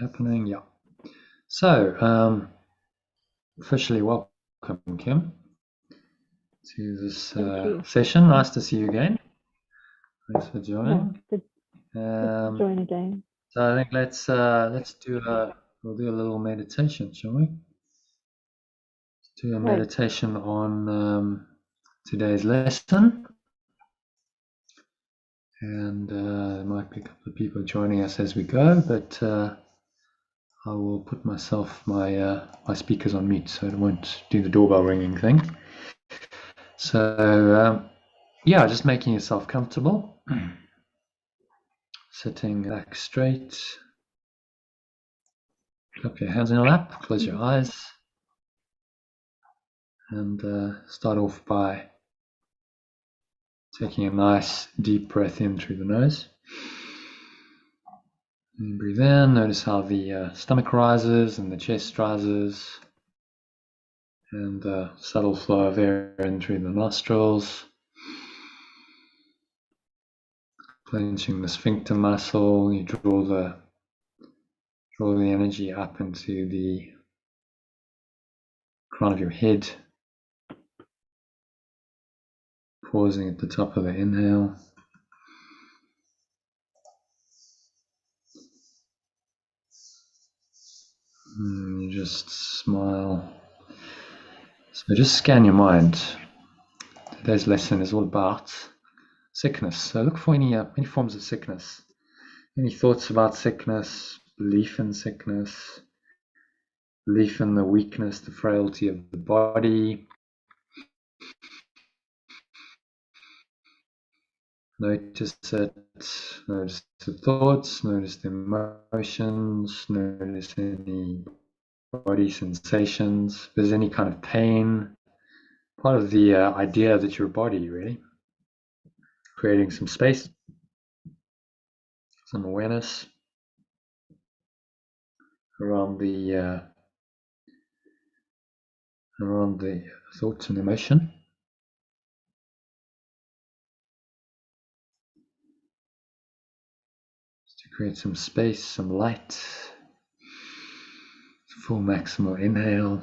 happening? Yeah. So, officially welcome, Kim, to this session. Nice to see you again. Thanks for joining. Yeah, good to join again. So I think we'll do a little meditation, shall we? Let's do a meditation on today's lesson. And there might be a couple of people joining us as we go, but I will put my speakers on mute so I won't do the doorbell ringing thing. So yeah, just making yourself comfortable, sitting back straight, clap your hands in your lap, close your eyes, and start off by taking a nice deep breath in through the nose. And breathe in, notice how the stomach rises and the chest rises, and subtle flow of air in through the nostrils, clenching the sphincter muscle. You draw the energy up into the crown of your head, pausing at the top of the inhale. And you just smile. So just scan your mind. Today's lesson is all about sickness. So look for any forms of sickness. Any thoughts about sickness, belief in sickness, belief in the weakness, the frailty of the body. Notice it, notice the thoughts, notice the emotions, notice any body sensations. If there's any kind of pain, part of the idea that your body, really, creating some space, some awareness around the thoughts and emotion. Just to create some space, some light. Full maximal inhale.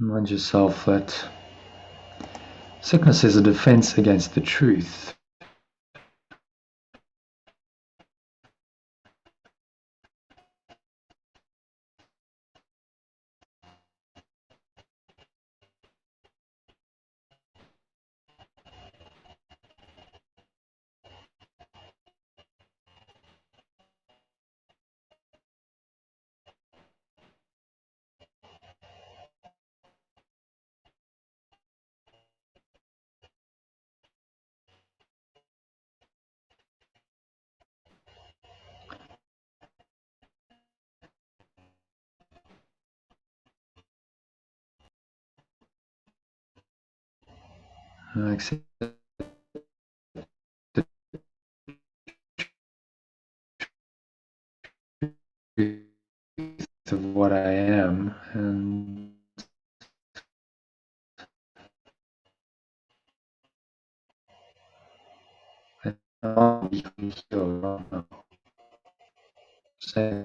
Remind yourself that sickness is a defense against the truth. Accept the truth of what I am, and I can't be healed right now. Say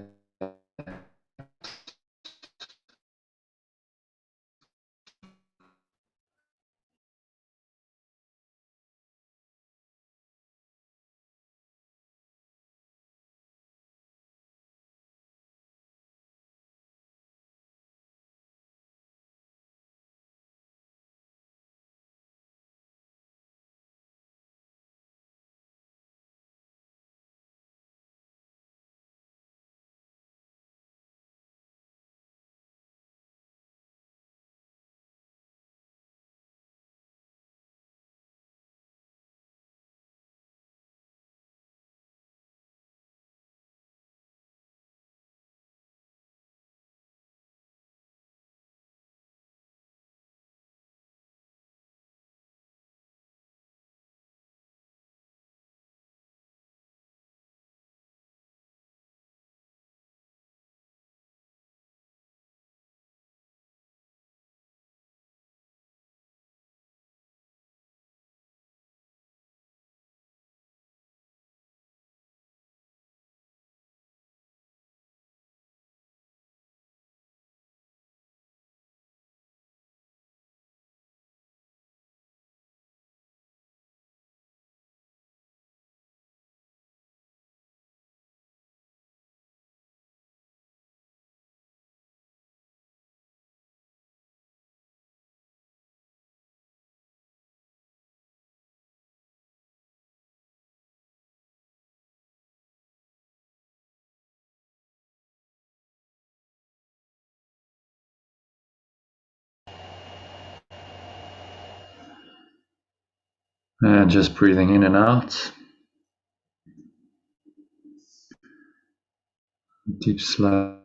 And just breathing in and out. Deep, slow.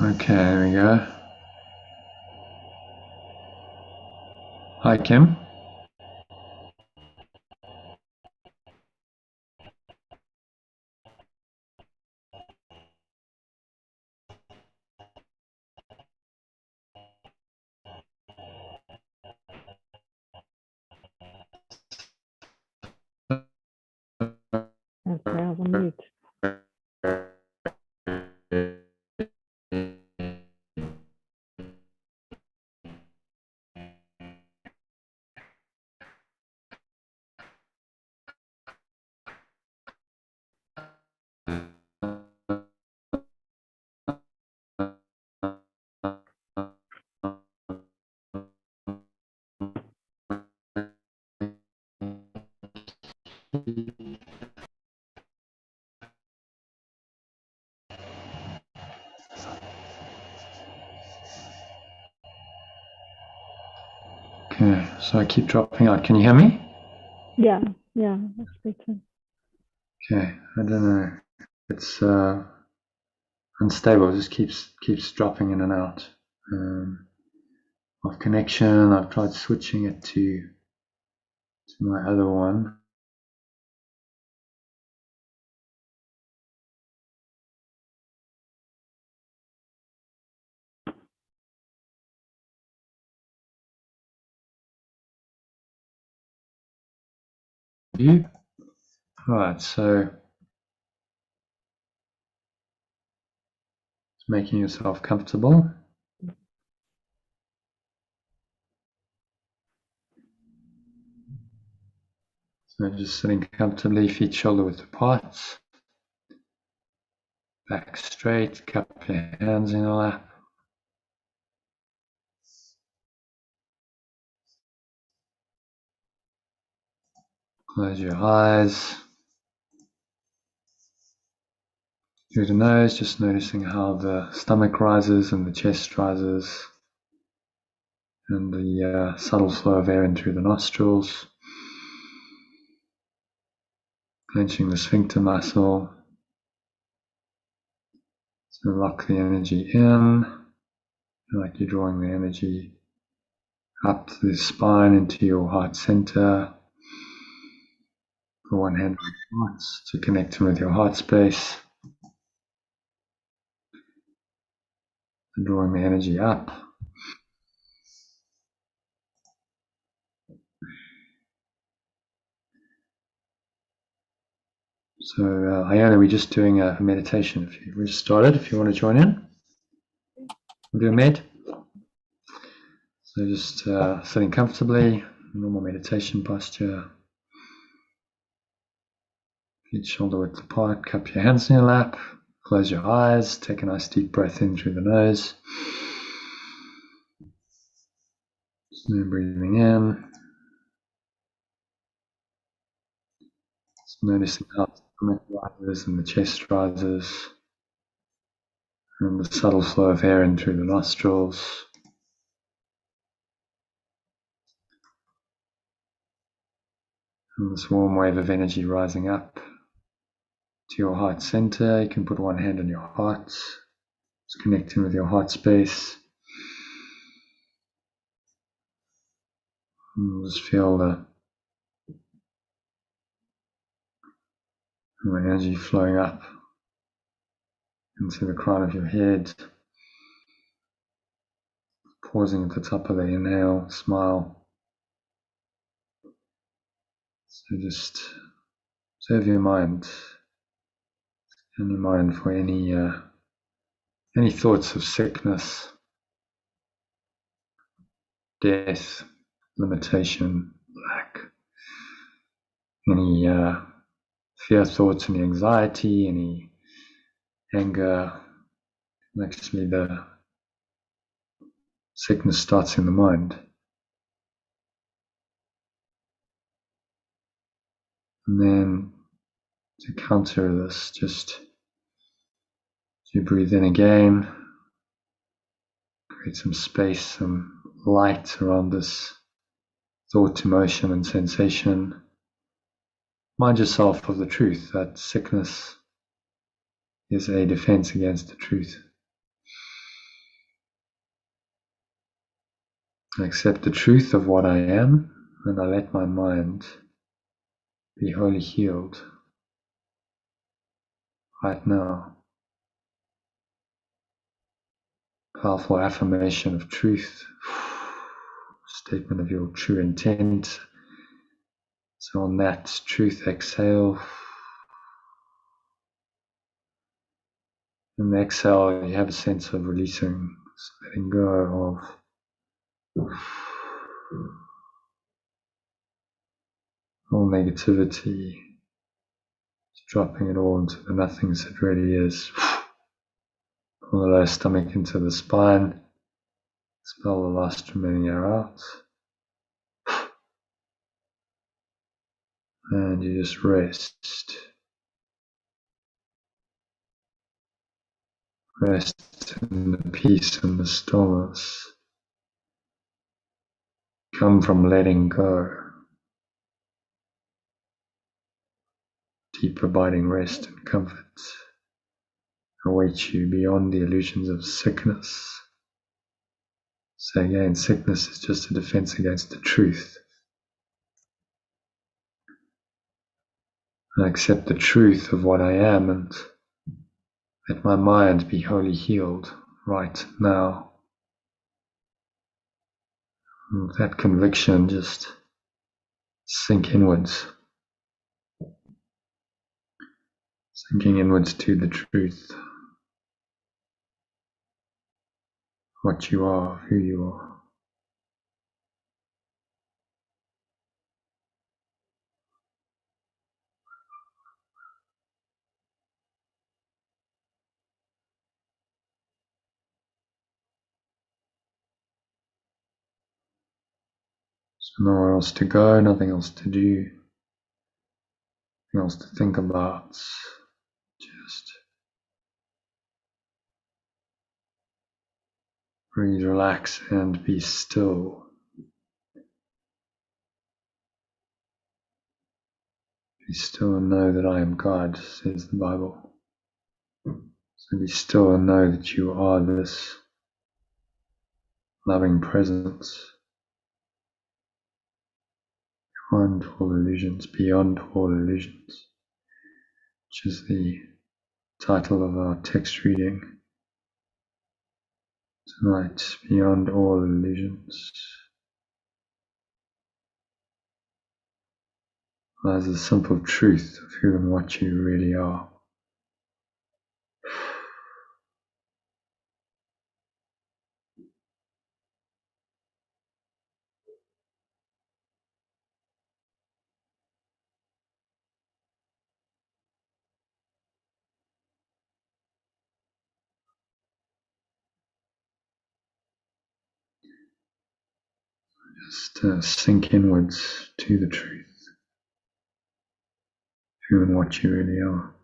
Okay, there we go. Hi, Kim. Okay, I was on mute. Okay, so I keep dropping out. Can you hear me? Yeah, that's better. Okay, I don't know. It's unstable. It just keeps dropping in and out of connection. I've tried switching it to my other one. you. All right, so making yourself comfortable. So just sitting comfortably, feet shoulder width apart, back straight, cup your hands in your lap. Close your eyes. Through the nose, just noticing how the stomach rises and the chest rises, and the subtle flow of air in through the nostrils. Clenching the sphincter muscle. So lock the energy in, like you're drawing the energy up to the spine into your heart center. Put one hand on your heart to connect with your heart space. And drawing the energy up. So, Iona, we're just doing a meditation. We just started. If you want to join in, we'll do a med. So, just sitting comfortably, normal meditation posture. Feet shoulder width apart. Cup your hands in your lap. Close your eyes. Take a nice deep breath in through the nose. So breathing in. Just noticing how the stomach rises and the chest rises. And the subtle flow of air in through the nostrils. And this warm wave of energy rising up to your heart center. You can put one hand on your heart, just connecting with your heart space. And just feel the energy flowing up into the crown of your head. Pausing at the top of the inhale, smile. So just observe your mind, and your mind for any thoughts of sickness, death, limitation, lack, any fear thoughts, any anxiety, any anger. Actually, the sickness starts in the mind. And then to counter this, just you breathe in again, create some space, some light around this thought, emotion, and sensation. Mind yourself of the truth that sickness is a defense against the truth. I accept the truth of what I am, and I let my mind be wholly healed right now. Powerful affirmation of truth, statement of your true intent. So on that truth, exhale. And exhale, you have a sense of releasing, letting go of all negativity, dropping it all into the nothingness it really is. Pull the lower stomach into the spine. Expel the last remaining air out. And you just rest. Rest in the peace and the stillness. Come from letting go. Deep abiding rest and comfort await you beyond the illusions of sickness. So again, sickness is just a defense against the truth. I accept the truth of what I am and let my mind be wholly healed right now. And that conviction just sink inwards. Sinking inwards to the truth, what you are, who you are. So nowhere else to go, nothing else to do, nothing else to think about. Just breathe, relax, and be still. Be still and know that I am God, says the Bible. So be still and know that you are this loving presence beyond all illusions, which is the title of our text reading tonight, beyond all illusions. Lies the simple truth of who and what you really are. Just sink inwards to the truth, who and what you really are.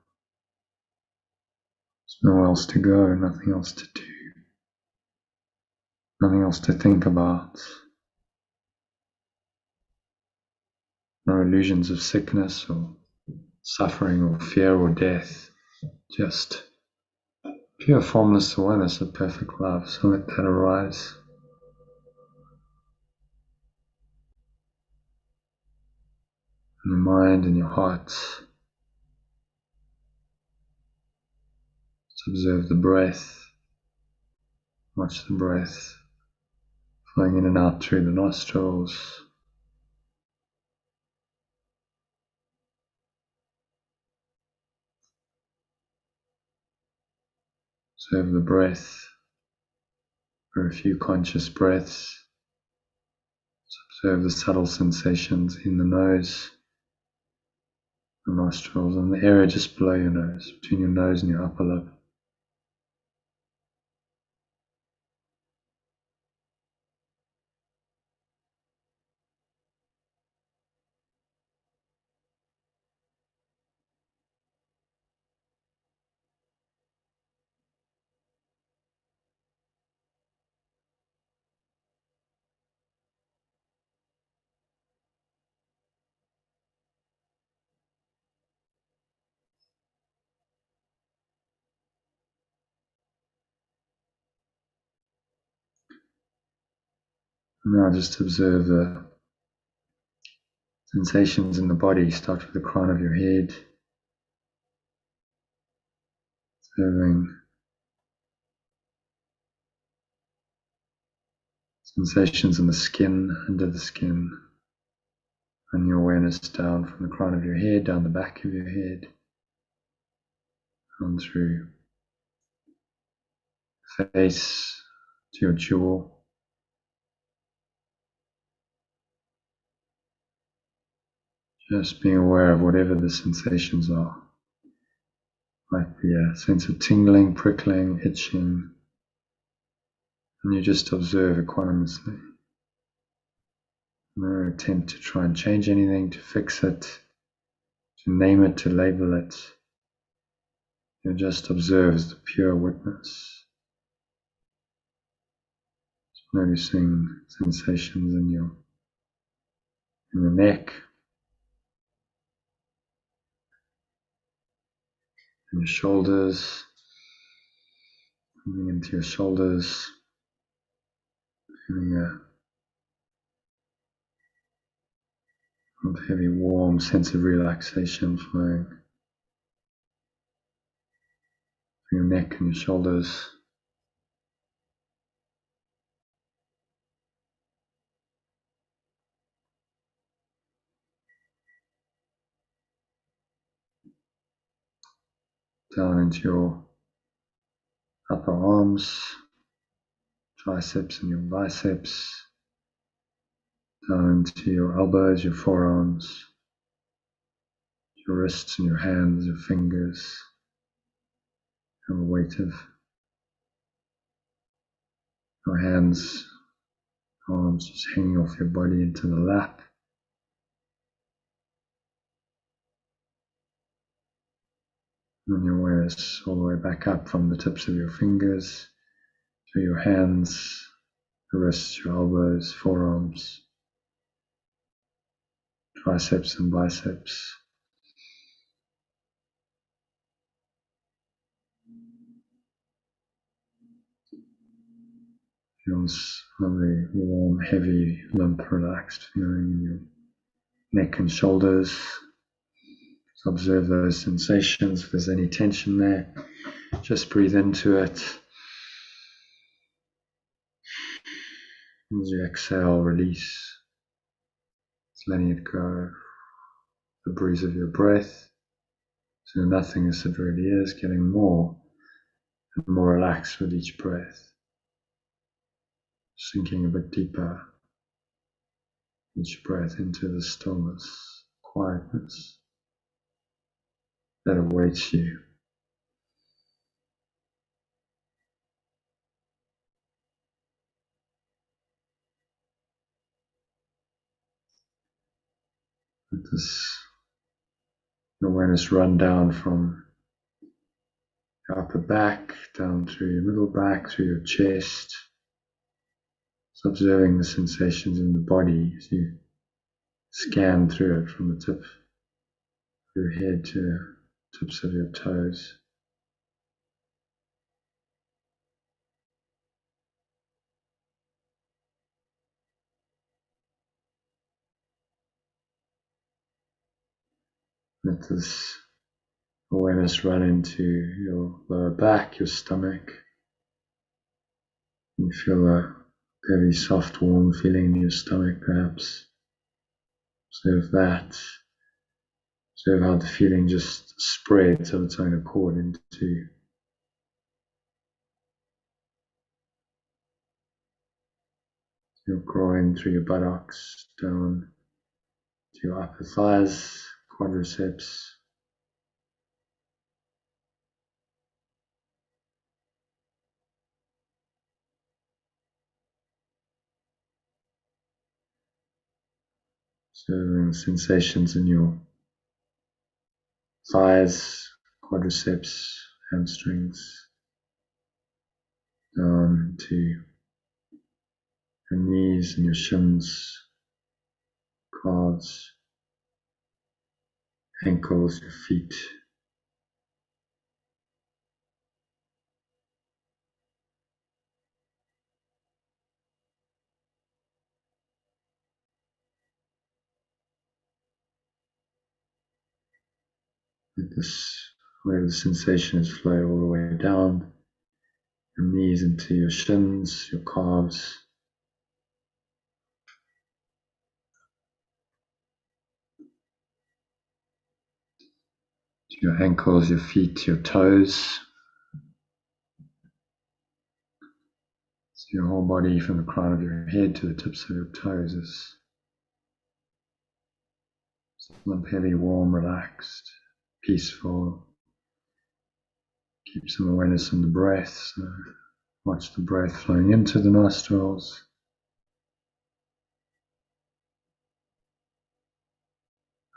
There's nowhere else to go, nothing else to do, nothing else to think about. No illusions of sickness or suffering or fear or death. Just pure formless awareness of perfect love. So let that arise. In your mind and your heart. Just observe the breath. Watch the breath flowing in and out through the nostrils. Observe the breath for a few conscious breaths. Observe the subtle sensations in the nose, the nostrils, and the area just below your nose, between your nose and your upper lip. Now just observe the sensations in the body. Start with the crown of your head, observing sensations in the skin, under the skin, and your awareness down from the crown of your head, down the back of your head, on through the face to your jaw. Just being aware of whatever the sensations are. Might be a sense of tingling, prickling, itching, and you just observe equanimously. No attempt to try and change anything, to fix it, to name it, to label it. You just observe as the pure witness. Just noticing sensations in your neck, in your shoulders, moving into your shoulders, feeling a heavy, warm sense of relaxation flowing through your neck and your shoulders. down into your upper arms, triceps and your biceps, down into your elbows, your forearms, your wrists and your hands, your fingers, and the weight of your hands, arms just hanging off your body into the lap. And your awareness all the way back up from the tips of your fingers to your hands, your wrists, your elbows, forearms, triceps and biceps. Feels lovely, warm, heavy, limp, relaxed feeling in your neck and shoulders. So observe those sensations. If there's any tension there, just breathe into it. As you exhale, release. Just letting it go. The breeze of your breath. So nothing as it really is, getting more and more relaxed with each breath. Sinking a bit deeper each breath into the stillness, quietness that awaits you. Let this awareness run down from your upper back, down through your middle back, through your chest. Just observing the sensations in the body as you scan through it from the tip of your head to the tips of your toes. Let this awareness run into your lower back, your stomach. You feel a very soft, warm feeling in your stomach, perhaps. Observe that. Observe how the feeling just spreads of its own accord into your groin, through your buttocks, down to your upper thighs, quadriceps. Observing sensations in your thighs, quadriceps, hamstrings, down to your knees and your shins, calves, ankles, your feet. Let this where the sensations flow all the way down your knees into your shins, your calves, to your ankles, your feet, your toes. So your whole body from the crown of your head to the tips of your toes is limp, heavy, warm, relaxed, peaceful. Keep some awareness in the breath. So watch the breath flowing into the nostrils.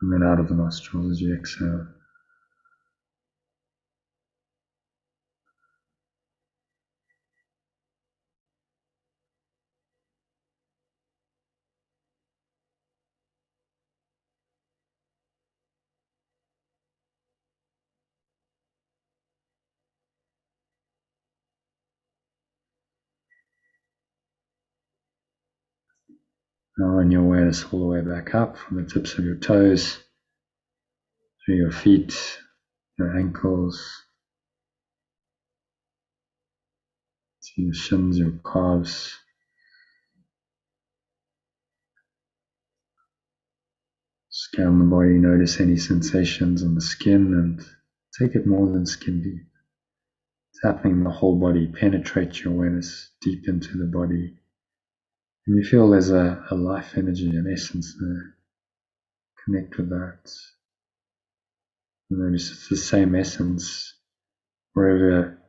And then out of the nostrils as you exhale. Now run your awareness all the way back up from the tips of your toes, through your feet, your ankles, to your shins, your calves. Scan the body, notice any sensations on the skin and Take it more than skin deep. It's happening in the whole body. Penetrate your awareness deep into the body. And you feel there's a life energy, an essence there. Connect with that. And notice it's the same essence wherever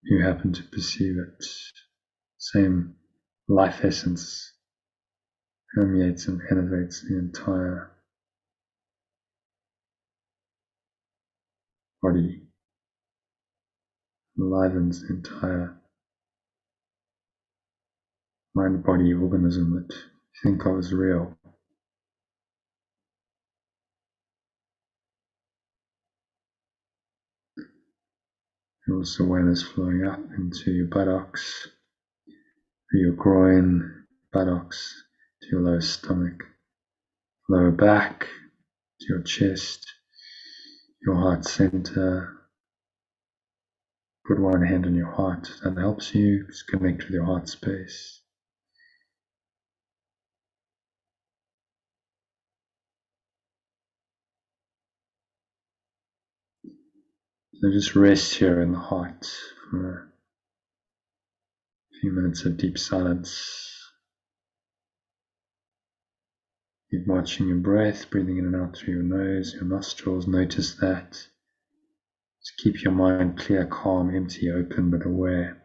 you happen to perceive it. Same life essence permeates and elevates the entire body, enlivens the entire mind-body organism that you think of as real. And also awareness flowing up into your buttocks, through your groin, buttocks, to your lower stomach, lower back, to your chest, your heart center. Put one hand on your heart. That helps you. Just connect with your heart space. So just rest here in the heart for a few minutes of deep silence. Keep watching your breath, breathing in and out through your nose, your nostrils. Notice that. Just keep your mind clear, calm, empty, open, but aware.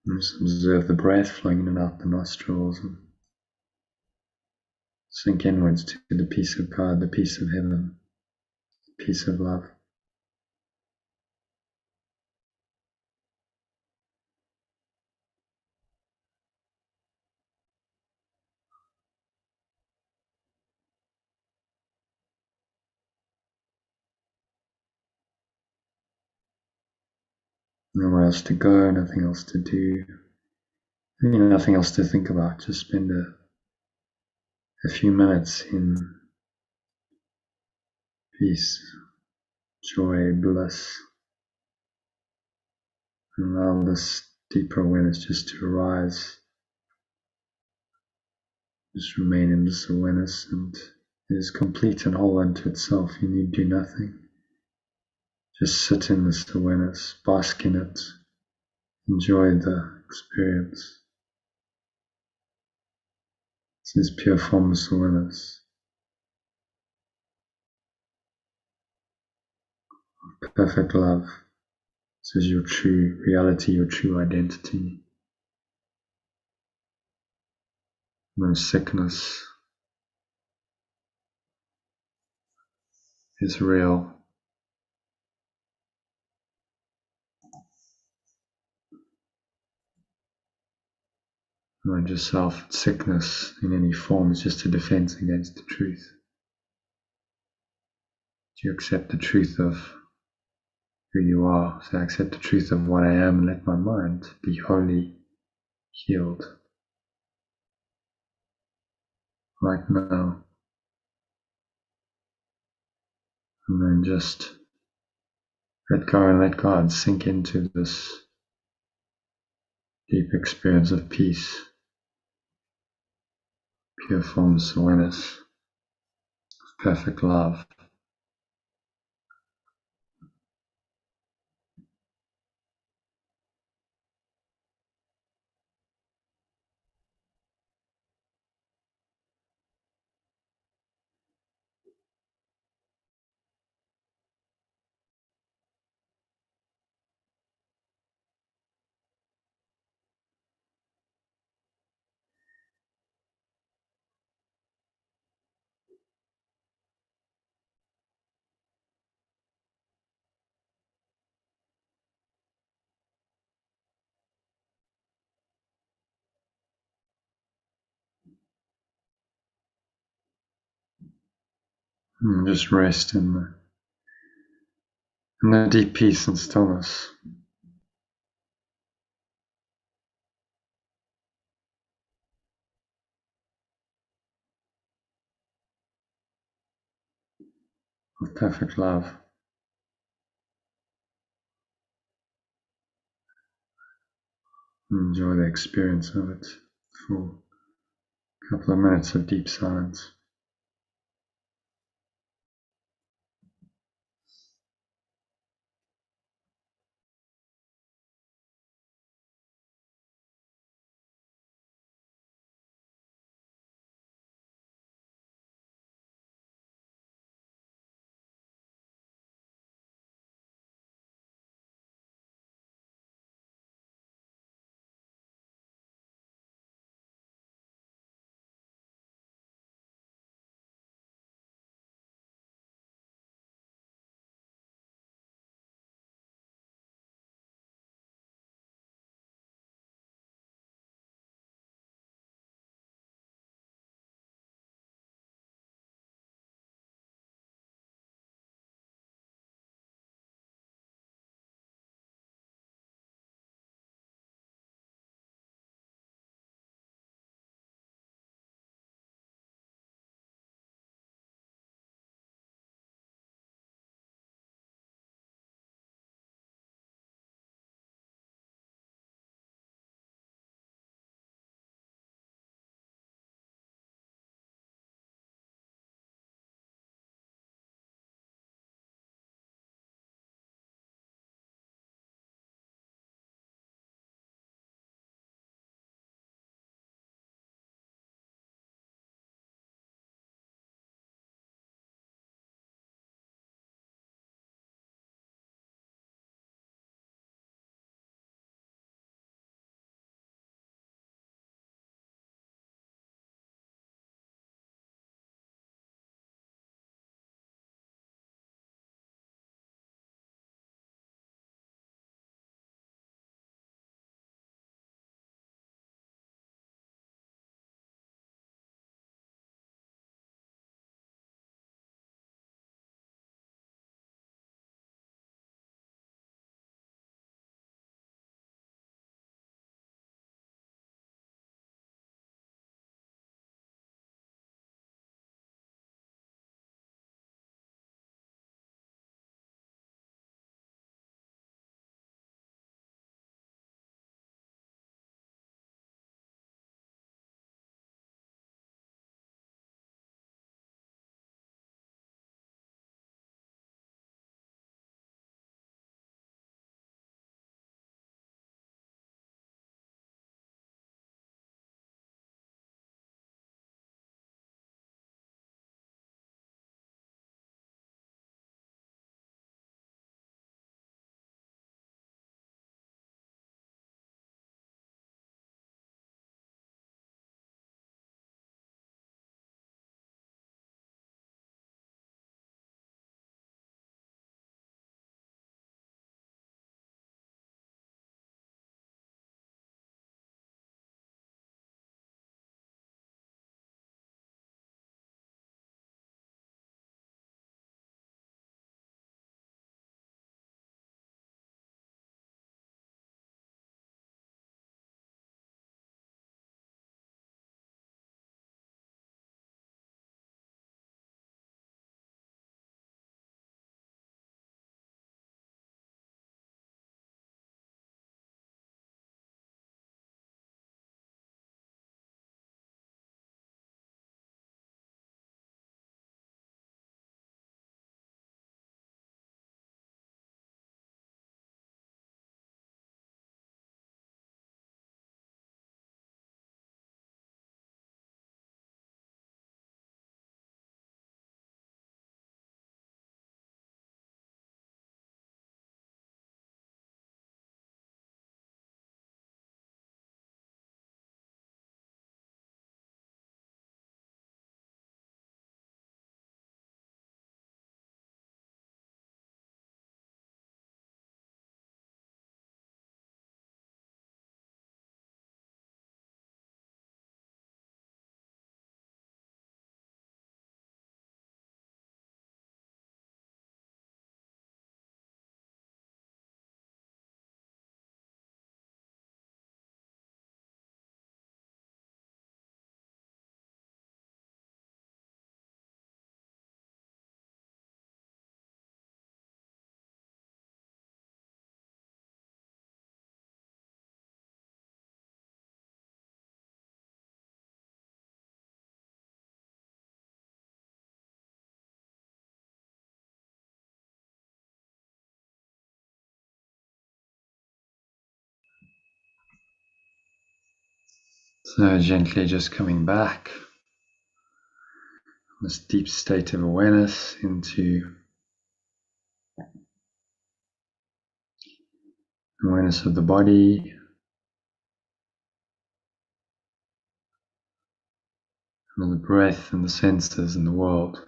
And just observe the breath flowing in and out the nostrils and sink inwards to the peace of God, the peace of heaven, the peace of love. Nowhere else to go, nothing else to do, nothing else to think about. Just spend a few minutes in peace, joy, bliss, and allow this deeper awareness just to arise. Just remain in this awareness, and it is complete and whole unto itself. You need do nothing. Just sit in this awareness, bask in it, enjoy the experience. This is pure formless awareness, perfect love. This is your true reality, your true identity. No sickness is real. Remind yourself that sickness in any form is just a defense against the truth. Do you accept the truth of who you are? So I accept the truth of what I am and let my mind be wholly healed right now. And then just let go and let God sink into this deep experience of peace, pure formless awareness, perfect love. And just rest in the deep peace and stillness. Of perfect love. Enjoy the experience of it for a couple of minutes of deep silence. So gently just coming back, this deep state of awareness into awareness of the body, and the breath and the senses in the world.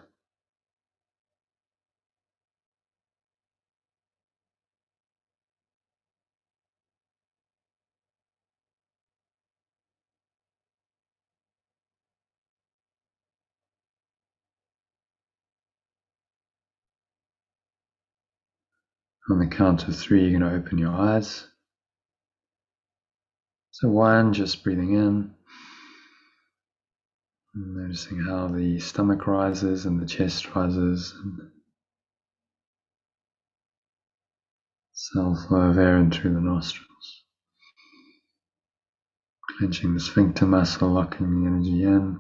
On the count of 3, you're going to open your eyes. So 1, just breathing in, and noticing how the stomach rises and the chest rises, and cell flow of air in through the nostrils. Clenching the sphincter muscle, locking the energy in,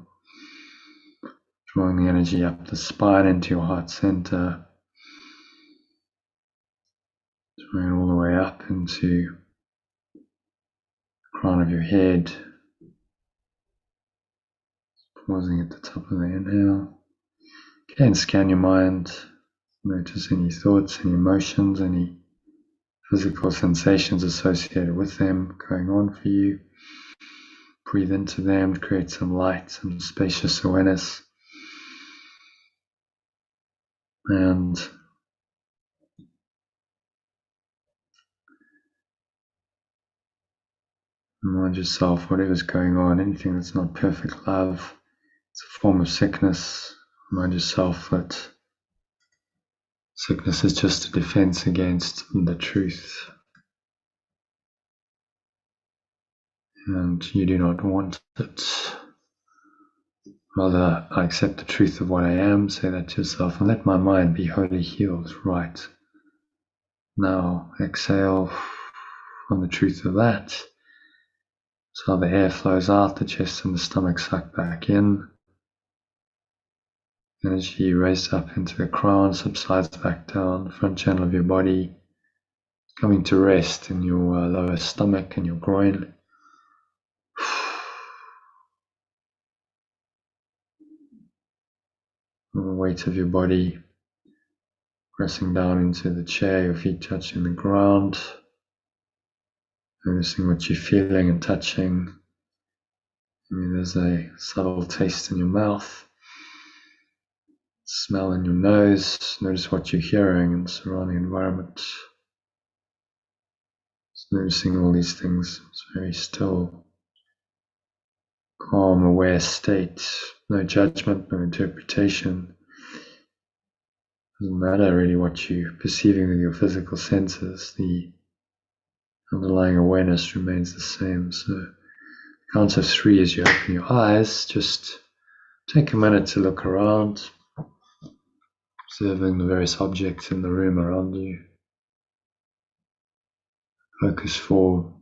drawing the energy up the spine into your heart center, drawing it all the way up into the crown of your head, pausing at the top of the inhale. Okay, and scan your mind. Notice any thoughts, any emotions, any physical sensations associated with them going on for you. Breathe into them, create some light, some spacious awareness. And remind yourself, whatever's going on, anything that's not perfect love, it's a form of sickness. Remind yourself that sickness is just a defense against the truth. And you do not want it. Rather, I accept the truth of what I am, say that to yourself, and let my mind be wholly healed right now. Exhale from the truth of that. So the air flows out, the chest and the stomach suck back in. Energy raised up into the crown, subsides back down, the front channel of your body, coming to rest in your lower stomach and your groin. The weight of your body pressing down into the chair, your feet touching the ground. Noticing what you're feeling and touching. There's a subtle taste in your mouth, smell in your nose. Notice what you're hearing in the surrounding environment. Just noticing all these things. It's a very still, calm, aware state. No judgment, no interpretation. Doesn't matter really what you're perceiving with your physical senses. The underlying awareness remains the same. So count of 3 as you open your eyes, just take a minute to look around, observing the various objects in the room around you. Focus for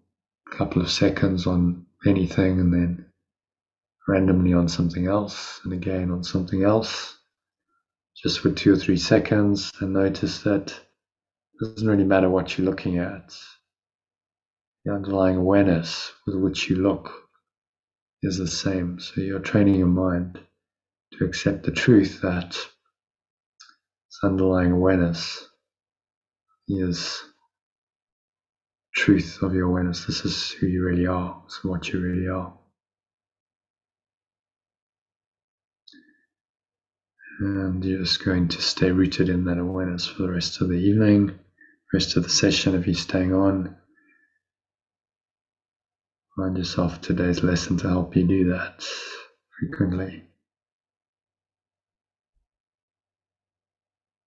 a couple of seconds on anything and then randomly on something else and again on something else, just for 2 or 3 seconds, and notice that it doesn't really matter what you're looking at. The underlying awareness with which you look is the same. So you're training your mind to accept the truth that this underlying awareness is truth of your awareness. This is who you really are. This is what you really are. And you're just going to stay rooted in that awareness for the rest of the evening, rest of the session if you're staying on. Remind yourself of today's lesson to help you do that frequently.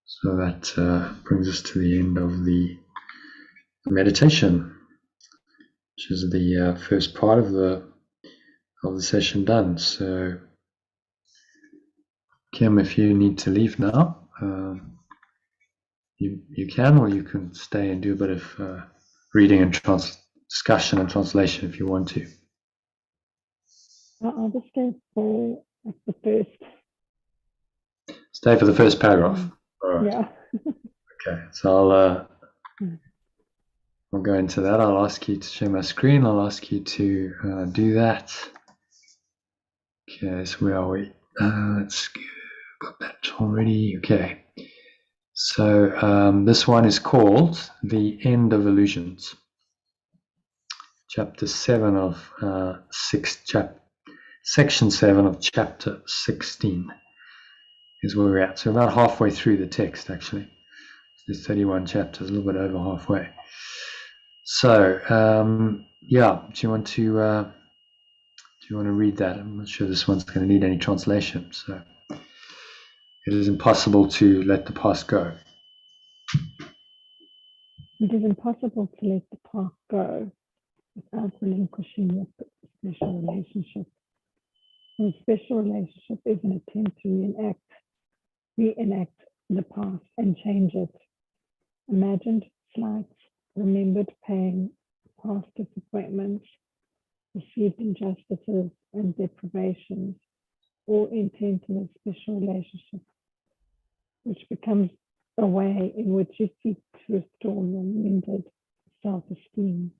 So that brings us to the end of the meditation, which is the first part of the session done. So, Kim, if you need to leave now, you can, or you can stay and do a bit of reading and discussion and translation if you want to. I'll just go for the first. Stay for the first paragraph. All right. Yeah. Okay, so I'll go into that. I'll ask you to share my screen. I'll ask you to do that. Okay, so where are we? Let's go. Got that already. Okay. So this one is called The End of Illusions. Chapter 7 of Section 7 of Chapter 16 is where we're at. So about halfway through the text, actually. There's 31 chapters, a little bit over halfway. So, yeah, do you want to read that? I'm not sure this one's going to need any translation. So, it is impossible to let the past go. It is impossible to let the past go without relinquishing your special relationship. And a special relationship is an attempt to reenact the past and change it. Imagined slights, remembered pain, past disappointments, received injustices and deprivations, all intent in a special relationship, which becomes a way in which you seek to restore your mended self-esteem.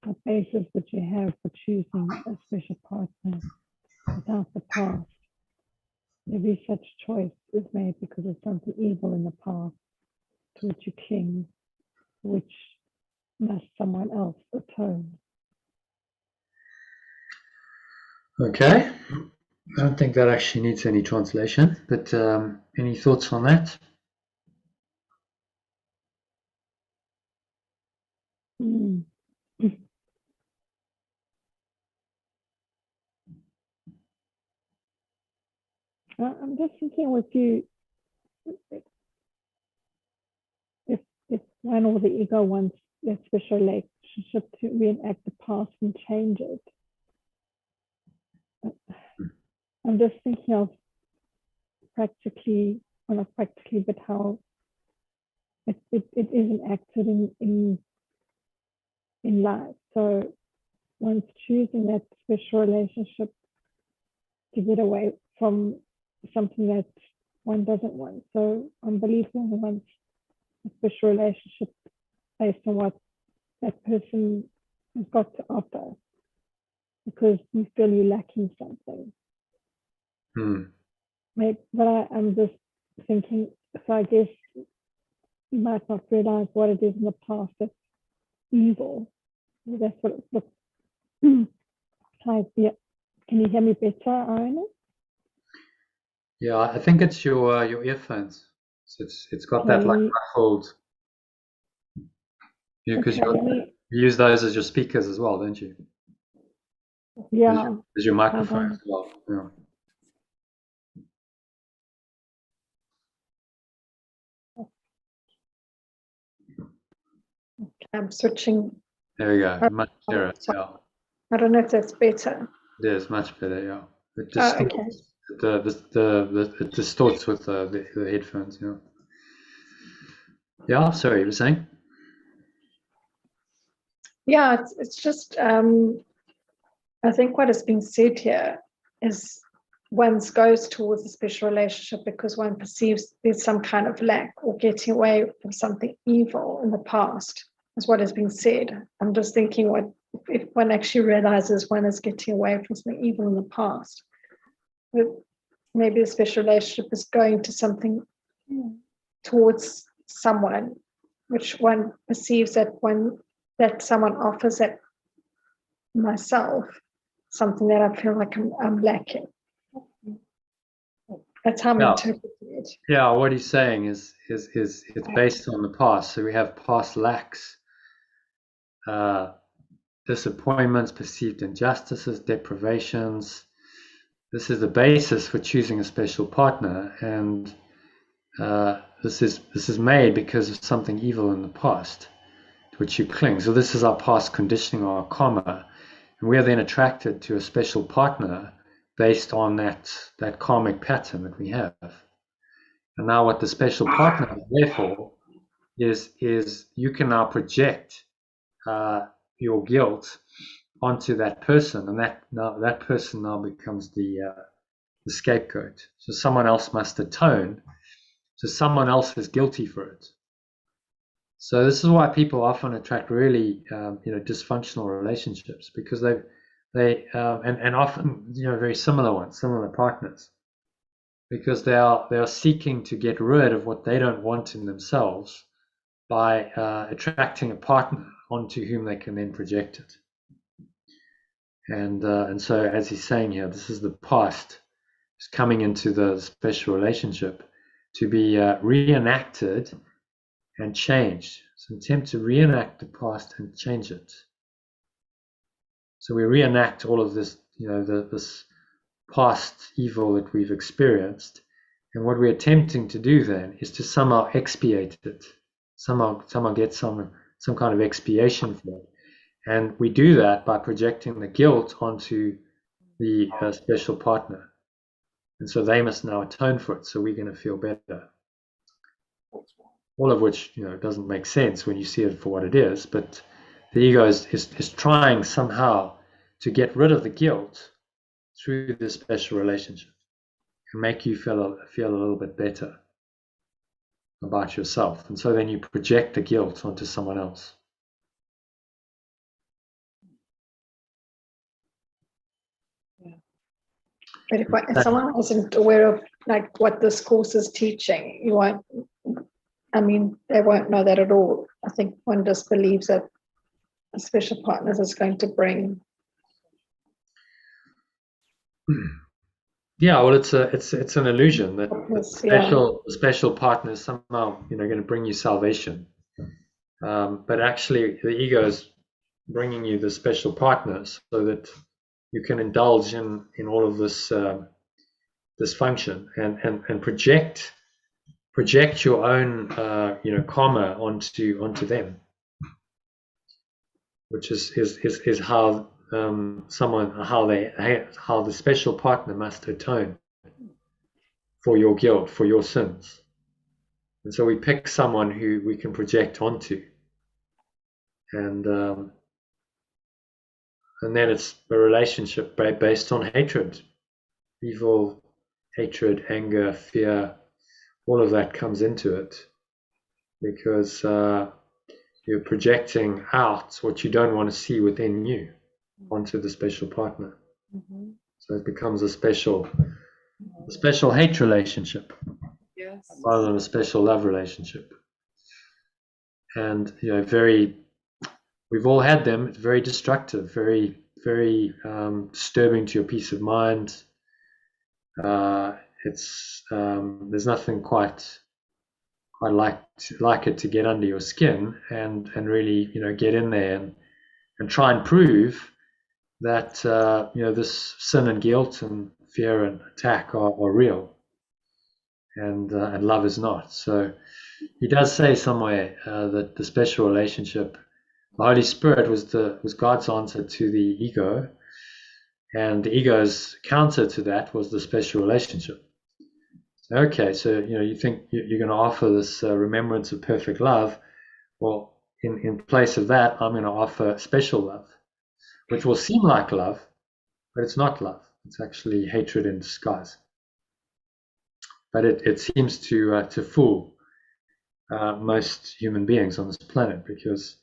A basis that you have for choosing a special partner without the past. Every such choice is made because of something evil in the past to which you cling, which must someone else atone. Okay. I don't think that actually needs any translation, but any thoughts on that? I'm just thinking with you, if one or the ego wants their special relationship to reenact the past and change it, I'm just thinking of practically, well not practically, but how it isn't acted in life. So one's choosing that special relationship to get away from something that one doesn't want. So I'm believing one wants a special relationship based on what that person has got to offer, because you feel you're lacking something. Maybe, but I'm just thinking, so I guess you might not realize what it is in the past that's evil. That's what it looks like. Yeah. Can you hear me better, Aaron? Yeah, I think it's your earphones. So it's got that like muffled. Yeah, because you use those as your speakers as well, don't you? Yeah. As your microphone as well. Yeah. I'm switching. There we go. Much clearer. Yeah. I don't know if that's better. It is much better. Yeah. It distorts. Okay. It distorts with the headphones. Yeah. Yeah. Sorry, you were saying? Yeah, it's just I think what is being said here is one goes towards a special relationship because one perceives there's some kind of lack or getting away from something evil in the past, is what is being said. I'm just thinking, what if one actually realizes one is getting away from something evil in the past? Maybe a special relationship is going to something towards someone which one perceives that someone offers that myself, something that I feel like I'm lacking. That's how I'm interpreting it. Yeah, what he's saying is it's based on the past. So we have past lacks, disappointments, perceived injustices, deprivations. This is the basis for choosing a special partner, and this is made because of something evil in the past to which you cling. So this is our past conditioning, our karma, and we are then attracted to a special partner based on that karmic pattern that we have. And now what the special partner is there for is you can now project your guilt onto that person, and that person now becomes the scapegoat. So someone else must atone. So someone else is guilty for it. So this is why people often attract really dysfunctional relationships, because They and often, you know, very similar ones, similar partners, because they are seeking to get rid of what they don't want in themselves by attracting a partner onto whom they can then project it. And so, as he's saying here, this is the past is coming into the special relationship to be reenacted and changed. It's an attempt to reenact the past and change it. So we reenact all of this, you know, this past evil that we've experienced, and what we're attempting to do then is to somehow expiate it, somehow get some kind of expiation for it. And we do that by projecting the guilt onto the special partner. And so they must now atone for it. So we're going to feel better. All of which, you know, doesn't make sense when you see it for what it is. But the ego is trying somehow to get rid of the guilt through this special relationship and make you feel a little bit better about yourself. And so then you project the guilt onto someone else. But if someone isn't aware of like what this course is teaching, they won't know that at all. I think one just believes that a special partner is going to bring. Yeah, well, it's an illusion that the special partner is somehow, you know, going to bring you salvation. But actually, the ego is bringing you the special partner so that you can indulge in all of this dysfunction and project your own karma onto them, which is how how the special partner must atone for your guilt, for your sins. And so we pick someone who we can project onto, and then it's a relationship based on hatred, evil, hatred, anger, fear. All of that comes into it because you're projecting out what you don't want to see within you onto the special partner. Mm-hmm. So it becomes a special hate relationship, yes, rather than a special love relationship. And you know, we've all had them. It's very destructive, very, very disturbing to your peace of mind. There's nothing quite like it to get under your skin and really, you know, get in there and try and prove that this sin and guilt and fear and attack are real, and love is not. So he does say somewhere that the special relationship, the Holy Spirit was God's answer to the ego, and the ego's counter to that was the special relationship. Okay, so you know, you think you're going to offer this remembrance of perfect love. Well, in place of that, I'm going to offer special love, which will seem like love, but it's not love. It's actually hatred in disguise. But it seems to fool most human beings on this planet, because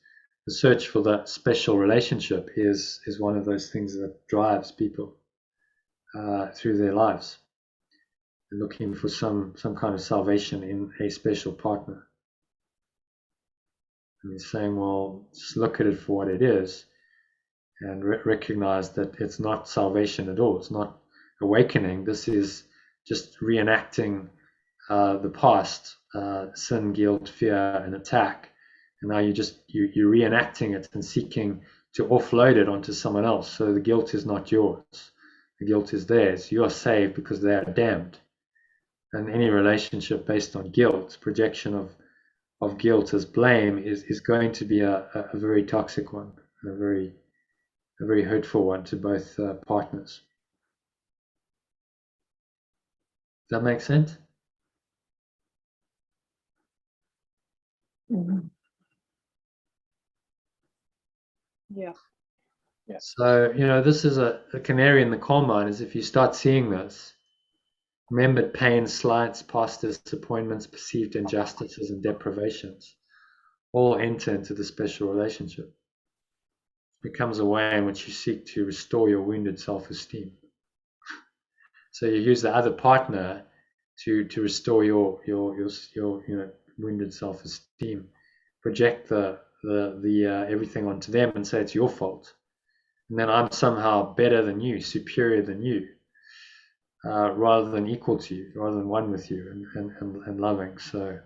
the search for that special relationship is one of those things that drives people through their lives, looking for some kind of salvation in a special partner. And he's saying, well, just look at it for what it is, and recognize that it's not salvation at all. It's not awakening. This is just reenacting the past, sin, guilt, fear, and attack. And now you're reenacting it and seeking to offload it onto someone else. So the guilt is not yours. The guilt is theirs. You are saved because they are damned. And any relationship based on guilt, projection of guilt as blame, is going to be a very toxic one, a very hurtful one to both partners. Does that make sense? Mm-hmm. Yeah. So, you know, this is a canary in the coal mine, is if you start seeing this, remembered pain, slights, past disappointments, perceived injustices, and deprivations all enter into the special relationship. becomes a way in which you seek to restore your wounded self-esteem. So you use the other partner to restore your wounded self-esteem, project the everything onto them and say it's your fault, and then I'm somehow better than you, superior than you, rather than equal to you, rather than one with you and loving. So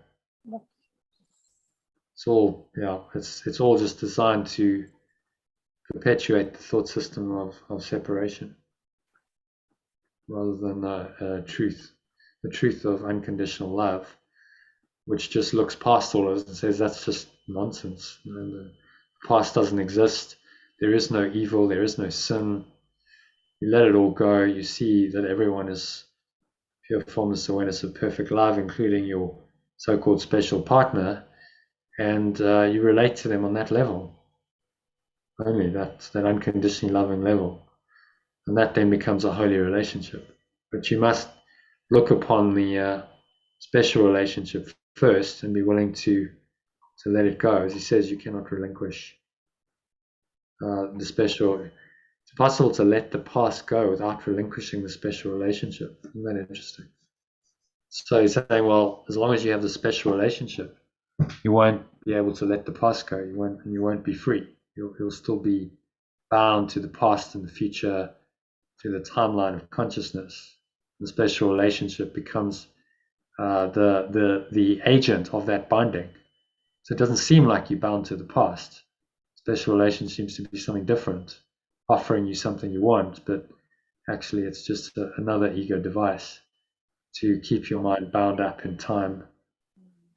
it's all it's all just designed to perpetuate the thought system of separation rather than the truth of unconditional love, which just looks past all of it and says that's just nonsense. The past doesn't exist. There is no evil. There is no sin. You let it all go. You see that everyone is pure formless awareness of perfect love, including your so-called special partner, and you relate to them on that level. Only that unconditionally loving level. And that then becomes a holy relationship. But you must look upon the special relationship first and be willing to let it go. As he says, you cannot relinquish the special. It's possible to let the past go without relinquishing the special relationship. Isn't that interesting? So he's saying, well, as long as you have the special relationship, you won't be able to let the past go. You won't be free. You'll still be bound to the past and the future, to the timeline of consciousness. The special relationship becomes the agent of that binding. So it doesn't seem like you're bound to the past. Special relationship seems to be something different, offering you something you want, but actually it's just another ego device to keep your mind bound up in time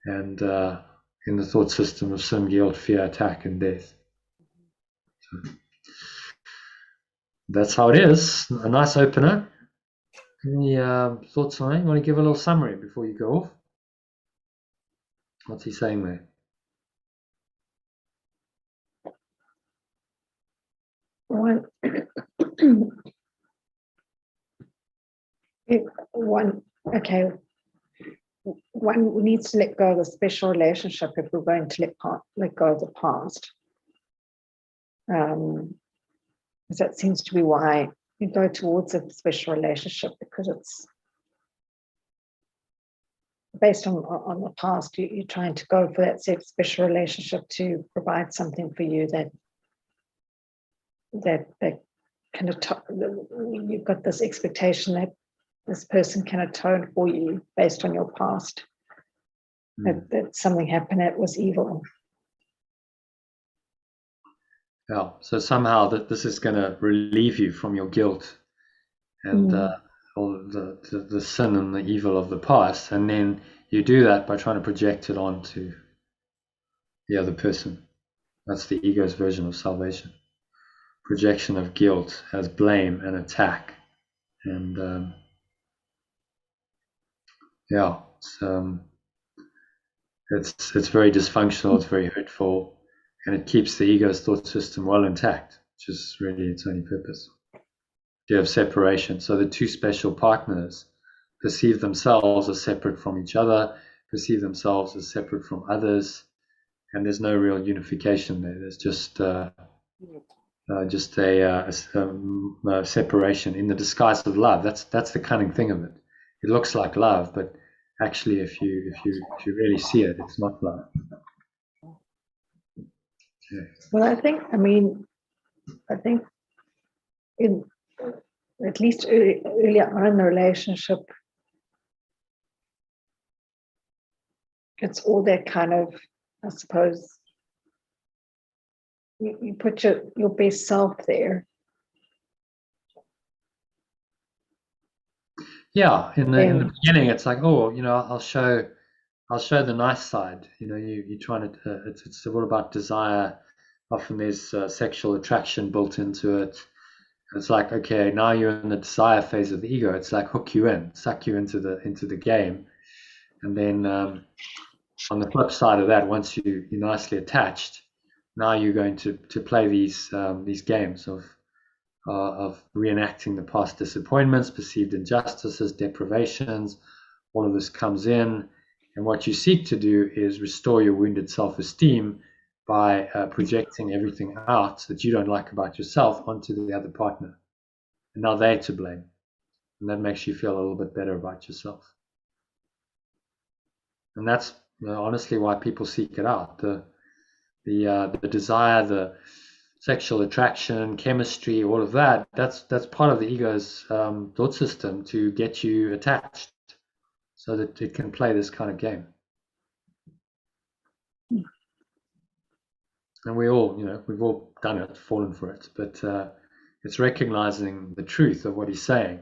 and in the thought system of sin, guilt, fear, attack, and death. So that's how it is. A nice opener. Any thoughts on it? You want to give a little summary before you go off? What's he saying there? One needs to let go of the special relationship if we're going to let go of the past. Because that seems to be why you go towards a special relationship, because it's based on the past. You're trying to go for that special relationship to provide something for you that kind of you've got this expectation that this person can atone for you based on your past. That something happened that was evil. Yeah, so somehow that this is going to relieve you from your guilt and all the sin and the evil of the past, and then you do that by trying to project it onto the other person. That's the ego's version of salvation. Projection of guilt as blame and attack, and it's very dysfunctional. It's very hurtful. And it keeps the ego's thought system well intact, which is really its only purpose. You have separation. So the two special partners perceive themselves as separate from each other, perceive themselves as separate from others, and there's no real unification there. There's just a separation in the disguise of love. That's the cunning thing of it. It looks like love, but actually, if you really see it, it's not love. Well, I think in at least early on in the relationship, it's all that kind of, I suppose, you put your best self there. Yeah, in the beginning, it's like, oh, I'll show the nice side. You're trying to. It's all about desire. Often there's sexual attraction built into it. It's like, okay, now you're in the desire phase of the ego. It's like hook you in, suck you into the game, and then on the flip side of that, once you're nicely attached, now you're going to play these games of reenacting the past disappointments, perceived injustices, deprivations. All of this comes in, and what you seek to do is restore your wounded self-esteem by projecting everything out that you don't like about yourself onto the other partner. And now they're to blame. And that makes you feel a little bit better about yourself. And that's honestly why people seek it out. The desire, the sexual attraction, chemistry, all of that, that's part of the ego's thought system to get you attached so that it can play this kind of game. And we all, we've all done it, fallen for it, but it's recognizing the truth of what he's saying.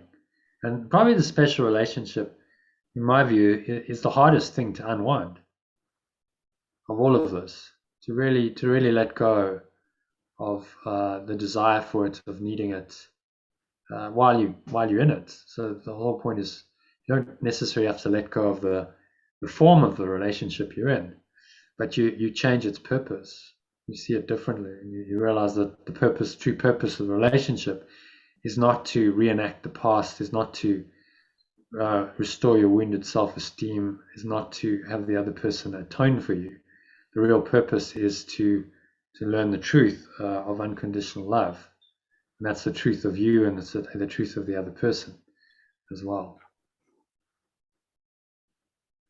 And probably the special relationship, in my view, is the hardest thing to unwind of all of this, to really let go of the desire for it, of needing it while you're in it. So the whole point is you don't necessarily have to let go of the form of the relationship you're in, but you change its purpose. You see it differently, and you realize that the true purpose of the relationship is not to reenact the past, is not to restore your wounded self-esteem, is not to have the other person atone for you. The real purpose is to learn the truth of unconditional love, and that's the truth of you, and it's the truth of the other person as well.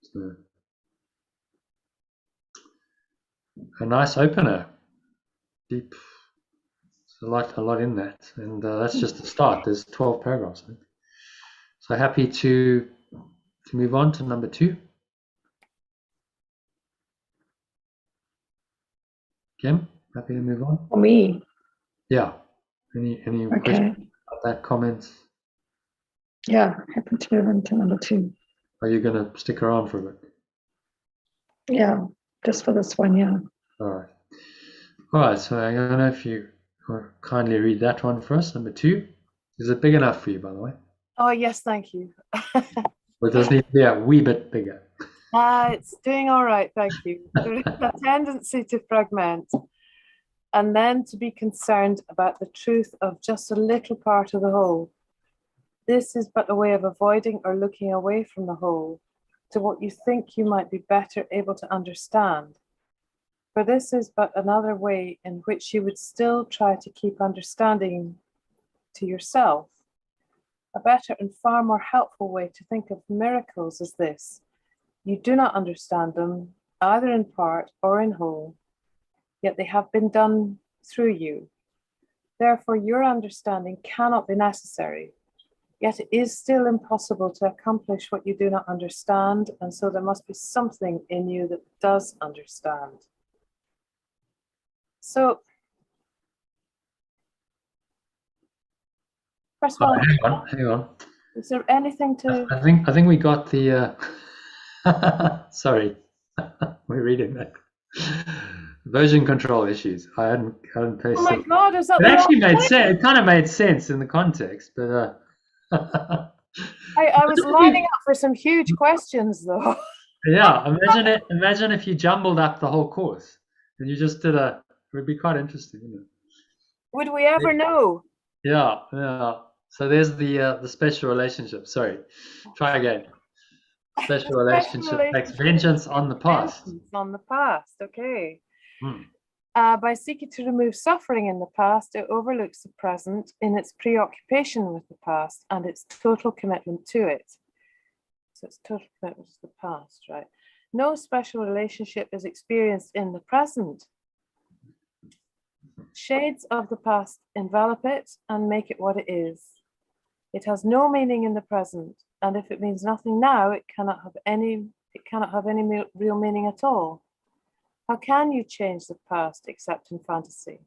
So, a nice opener, deep. There's a lot in that, and that's just the start. There's 12 paragraphs. So happy to move on to number 2. Kim, happy to move on? For me. Yeah. Any questions about that, comments? Yeah, happy to move on to number 2. Are you going to stick around for a bit? Yeah, just for this one, yeah. All right, so I don't know if you kindly read that one for us, number 2. Is it big enough for you, by the way? Oh, yes, thank you. Or it does need to be a wee bit bigger? It's doing all right, thank you. There is a tendency to fragment and then to be concerned about the truth of just a little part of the whole. This is but a way of avoiding or looking away from the whole to what you think you might be better able to understand. For this is but another way in which you would still try to keep understanding to yourself. A better and far more helpful way to think of miracles is this: you do not understand them, either in part or in whole, yet they have been done through you. Therefore, your understanding cannot be necessary, yet it is still impossible to accomplish what you do not understand, and so there must be something in you that does understand. So, first of all, hang on. Is there anything to? I think we got the. Sorry, we're reading that. Version control issues. I hadn't pasted. Oh my God! Is that? It actually made sense. It kind of made sense in the context, but. I was lining up for some huge questions, though. Yeah, imagine if you jumbled up the whole course and you just did a. It would be quite interesting, wouldn't it? Would we ever know? Yeah. So there's the special relationship. Sorry, try again. Special relationship takes vengeance on the past. On the past, okay. Hmm. By seeking to remove suffering in the past, it overlooks the present in its preoccupation with the past and its total commitment to it. So it's total commitment to the past, right? No special relationship is experienced in the present. Shades of the past envelop it and make it what it is. It has no meaning in the present, and if it means nothing now, it cannot have any real meaning at all. How can you change the past except in fantasy?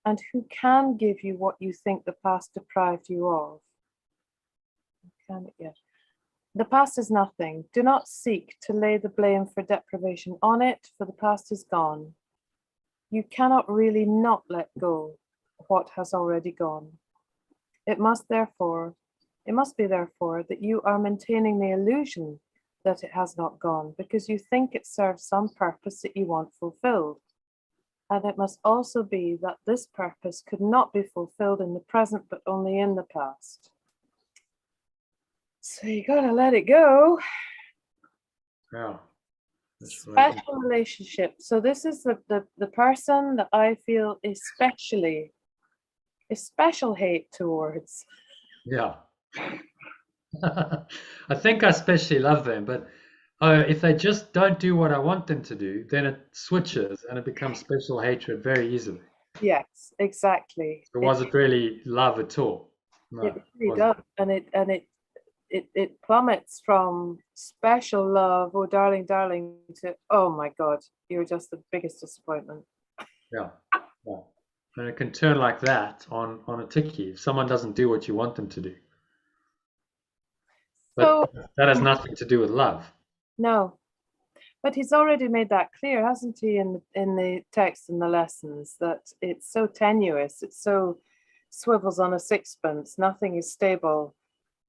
And who can give you what you think the past deprived you of? The past is nothing. Do not seek to lay the blame for deprivation on it, for the past is gone. You cannot really not let go of what has already gone. It must be therefore that you are maintaining the illusion that it has not gone because you think it serves some purpose that you want fulfilled. And it must also be that this purpose could not be fulfilled in the present, but only in the past. So you gotta let it go. Yeah. Special relationship. So this is the person that I feel especially a special hate towards. Yeah. I think I especially love them, but if they just don't do what I want them to do, then it switches and it becomes special hatred very easily. Yes, exactly. So was it really love at all? No, It really wasn't. does, and it plummets from special love, oh darling, darling, to oh my God, you're just the biggest disappointment. Yeah. Yeah. And it can turn like that on a tiki if someone doesn't do what you want them to do. But So that has nothing to do with love. no, but he's already made that clear, hasn't he, in the text and the lessons, that it's so tenuous, it's so swivels on a sixpence, nothing is stable.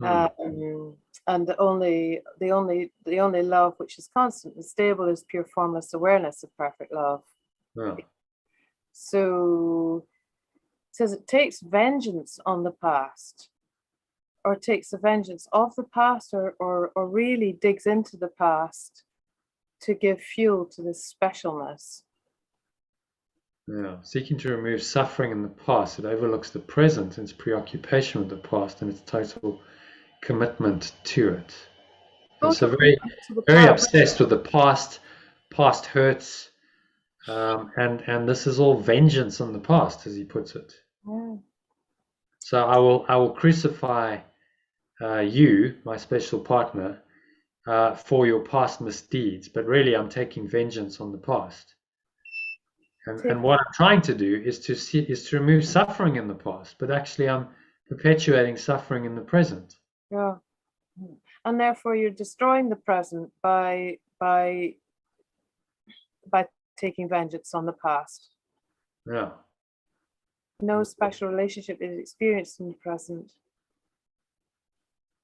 And the only love which is constant and stable is pure formless awareness of perfect love. Yeah. So it says it takes vengeance on the past, or takes the vengeance of the past, or really digs into the past to give fuel to this specialness. Yeah. Seeking to remove suffering in the past, it overlooks the present and its preoccupation with the past and its total commitment to it. So very obsessed with the past hurts, and this is all vengeance on the past, as he puts it. Yeah. So I will crucify you, my special partner, for your past misdeeds, but really I'm taking vengeance on the past. And what I'm trying to do is to remove suffering in the past, but actually I'm perpetuating suffering in the present. Yeah. And therefore you're destroying the present by taking vengeance on the past. Yeah. No special relationship is experienced in the present.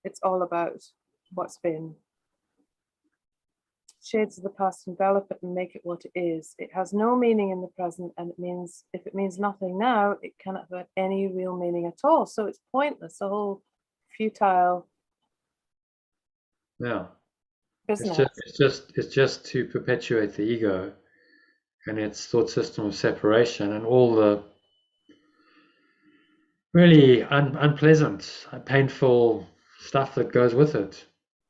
It's all about what's been. Shades of the past envelop it and make it what it is. It has no meaning in the present, and if it means nothing now, it cannot have any real meaning at all. So it's pointless, a whole futile. Yeah. Business. It's just to perpetuate the ego and its thought system of separation and all the really unpleasant, painful stuff that goes with it.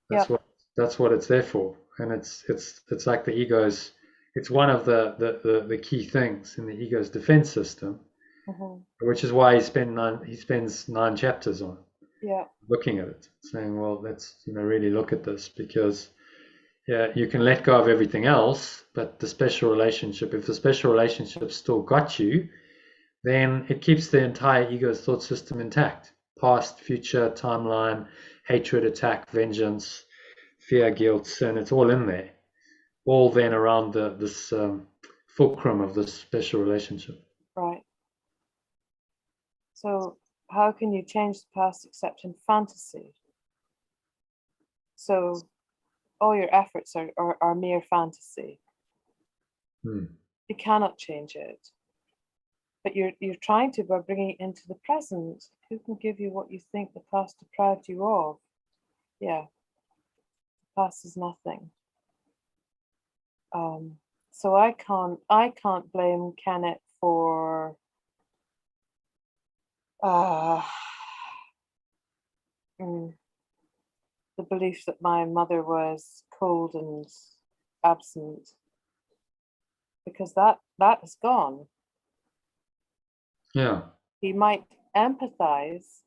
That's what it's there for. And it's like the ego's. It's one of the key things in the ego's defense system, which is why he spends 9 chapters on looking at it, saying, well, let's really look at this, because you can let go of everything else, but the special relationship, if the special relationship still got you, then it keeps the entire ego's thought system intact. Past, future, timeline, hatred, attack, vengeance, fear, guilt, sin, it's all in there. All then around this fulcrum of this special relationship. Right. So how can you change the past except in fantasy? So all your efforts are mere fantasy. You cannot change it. But you're trying to by bringing it into the present. Who can give you what you think the past deprived you of? Yeah, the past is nothing. So I can't blame Kenneth for the belief that my mother was cold and absent, because that is gone. Yeah. He might empathize.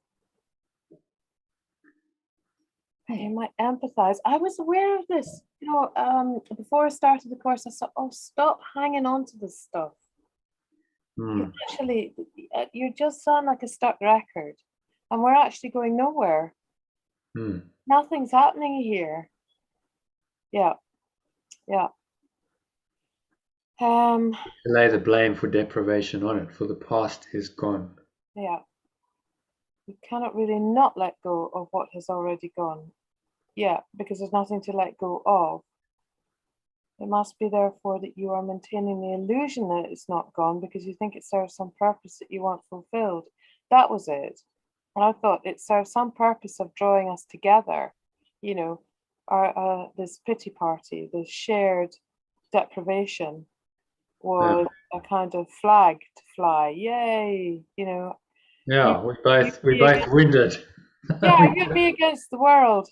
I was aware of this, before I started the course. I thought, oh, stop hanging on to this stuff. Actually, you just sound like a stuck record, and we're actually going nowhere. Nothing's happening here. Yeah. Lay the blame for deprivation on it, for the past is gone. Yeah. You cannot really not let go of what has already gone. Yeah, because there's nothing to let go of. It must be therefore that you are maintaining the illusion that it's not gone because you think it serves some purpose that you want fulfilled. That was it. And I thought it serves some purpose of drawing us together, this pity party, the shared deprivation was a kind of flag to fly. Yay, you know. Yeah, we both be wounded. Yeah, you'd be against the world.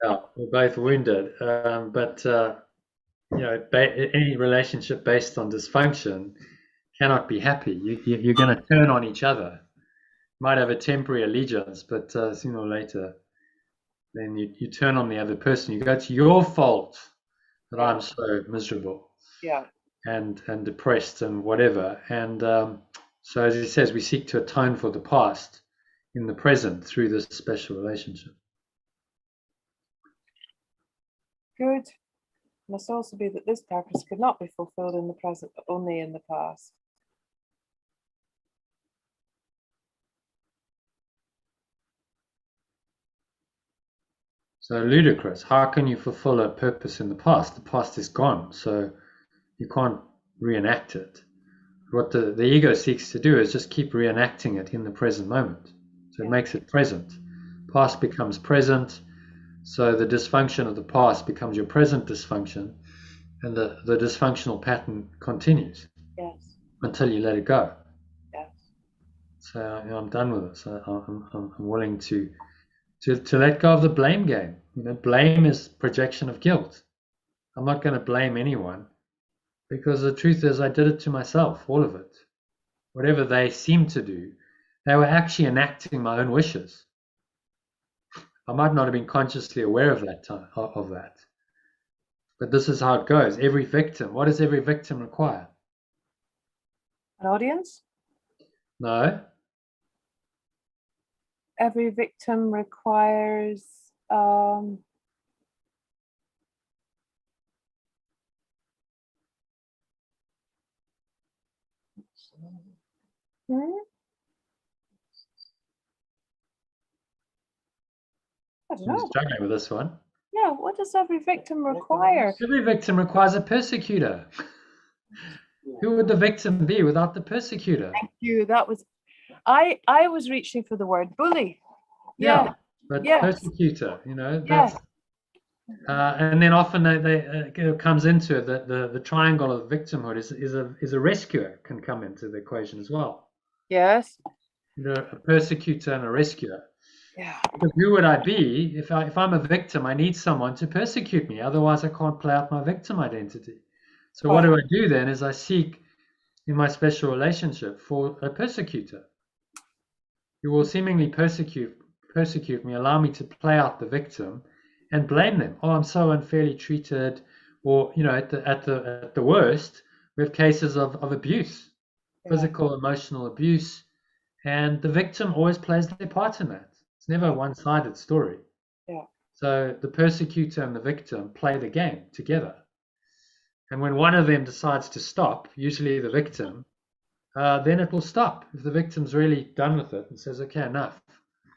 Yeah, we're both wounded. But you know, any relationship based on dysfunction cannot be happy. You're going to turn on each other. Might have a temporary allegiance, but sooner or later, then you turn on the other person. You go, it's your fault that I'm so miserable, Yeah. and depressed and whatever. And so, as he says, we seek to atone for the past in the present through this special relationship. Good. Must also be that this purpose could not be fulfilled in the present, but only in the past. So ludicrous. How can you fulfill a purpose in the past? The past is gone, so you can't reenact it. What the ego seeks to do is just keep reenacting it in the present moment. So it makes it present. Past becomes present. So the dysfunction of the past becomes your present dysfunction, and the dysfunctional pattern continues. Yes. Until you let it go. Yes. So I'm done with it. So I'm willing to let go of the blame game. You know, blame is projection of guilt. I'm not going to blame anyone, because the truth is I did it to myself, all of it. Whatever they seemed to do, they were actually enacting my own wishes. I might not have been consciously aware of that but this is how it goes. Every victim, what does every victim require? An audience? No. Every victim requires I don't I'm know. struggling with this one. Yeah, what does every victim require? Every victim requires a persecutor. Who would the victim be without the persecutor? Thank you. That was I was reaching for the word bully. Yeah, but persecutor, you know, that's and then often it comes into it that the triangle of victimhood is a rescuer can come into the equation as well. Yes. You know, a persecutor and a rescuer. Yeah. Because who would I be if I'm a victim? I need someone to persecute me. Otherwise, I can't play out my victim identity. So what do I do then? Is I seek in my special relationship for a persecutor who will seemingly persecute me, allow me to play out the victim, and blame them. Oh, I'm so unfairly treated, or you know, at the worst, we have cases of abuse, physical, emotional abuse, and the victim always plays their part in that. It's never a one-sided story. Yeah. So the persecutor and the victim play the game together. And when one of them decides to stop, usually the victim, then it will stop. If the victim's really done with it and says, "Okay, enough,"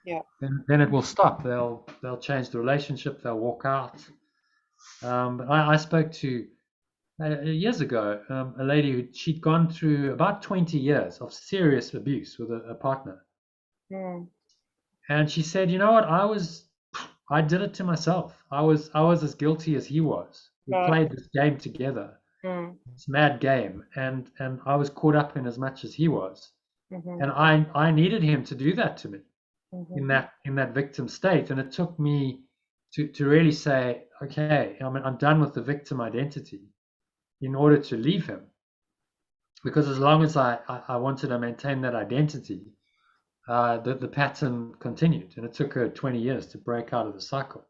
then it will stop. They'll change the relationship. They'll walk out. I spoke to years ago a lady who she'd gone through about 20 years of serious abuse with a partner. And she said, "You know what? I did it to myself. I was as guilty as he was. We played this game together, this mad game, and I was caught up in as much as he was. And I needed him to do that to me in that victim state. And it took me to really say, okay, I'm done with the victim identity in order to leave him. Because as long as I wanted to maintain that identity, the pattern continued, and it took her 20 years to break out of the cycle.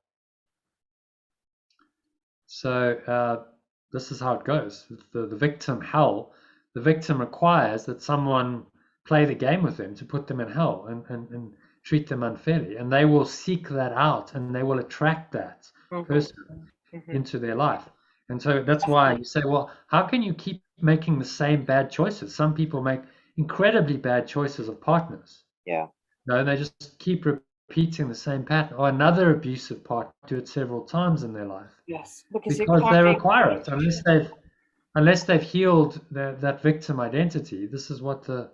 So this is how it goes. The victim hell, the victim requires that someone play the game with them to put them in hell and treat them unfairly, and they will seek that out, and they will attract that person into their life. And so that's why you say, well, how can you keep making the same bad choices? Some people make incredibly bad choices of partners. Yeah. No, they just keep repeating the same pattern. Or another abusive partner do it several times in their life. Yes, because they require it. Unless they've healed that victim identity, this is what the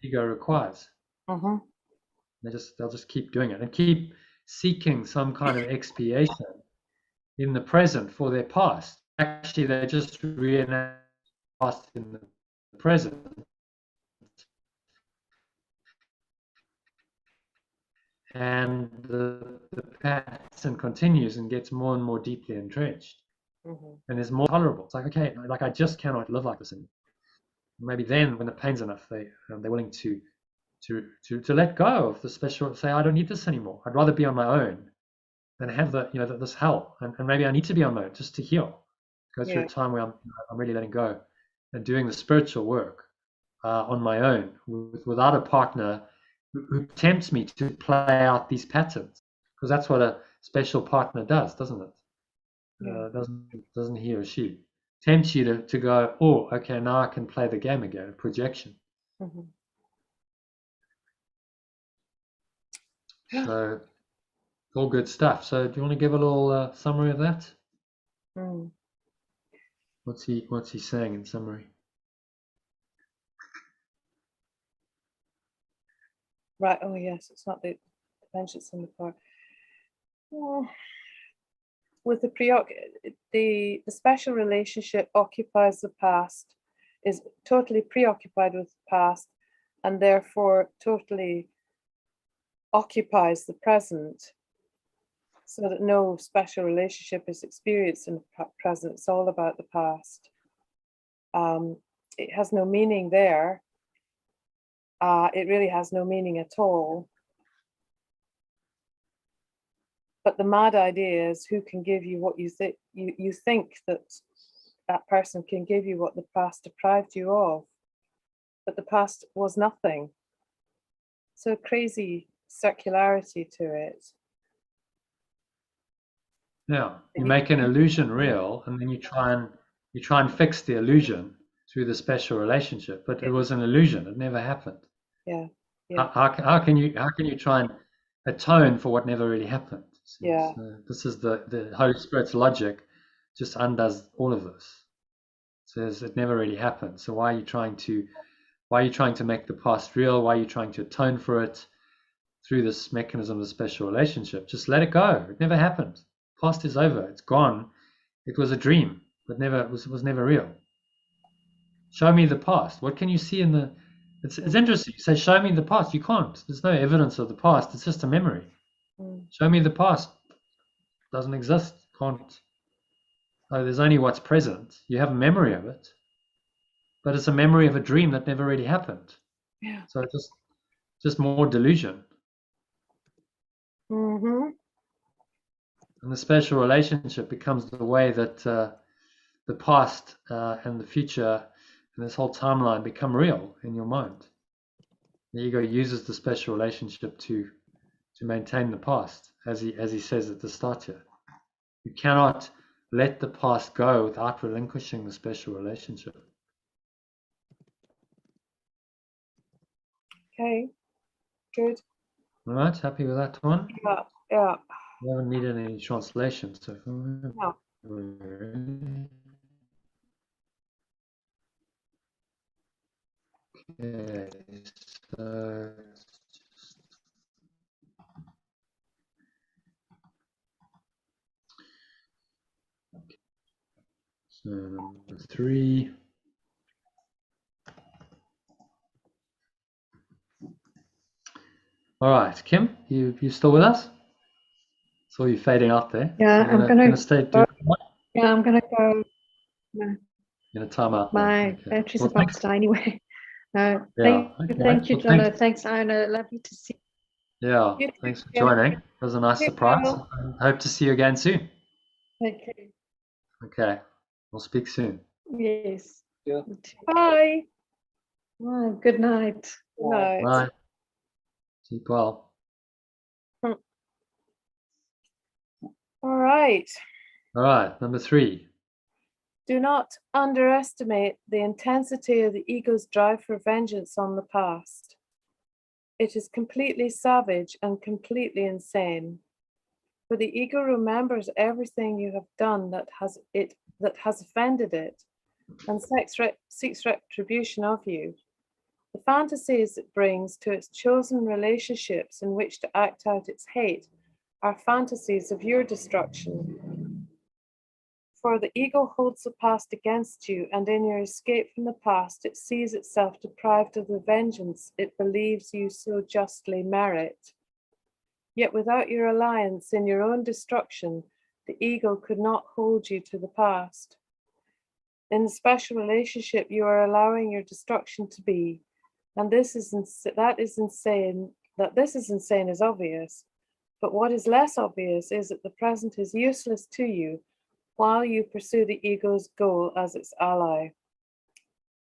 ego requires. They'll just keep doing it and keep seeking some kind of expiation in the present for their past. actually they just reenact past in the present. And the pattern continues and gets more and more deeply entrenched, and is more tolerable. It's like, okay, like I just cannot live like this anymore. Maybe then, when the pain's enough, they're willing to let go of the special. Say, I don't need this anymore. I'd rather be on my own than have this hell. And maybe I need to be on my own just to heal. Go through a time where I'm really letting go and doing the spiritual work on my own, without a partner who tempts me to play out these patterns, because that's what a special partner does, doesn't it? Doesn't he or she tempts you to go, oh, okay, now I can play the game again, projection. So all good stuff. So do you want to give a little summary of that? What's he saying in summary? Right. Oh yes, it's not the vengeance on the part. Well, with the special relationship occupies the past, is totally preoccupied with the past, and therefore totally occupies the present, so that no special relationship is experienced in the present. It's all about the past. It has no meaning there. It really has no meaning at all. But the mad idea is, who can give you what you think? You think that person can give you what the past deprived you of, but the past was nothing. So crazy circularity to it. Yeah, you make an illusion real, and then you try and fix the illusion through the special relationship, but it was an illusion. It never happened. Yeah. How can you try and atone for what never really happened? Yeah. So this is the Holy Spirit's logic, just undoes all of this. It says it never really happened. So why are you trying to make the past real? Why are you trying to atone for it through this mechanism of the special relationship? Just let it go. It never happened. Past is over. It's gone. It was a dream, but was never real. Show me the past. What can you see in the? It's interesting. You say, show me the past. You can't. There's no evidence of the past. It's just a memory. Show me the past. Doesn't exist. Can't. Oh, there's only what's present. You have a memory of it, but it's a memory of a dream that never really happened. Yeah. So just more delusion. Mm-hmm. And the special relationship becomes the way that the past and the future and this whole timeline become real in your mind. The ego uses the special relationship to maintain the past, as he says at the start here. You cannot let the past go without relinquishing the special relationship. Okay, good. All right, happy with that one? Yeah. We haven't needed any translations so far. No. Okay, so number 3. All right, Kim, you still with us? Saw you fading out there. Yeah, I'm gonna stay. Yeah, I'm gonna go. No, Gonna time out. my battery's about to die anyway. No, Yeah, thank you, well, Jono. Thanks, Ina. Lovely to see you. Yeah, You too, thanks for Kim. joining. It was a nice Hey, surprise. Carol. Hope to see you again soon. you. Okay. Okay, we'll speak soon. Yes. Yeah. Bye. Oh, good night. Good night. Bye. Keep well. All right. All right, number 3. Do not underestimate the intensity of the ego's drive for vengeance on the past. It is completely savage and completely insane. For the ego remembers everything you have done that has offended it, and seeks retribution of you. The fantasies it brings to its chosen relationships in which to act out its hate are fantasies of your destruction. Therefore, the ego holds the past against you, and in your escape from the past, it sees itself deprived of the vengeance it believes you so justly merit. Yet without your alliance in your own destruction, the ego could not hold you to the past. In the special relationship, you are allowing your destruction to be, and this is insane is obvious. But what is less obvious is that the present is useless to you while you pursue the ego's goal as its ally.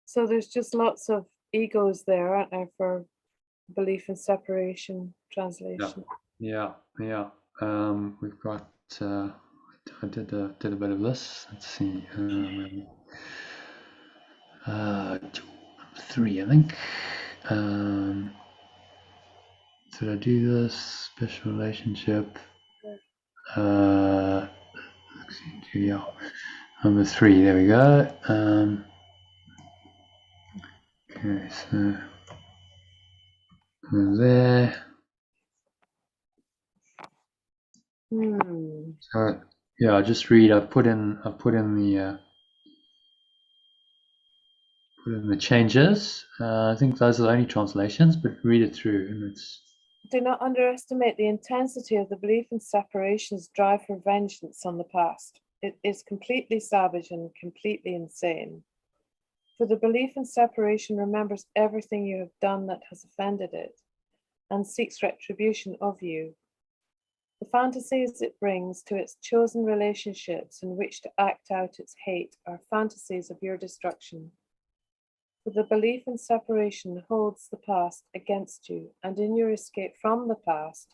So there's just lots of egos there, aren't there, for belief in separation translation? Yeah. We've got. I did a bit of this. Let's see. 3, I think. Did I do this special relationship? Yeah. Number 3. There we go. Okay, so there. So yeah, I just read. I put in the changes. I think those are the only translations, but read it through, and it's. Do not underestimate the intensity of the belief in separation's drive for vengeance on the past. It is completely savage and completely insane. For the belief in separation remembers everything you have done that has offended it, and seeks retribution of you. The fantasies it brings to its chosen relationships in which to act out its hate are fantasies of your destruction. For the belief in separation holds the past against you, and in your escape from the past,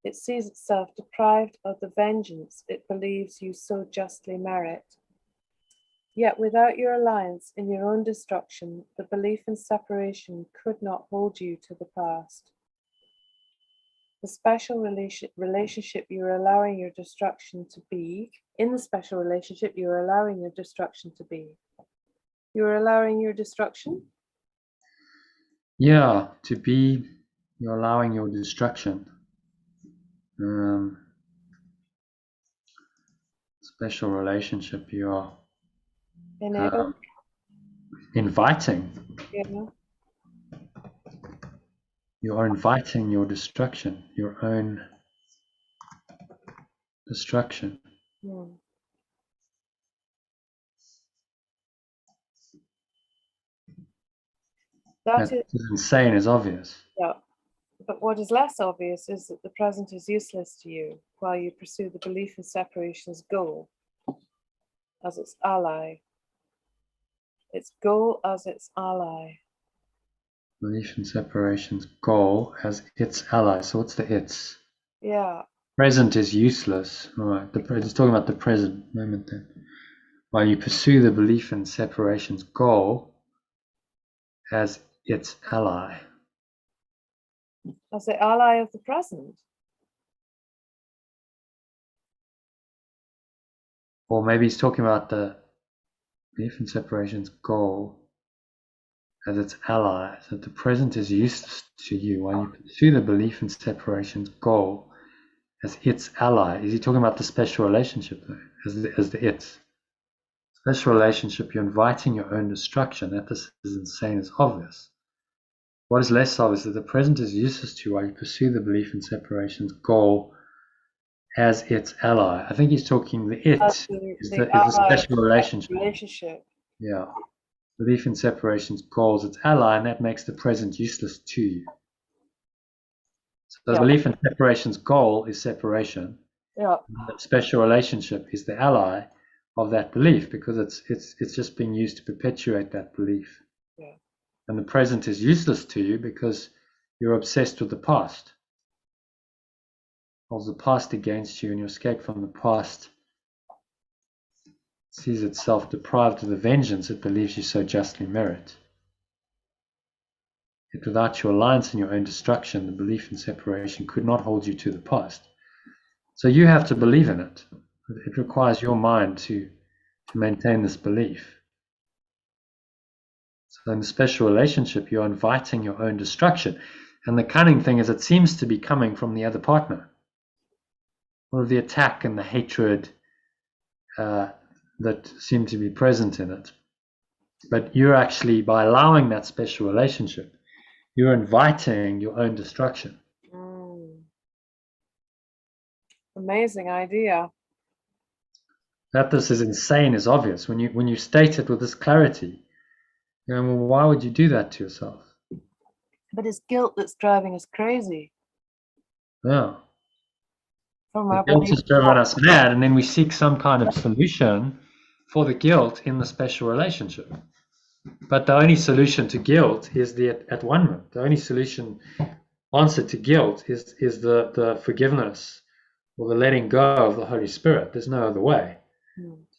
it sees itself deprived of the vengeance it believes you so justly merit. Yet without your alliance in your own destruction, the belief in separation could not hold you to the past. The special relationship you are allowing your destruction to be, in the special relationship you are allowing your destruction to be. You are allowing your destruction? Yeah, to be, you're allowing your destruction. Special relationship, you are inviting. Yeah. You are inviting your destruction, your own destruction. That is insane is obvious. Yeah. But what is less obvious is that the present is useless to you while you pursue the belief in separation's goal as its ally. Its goal as its ally. Belief in separation's goal as its ally. So what's the its? Yeah. Present is useless. All right. It's talking about the present moment then. While you pursue the belief in separation's goal as its ally. As the ally of the present. Or maybe he's talking about the belief in separation's goal as its ally, so the present is useless to you while you pursue the belief in separation's goal as its ally. Is he talking about the special relationship though, as the its? Special relationship, you're inviting your own destruction. That this is insane is obvious. What is less obvious is that the present is useless to you while you pursue the belief in separation's goal as its ally. I think he's talking the it is the special relationship. Yeah. Belief in separation's goal as its ally, and that makes the present useless to you. So the belief in separation's goal is separation. Yeah. The special relationship is the ally of that belief because it's just being used to perpetuate that belief. Yeah. And the present is useless to you because you're obsessed with the past. Holds the past against you, and your escape from the past sees itself deprived of the vengeance it believes you so justly merit. Yet without your alliance in your own destruction, the belief in separation could not hold you to the past. So you have to believe in it. It requires your mind to maintain this belief. So in the special relationship, you're inviting your own destruction. And the cunning thing is it seems to be coming from the other partner. All of the attack and the hatred, that seem to be present in it. But you're actually, by allowing that special relationship, you're inviting your own destruction. Amazing idea. That this is insane is obvious. When you state it with this clarity, you know, well, why would you do that to yourself? But it's guilt that's driving us crazy. Yeah. From The our guilt belief. is driven us mad, and then we seek some kind of solution for the guilt in the special relationship. But the only solution to guilt is the at-one-ment. The only answer to guilt is the forgiveness or the letting go of the Holy Spirit. There's no other way.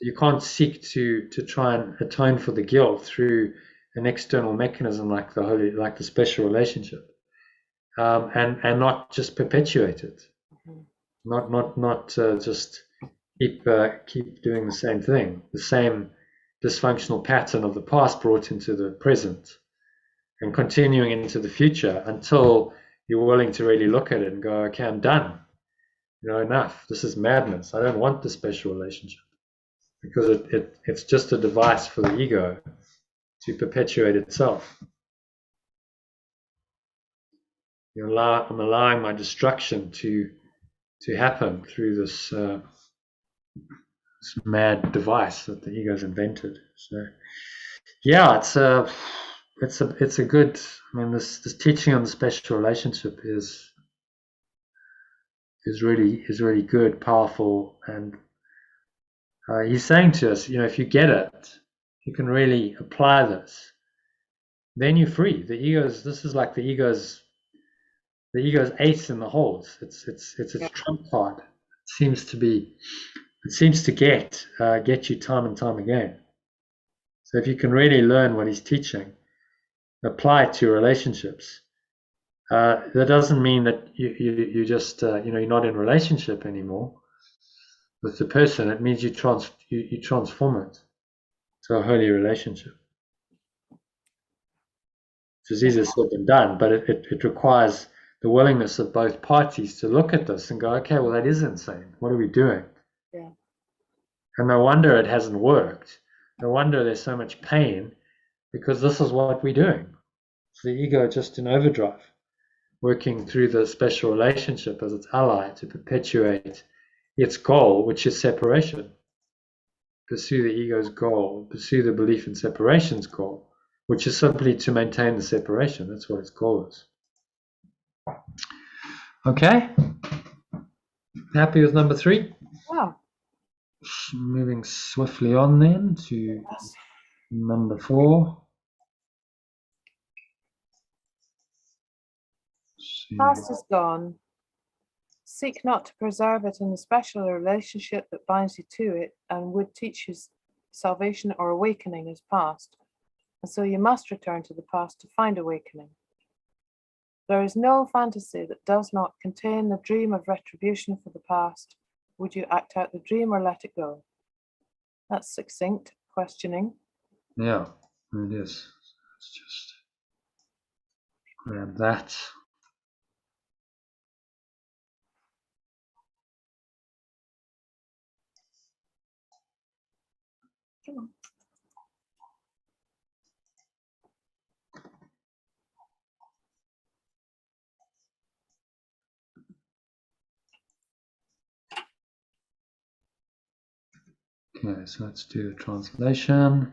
You can't seek to try and atone for the guilt through an external mechanism like the special relationship, and not just perpetuate it. Not just keep doing the same thing, the same dysfunctional pattern of the past brought into the present and continuing into the future until you're willing to really look at it and go, okay, I'm done. You know, enough. This is madness. I don't want the special relationship, because it's just a device for the ego to perpetuate itself. I'm allowing my destruction to happen through this mad device that the ego's invented. So, yeah, it's a good. I mean, this teaching on the special relationship is really good, powerful, and he's saying to us, you know, if you get it, you can really apply this, then you're free. This is like the ego's ace in the holes. It's its trump card. It seems to get you time and time again. So if you can really learn what he's teaching, apply it to your relationships. That doesn't mean that you just you're not in relationship anymore with the person. It means you transform it to a holy relationship. It's easier said than done, but it requires the willingness of both parties to look at this and go, okay, well, that is insane. What are we doing? Yeah. And no wonder it hasn't worked. No wonder there's so much pain, because this is what we're doing. It's the ego just in overdrive, working through the special relationship as its ally to perpetuate its goal, which is separation. Pursue the ego's goal, pursue the belief in separation's goal, which is simply to maintain the separation. That's what its goal is. Okay. Happy with number 3? Yeah. Moving swiftly on then to number 4. Past is gone. Seek not to preserve it in the special relationship that binds you to it and would teach you salvation or awakening is past. And so you must return to the past to find awakening. There is no fantasy that does not contain the dream of retribution for the past. Would you act out the dream or let it go? That's succinct questioning. Yeah, it is. Let's just grab that. Come on. Okay, so let's do the translation.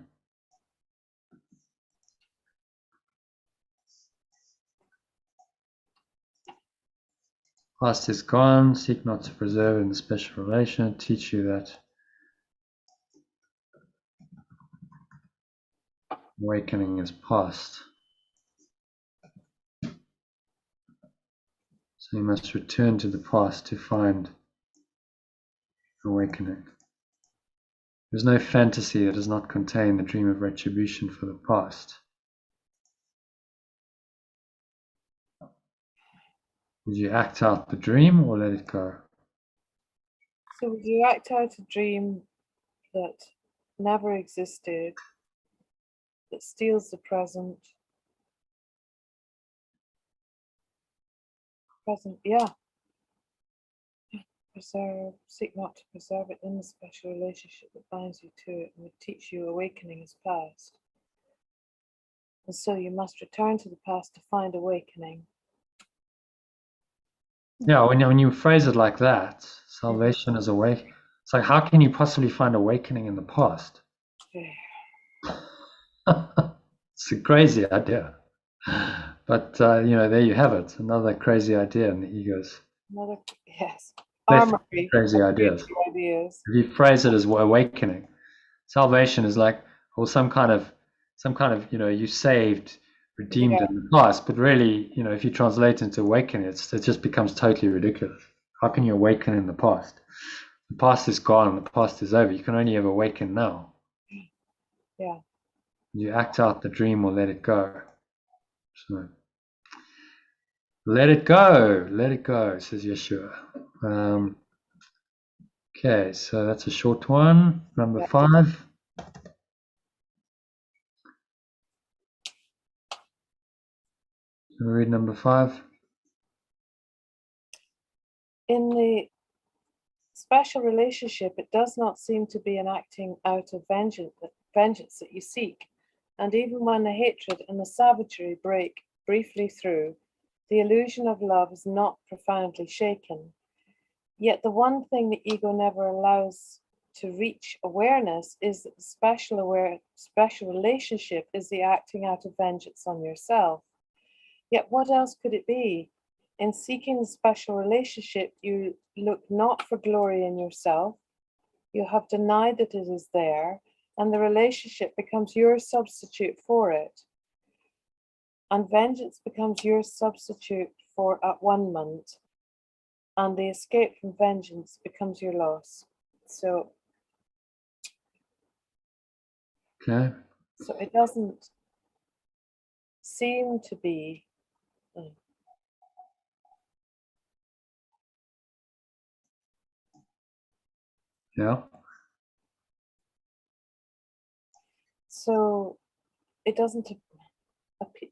Past is gone, seek not to preserve in the special relation, teach you that awakening is past. So you must return to the past to find awakening. There's no fantasy that does not contain the dream of retribution for the past. Would you act out the dream or let it go? So would you act out a dream that never existed, that steals the present? Yeah. seek not to preserve it in the special relationship that binds you to it and would teach you awakening is past. And so you must return to the past to find awakening. Yeah, when you phrase it like that, salvation is awake. It's like, how can you possibly find awakening in the past? It's a crazy idea. But, there you have it. Another crazy idea in the egos. Another, yes. Armory. Crazy ideas. If you phrase it as awakening, salvation is like, or some kind of, you saved, redeemed in the past, but really, if you translate into awakening, it just becomes totally ridiculous. How can you awaken in the past? The past is gone, the past is over. You can only ever awaken now. Yeah. You act out the dream or let it go. So, let it go, says Yeshua. Okay, so that's a short one. Number 5. Can we read number 5? In the special relationship, it does not seem to be an acting out of vengeance that you seek. And even when the hatred and the savagery break briefly through, the illusion of love is not profoundly shaken. Yet the one thing the ego never allows to reach awareness is that the special relationship is the acting out of vengeance on yourself. Yet what else could it be? In seeking the special relationship, you look not for glory in yourself. You have denied that it is there, and the relationship becomes your substitute for it. And vengeance becomes your substitute for at-one-ment, and the escape from vengeance becomes your loss. So it doesn't seem to be so it doesn't appear.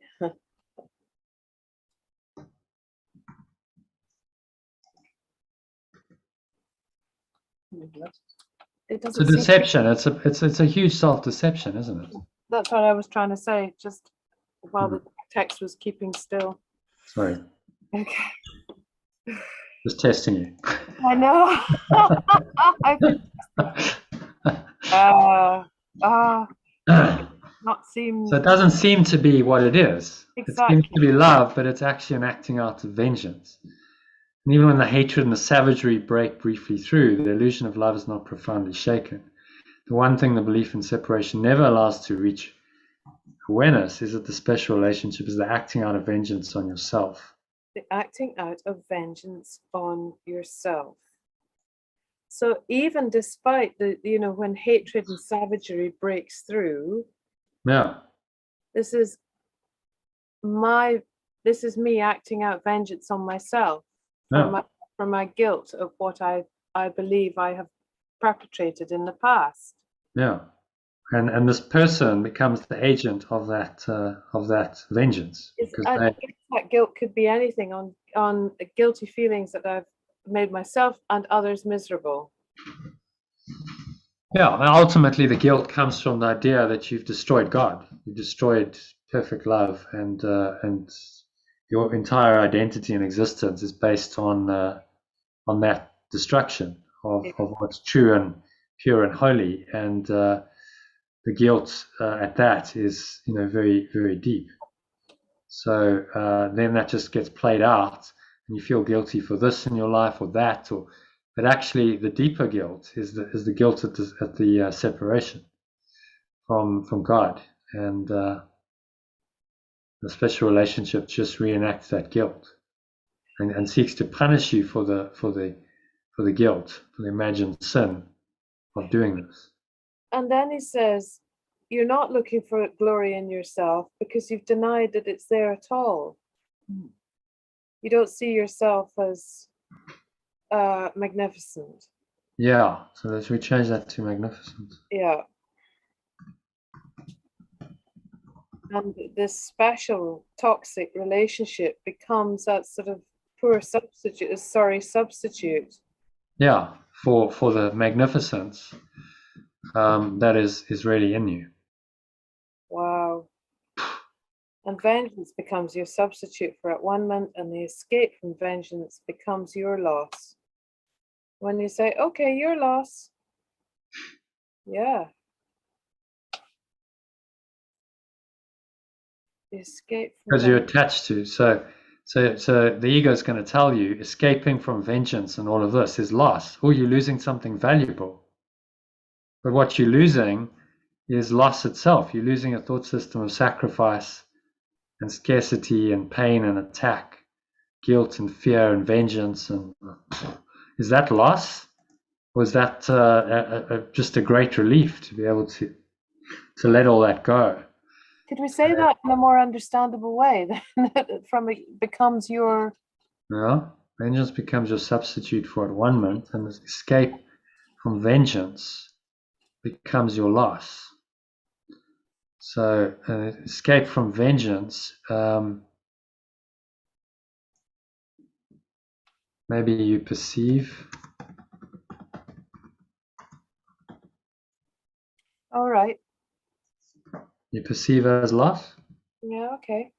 It's a deception. It's a huge self-deception, isn't it? That's what I was trying to say, just while the text was keeping still. Sorry. Okay. Just testing you. I know. Not seem. So it doesn't seem to be what it is. Exactly. It seems to be love, but it's actually an acting out of vengeance. And even when the hatred and the savagery break briefly through, the illusion of love is not profoundly shaken. The one thing the belief in separation never allows to reach awareness is that the special relationship is the acting out of vengeance on yourself. The acting out of vengeance on yourself. So even despite the, when hatred and savagery breaks through, this is me acting out vengeance on myself for my guilt of what I believe I have perpetrated in the past. Yeah. And this person becomes the agent of that vengeance. That guilt could be anything on guilty feelings that I've made myself and others miserable. Yeah, and ultimately the guilt comes from the idea that you've destroyed God. You destroyed perfect love, and your entire identity and existence is based on that destruction of what's true and pure and holy, and the guilt at that is very, very deep. So then that just gets played out, and you feel guilty for this in your life or that, but actually the deeper guilt is the guilt at the separation from God, and the special relationship just reenacts that guilt and seeks to punish you for the guilt, for the imagined sin of doing this. And then he says, you're not looking for glory in yourself because you've denied that it's there at all. You don't see yourself as magnificent. Yeah, so let's change that to magnificent. Yeah. And this special toxic relationship becomes that sort of poor substitute. Yeah, for the magnificence that is really in you. Wow. And vengeance becomes your substitute for at-one-ment, and the escape from vengeance becomes your loss. When you say, okay, your loss. Yeah. The escape from Because you're vengeance. attached to. So the ego is going to tell you escaping from vengeance and all of this is loss, or you're losing something valuable. But what you're losing is loss itself. You're losing a thought system of sacrifice and scarcity and pain and attack, guilt and fear and vengeance. And is that loss? Or is that just a great relief to be able to let all that go? Could we say that in a more understandable way? That from it becomes your. No, vengeance becomes your substitute for at-one-ment, and the escape from vengeance becomes your loss. So escape from vengeance, maybe you perceive. All right. You perceive as loss. Yeah, okay.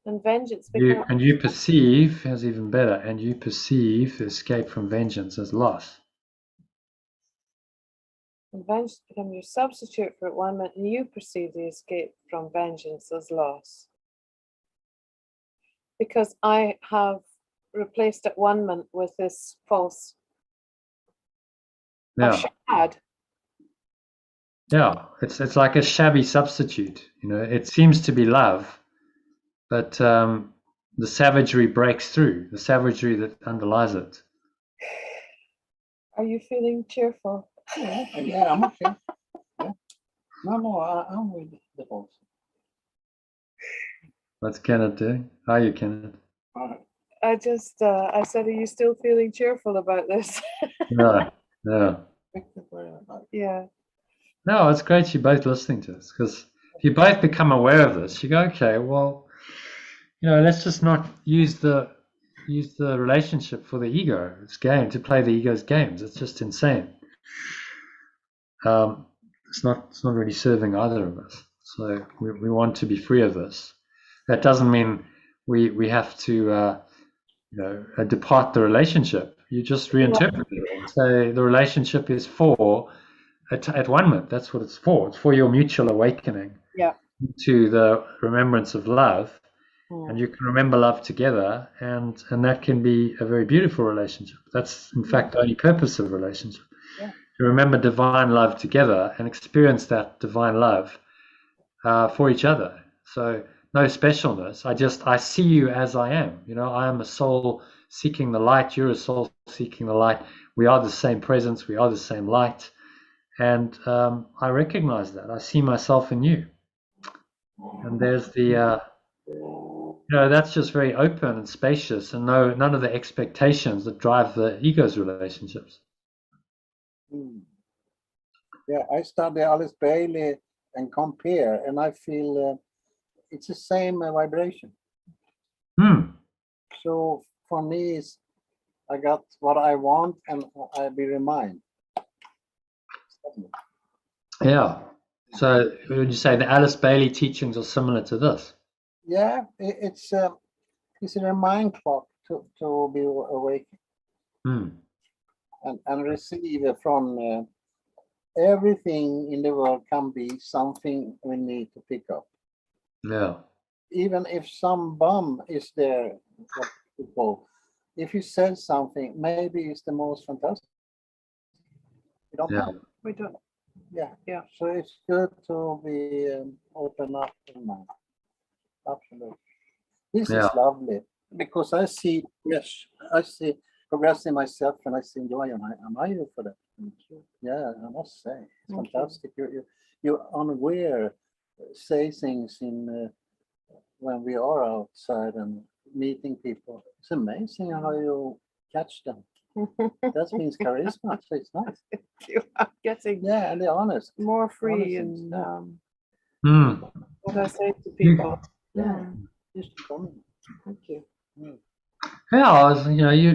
And vengeance You becomes. you perceive as even better, and you perceive escape from vengeance as loss. And vengeance becomes your substitute for at-one-ment, and you perceive the escape from vengeance as loss. Because I have replaced at-one-ment with this false. Yeah. Yeah, it's like a shabby substitute. You know, it seems to be love, but the savagery breaks through, the savagery that underlies it. Are you feeling cheerful? Yeah, I'm okay. Yeah. No, I'm with the boss. What's Kenneth doing? How are you, Kenneth? I just, I said, are you still feeling cheerful about this? No. Yeah. No, it's great you're both listening to this, because if you both become aware of this, you go, okay, well, you know, let's just not use the relationship for the ego's game to play the ego's games. It's just insane. It's not really serving either of us. So we want to be free of this. That doesn't mean we have to depart the relationship. You just reinterpret it and say the relationship is for at-one-ment. That's what it's for. It's for your mutual awakening to the remembrance of love. And you can remember love together, and that can be a very beautiful relationship. That's in fact the only purpose of a relationship. To remember divine love together and experience that divine love for each other. So no specialness. I see you as I am. You know, I am a soul seeking the light. You're a soul seeking the light. We are the same presence. We are the same light. And I recognize that. I see myself in you. And there's the, that's just very open and spacious, and none of the expectations that drive the ego's relationships. Yeah, I study Alice Bailey and compare, and I feel it's the same vibration. So for me, I got what I want, and I be reminded. Yeah. So would you say the Alice Bailey teachings are similar to this? Yeah, it's a remind clock to be awake and receive from everything in the world can be something we need to pick up. Yeah. Even if some bomb is there, if you said something, maybe it's the most fantastic. We don't know. We don't. Yeah. So it's good to be open up in mind. Absolutely. This is lovely because I see progress in myself, and I see joy, and I'm here for that. Yeah, I must say, it's fantastic. You're unaware, say things in when we are outside and meeting people. It's amazing how you catch them. That means charisma. So it's nice. You are getting and they're honest, more free, and what I say to people. Yeah, just coming. Thank you. Yeah, you're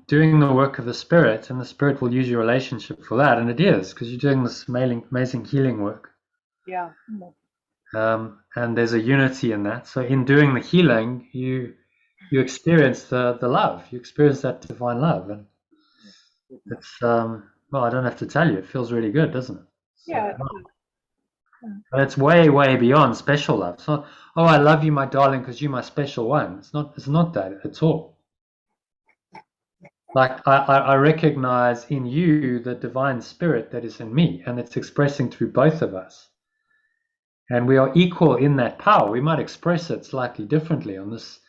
doing the work of the Spirit, and the Spirit will use your relationship for that, and it is, because you're doing this amazing healing work. Yeah. And there's a unity in that. So in doing the healing, you experience the love, you experience that divine love, and it's well, I don't have to tell you, it feels really good, doesn't it? Yeah. But it's way beyond special love. It's not, oh, I love you, my darling, because you're my special one. It's not that at all. Like I recognize in you the divine spirit that is in me, and it's expressing through both of us. And we are equal in that power. We might express it slightly differently on this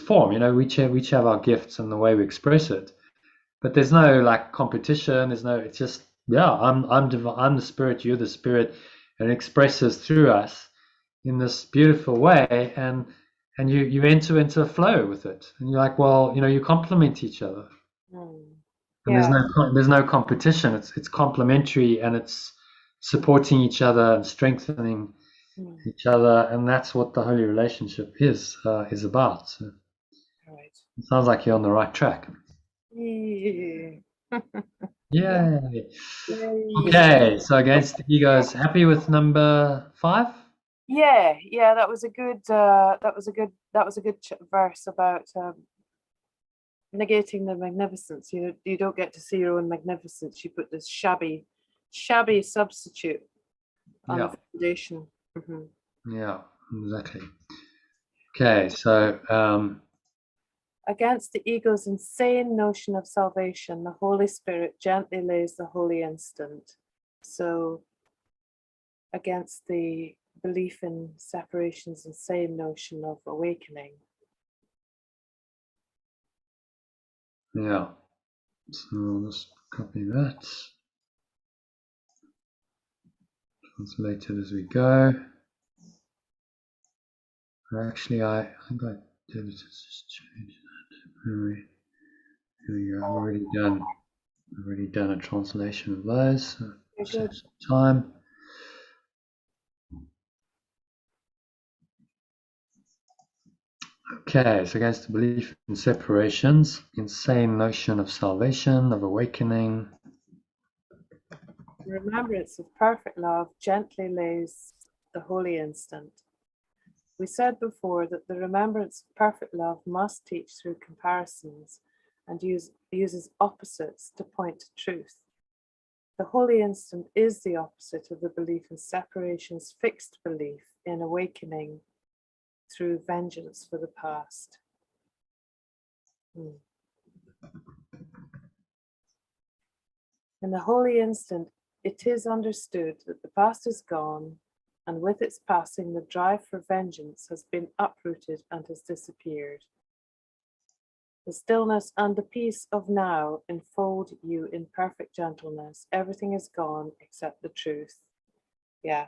form. We each have our gifts and the way we express it. But there's no like competition. There's no. It's just I'm the spirit. You're the spirit, and it expresses through us in this beautiful way. And you enter into a flow with it. And you're like, well, you complement each other. And there's no competition. It's complementary, and it's supporting each other and strengthening each other, and that's what the holy relationship is about. So Right. it sounds like you're on the right track. Yeah. Yay! Okay, so Against the Egos, happy with number 5? Yeah, that was a good verse about negating the magnificence. You don't get to see your own magnificence. You put this shabby substitute on the foundation. Yeah, exactly. Okay, so against the ego's insane notion of salvation, the Holy Spirit gently lays the holy instant. So against the belief in separation's insane notion of awakening. Yeah, so I'll just copy that. Translate it as we go. Actually, I think I did it. Just change that. Here we go. I've already done a translation of those. So save some time. Okay, so against the belief in separations, insane notion of salvation, of awakening. The remembrance of perfect love gently lays the holy instant. We said before that the remembrance of perfect love must teach through comparisons and uses opposites to point to truth. The holy instant is the opposite of the belief in separation's fixed belief in awakening through vengeance for the past. In the holy instant, it is understood that the past is gone, and with its passing, the drive for vengeance has been uprooted and has disappeared. The stillness and the peace of now enfold you in perfect gentleness. Everything is gone except the truth. Yeah.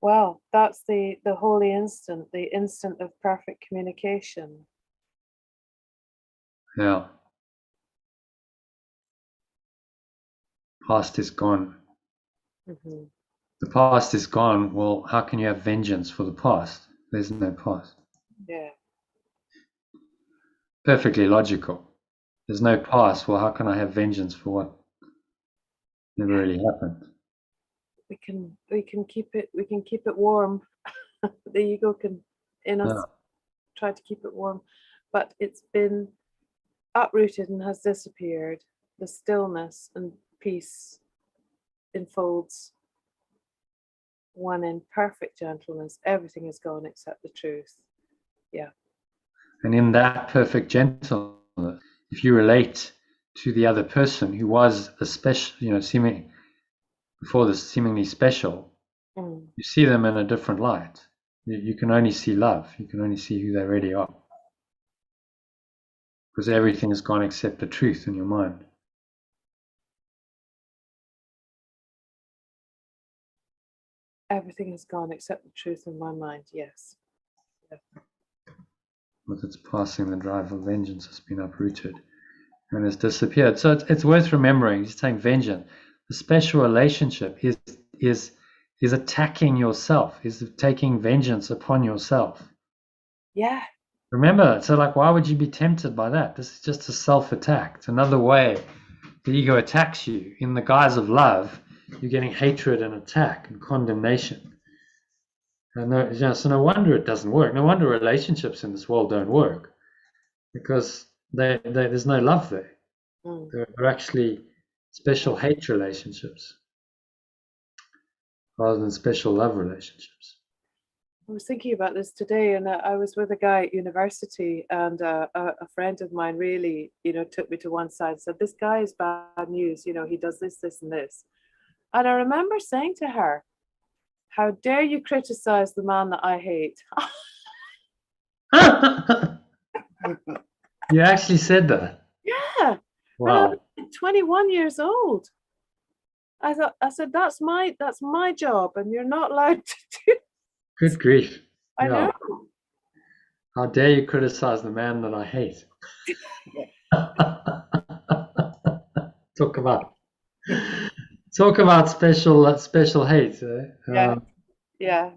Well, that's the holy instant, the instant of perfect communication. Yeah. Past is gone. The past is gone. Well, how can you have vengeance for the past? There's no past. Yeah. Perfectly logical. There's no past. Well, how can I have vengeance for what never really happened? We can keep it warm. The ego can in us try to keep it warm, but it's been uprooted and has disappeared. The stillness and peace enfolds one in perfect gentleness. Everything is gone except the truth. Yeah. And in that perfect gentleness, if you relate to the other person who was a special, seemingly special, you see them in a different light. You can only see love. You can only see who they really are. Because everything is gone except the truth in your mind. Everything is gone except the truth in my mind, yes. Yeah. With its passing, the drive of vengeance has been uprooted. and has disappeared. So it's worth remembering. He's saying vengeance. The special relationship is attacking yourself, is taking vengeance upon yourself. Yeah. Remember, so like, why would you be tempted by that? This is just a self-attack. It's another way the ego attacks you. In the guise of love, you're getting hatred and attack and condemnation. And so no wonder it doesn't work. No wonder relationships in this world don't work, because there's no love there. They're actually special hate relationships rather than special love relationships. I was thinking about this today, and I was with a guy at university, and a friend of mine really, took me to one side and said, "This guy is bad news. He does this, this, and this." And I remember saying to her, "How dare you criticize the man that I hate?" You actually said that? Yeah. Wow. And I was 21 years old. I said, that's my job, and you're not allowed to do. Good grief. I know. How dare you criticize the man that I hate? Talk about special hate. Yeah. Yeah.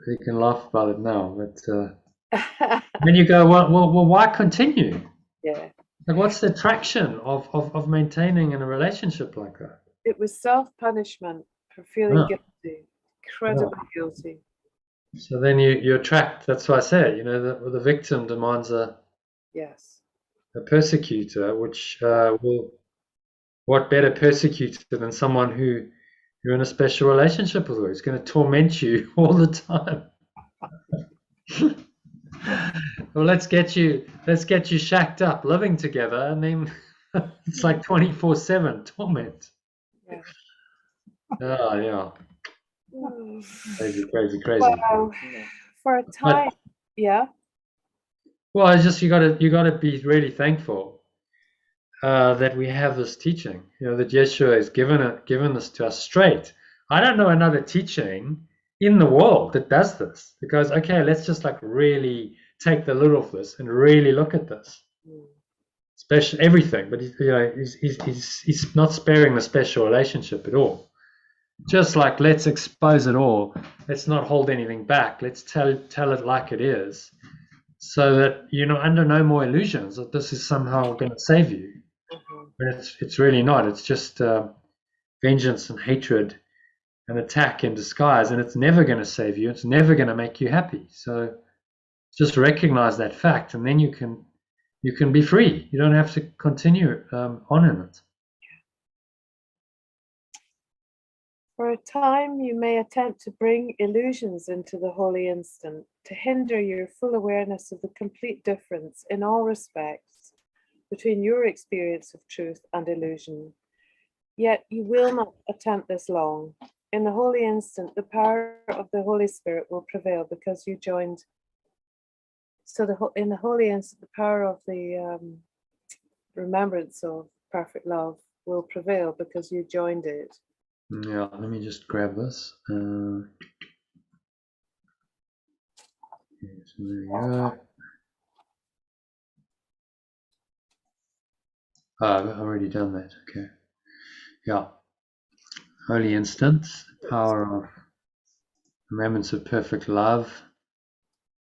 You can laugh about it now, but then you go, well, why continue? Yeah. Like, what's the attraction of maintaining in a relationship like that? It was self-punishment for feeling guilty, incredibly guilty. So then you attract. That's why I say, the victim demands a persecutor, which what better persecutor than someone who you're in a special relationship with, who's going to torment you all the time. Well, let's get you shacked up, living together, and then it's like 24/7 torment. Yeah. Oh, yeah. Crazy. Well, for a time, Well, it's just you got to be really thankful that we have this teaching. That Yeshua has given this to us straight. I don't know another teaching in the world that does this. Because okay, let's just like really take the lid off this and really look at this. Special everything, but he's not sparing the special relationship at all. Just like, let's expose it all. Let's not hold anything back. Let's tell it like it is, so that you're under no more illusions that this is somehow going to save you. But it's really not. It's just vengeance and hatred and attack in disguise, and it's never going to save you. It's never going to make you happy. So just recognize that fact, and then you can be free. You don't have to continue on in it. For a time, you may attempt to bring illusions into the holy instant to hinder your full awareness of the complete difference in all respects between your experience of truth and illusion. Yet you will not attempt this long. In the holy instant, the power of the Holy Spirit will prevail because you joined. So in the holy instant, the power of the remembrance of perfect love will prevail because you joined it. Yeah, let me just grab this. So there we go. I've already done that. Okay. Yeah. Holy instant, the power of remembrance of perfect love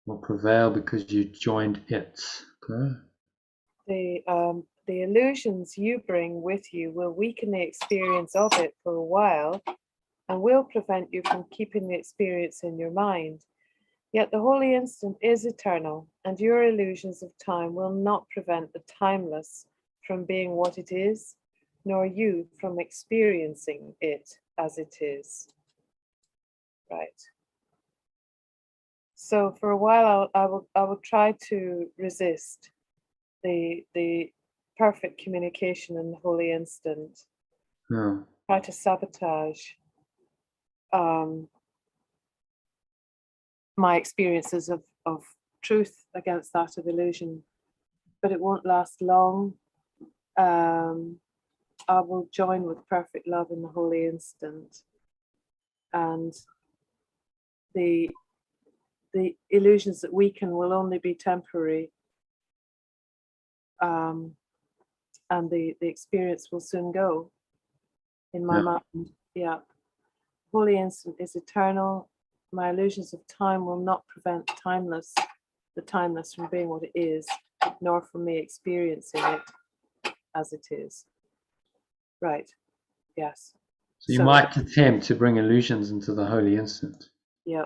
will prevail because you joined it. Okay. The illusions you bring with you will weaken the experience of it for a while and will prevent you from keeping the experience in your mind. Yet the holy instant is eternal, and your illusions of time will not prevent the timeless from being what it is, nor you from experiencing it as it is. Right. So for a while, I will try to resist the perfect communication in the holy instant. Yeah. Try to sabotage my experiences of truth against that of illusion, but it won't last long. I will join with perfect love in the holy instant, and the illusions that weaken will only be temporary. and the experience will soon go in my mind. Yeah. Holy instant is eternal. My illusions of time will not prevent the timeless from being what it is, nor from me experiencing it as it is. Right. Yes. So you might attempt to bring illusions into the holy instant. Yeah.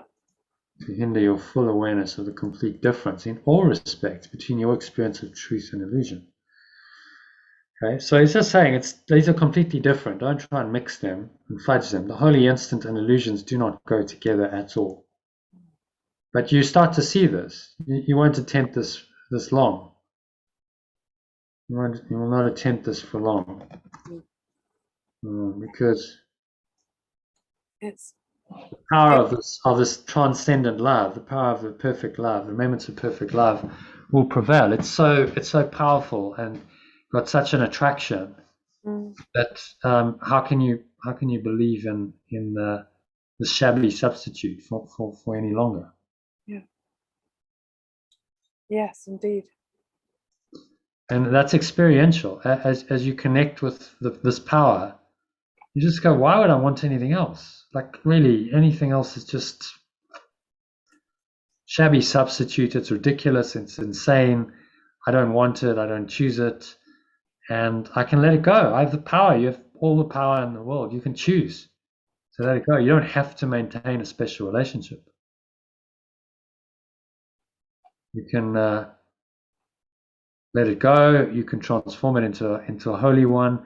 To hinder your full awareness of the complete difference in all respects between your experience of truth and illusion. Okay, so he's just saying these are completely different. Don't try and mix them and fudge them. The holy instant and illusions do not go together at all. But you start to see this. You won't attempt this long. You will not attempt this for long, because it's the power of this transcendent love, the power of the perfect love, the remembrance of perfect love, will prevail. It's so powerful and got such an attraction that how can you believe in the shabby substitute for any longer? Yeah. Yes, indeed. And that's experiential. As you connect with this power, you just go, why would I want anything else? Like, really, anything else is just shabby substitute. It's ridiculous. It's insane. I don't want it. I don't choose it. And I can let it go. I have the power. You have all the power in the world. You can choose to let it go. You don't have to maintain a special relationship. You can let it go. You can transform it into a holy one.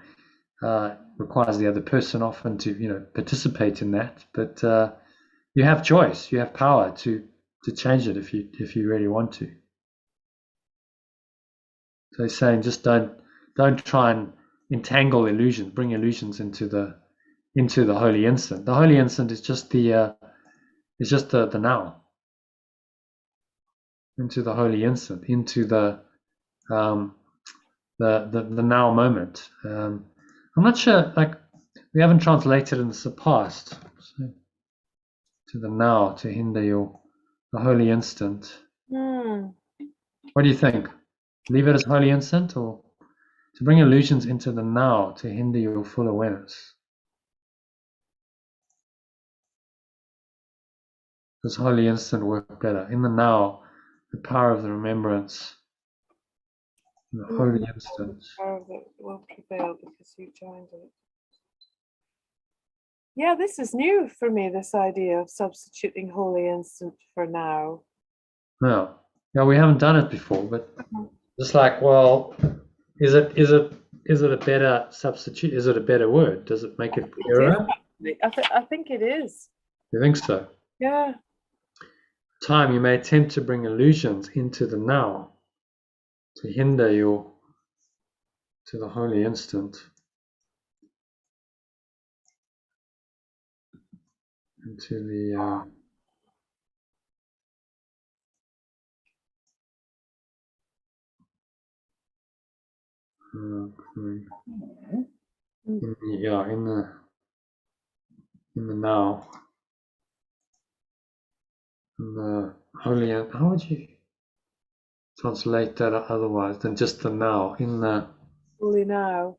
Requires the other person often to participate in that, but you have choice. You have power to change it if you really want to. So he's saying, just don't try and entangle illusions, bring illusions into the holy instant. The holy instant is just the now. Into the holy instant, into the now moment. I'm not sure, like, we haven't translated in the past. So, to the now, to hinder the holy instant. What do you think? Leave it as holy instant, or to bring illusions into the now to hinder your full awareness? Does holy instant work better? In the now, the power of the remembrance, the holy instant. The power of it will prevail because you joined it. Yeah, this is new for me, this idea of substituting holy instant for now. No. Yeah, we haven't done it before, but it's like, well, is it a better substitute? Is it a better word? Does it make it clearer? I think it is. You think so? Yeah. Time you may attempt to bring illusions into the now to hinder to the holy instant. Into the in the now, in the holy. How would you translate that otherwise than just the now? In the holy now,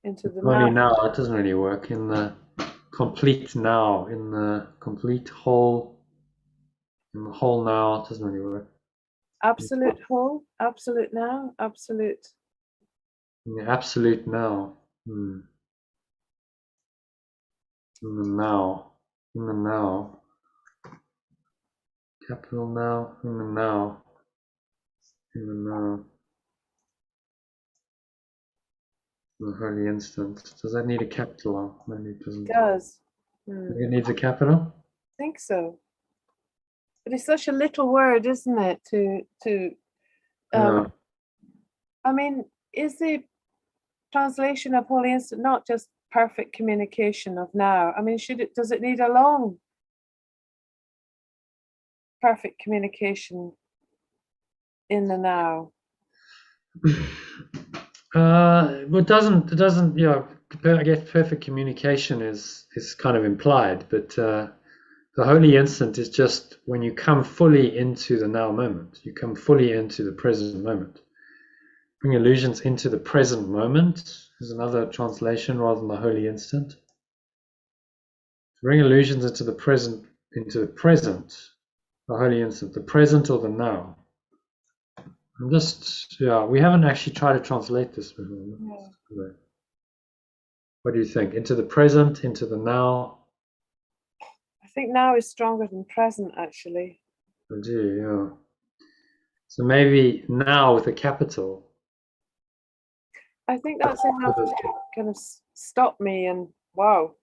into the holy now. now, it doesn't really work. In the complete now, in the complete whole, in the whole now, it doesn't really work. Absolute whole, absolute now, absolute. In the absolute now. In the now. In the now. Capital now. In the now. In the now. The holy instant. Does that need a capital? Maybe it doesn't. It does. It needs a capital? I think so. But it's such a little word, isn't it? I mean, is the translation of holy instant not just perfect communication of now? I mean, does it need a long perfect communication in the now? It doesn't, I guess perfect communication is kind of implied, but the holy instant is just when you come fully into the now moment, you come fully into the present moment. Bring illusions into the present moment is another translation rather than the holy instant. Bring illusions into the present, the holy instant, the present or the now. I'm just, yeah, we haven't actually tried to translate this before. Yeah. What do you think? Into the present, into the now? I think now is stronger than present, actually. I do, yeah. So maybe now with a capital. I think that's enough to kind of stop me and wow.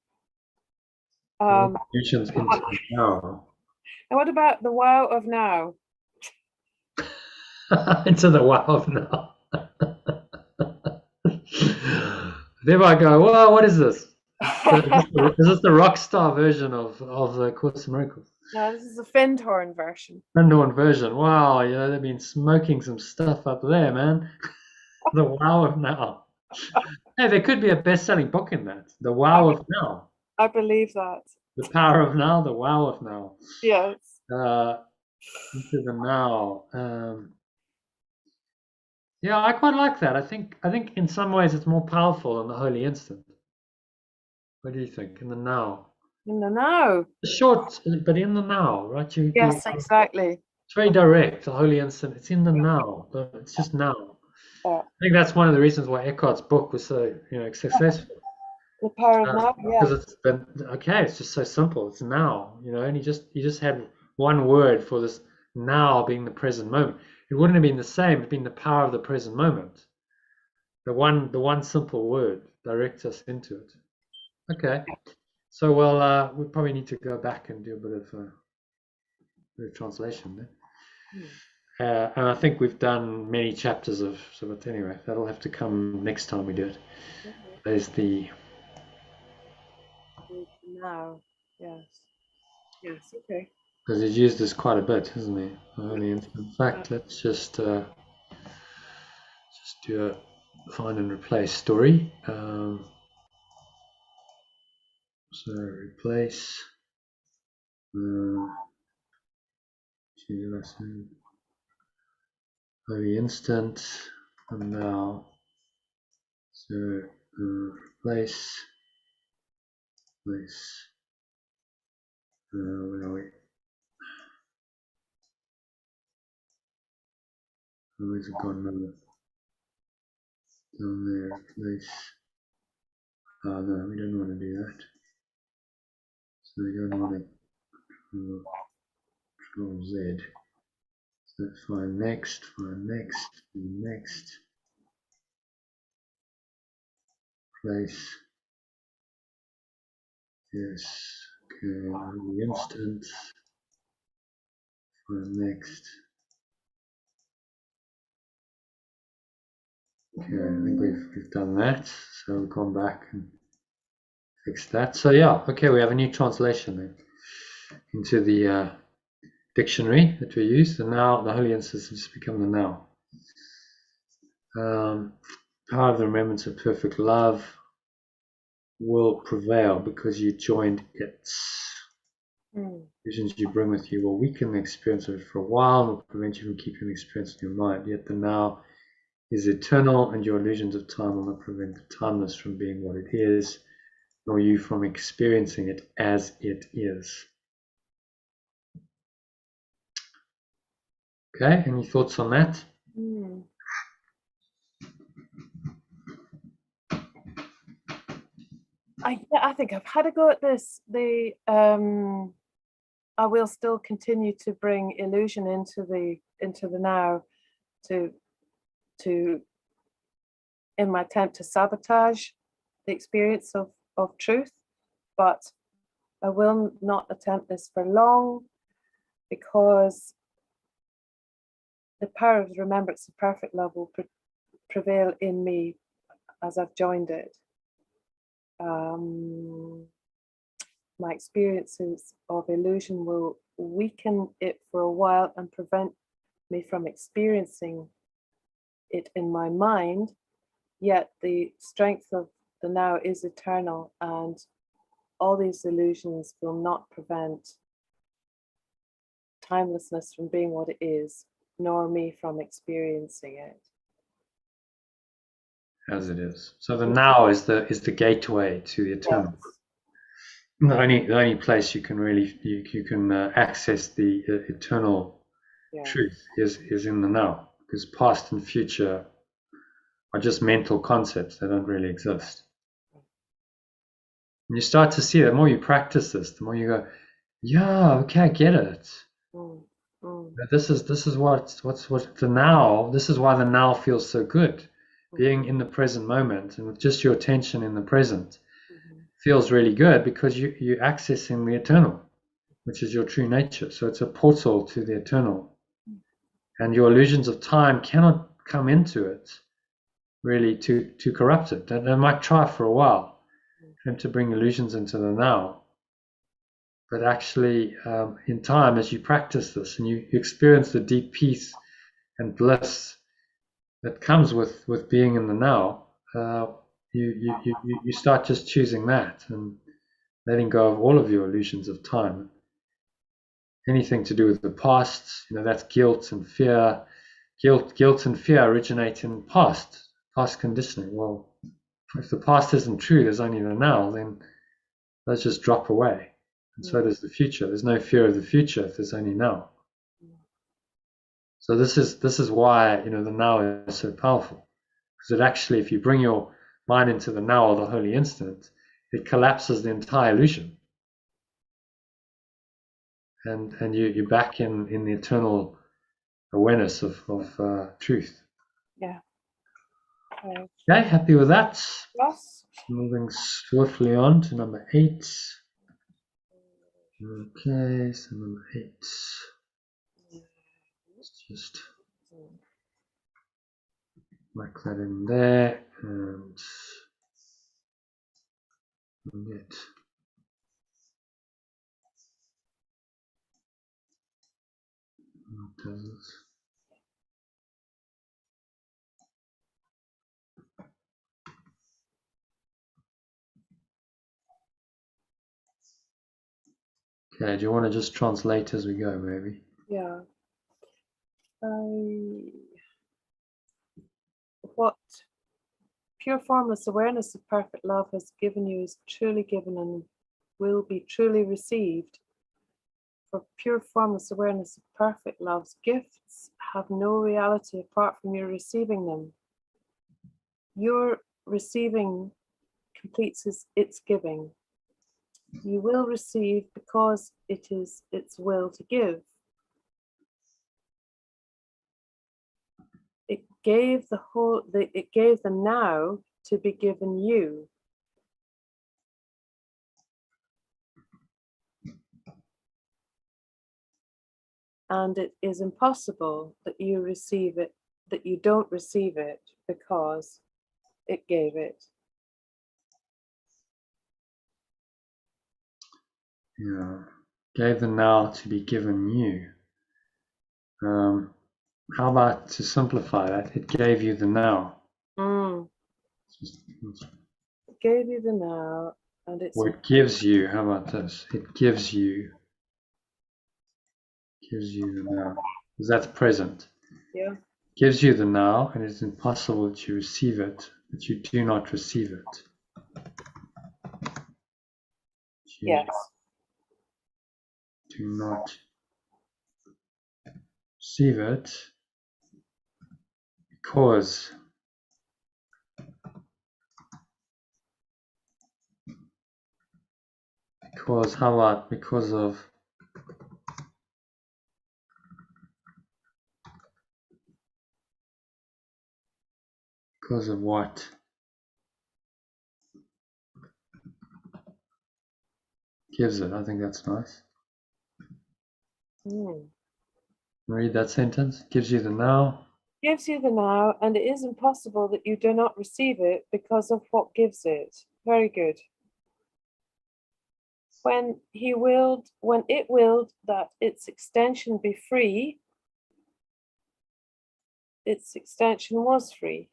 Illusions into the now. And what about the wow of now? Into the wow of now. There I go. Well, what is this? Is this the rock star version of the Course in Miracles? No, this is a Findhorn version. Findhorn version. Wow, you know, they've been smoking some stuff up there, man. The wow of now. Hey, there could be a best-selling book in that. The wow of now. I believe that. The power of now, the wow of now. Yes. Into the now. Yeah, I quite like that. I think in some ways it's more powerful than the holy instant. What do you think? In the now. In the now. Short, but in the now, right? Yes, exactly. It's very direct. The holy instant. It's in the now. It's just now. Yeah. I think that's one of the reasons why Eckhart's book was so, successful. The power of now. Yeah. Because it's been okay. It's just so simple. It's now. And he just had one word for this now being the present moment. It wouldn't have been the same. It'd been the power of the present moment. The one simple word directs us into it. Okay. So, well, we probably need to go back and do a bit of translation there. And I think we've done many chapters of, but anyway, that'll have to come next time we do it. There's the now. Yes. Yes. Okay. Because he's used this quite a bit, hasn't he? In fact, let's just do a find and replace story. So replace lesson, holy instant, and now. So replace. Where are we? Where's it gone now? Down there, replace. Oh no, we don't want to do that. So we don't want to Control Z. So find next, place. Yes, okay, the instant. Find next. Okay, I think we've done that. So we've gone back and fixed that. So yeah, okay, we have a new translation then into the dictionary that we use. The now, the holy instant has become the now. Power of the remembrance of perfect love will prevail because you joined it. Visions you bring with you will weaken the experience of it for a while and will prevent you from keeping the experience in your mind. Yet the now is eternal, and your illusions of time will not prevent the timeless from being what it is, nor you from experiencing it as it is. Okay, any thoughts on that? I think I've had a go at this. I will still continue to bring illusion into the now, to in my attempt to sabotage the experience of truth, but I will not attempt this for long because the power of the remembrance of perfect love will prevail in me as I've joined it. My experiences of illusion will weaken it for a while and prevent me from experiencing it in my mind, yet the strength of the now is eternal, and all these illusions will not prevent timelessness from being what it is, nor me from experiencing it. as it is. So the now is the gateway to the eternal. Yes. The only place you can really you can access the eternal Yeah. truth is in the now, because past and future are just mental concepts. They don't really exist. And you start to see, the more you practice this, the more you go, yeah, okay, I get it. Mm, mm, This is what's the now. This is why the now feels so good. Being in the present moment and with just your attention in the present feels really good, because you're accessing the eternal, which is your true nature. So it's a portal to the eternal. And your illusions of time cannot come into it really to corrupt it. They might try for a while to bring illusions into the now. But actually, in time, as you practice this and you experience the deep peace and bliss that comes with being in the now, you start just choosing that and letting go of all of your illusions of time. Anything to do with the past, that's guilt and fear. Guilt and fear originate in past conditioning. Well, if the past isn't true, there's only the now, then those just drop away. And so does the future. There's no fear of the future if there's only now. So this is why the now is so powerful, because it actually, if you bring your mind into the now or the holy instant, it collapses the entire illusion, and you're back in the eternal awareness of truth. yeah. Okay. Okay, happy with that? Yes. Moving swiftly on to number 8. Okay, so number 8. Let's just whack that in there and get what does it? Okay, do you want to just translate as we go, maybe? Yeah. What pure formless awareness of perfect love has given you is truly given and will be truly received. For pure formless awareness of perfect love's gifts have no reality apart from your receiving them. Your receiving completes its giving. You will receive because it is its will to give. It gave the now to be given you. And it is impossible that you don't receive it because it gave it. Yeah. Gave the now to be given you. How about to simplify that? It gave you the now. It gave you the now, and Or it gives you. How about this? It gives you the now. Because that's present. Yeah. Gives you the now, and it's impossible to receive it, but you do not receive it. Yes. Do not receive it because how about because of what? Gives it. I think that's nice. Read that sentence. Gives you the now. Gives you the now, and it is impossible that you do not receive it because of what gives it. Very good. When it willed that its extension be free, its extension was free.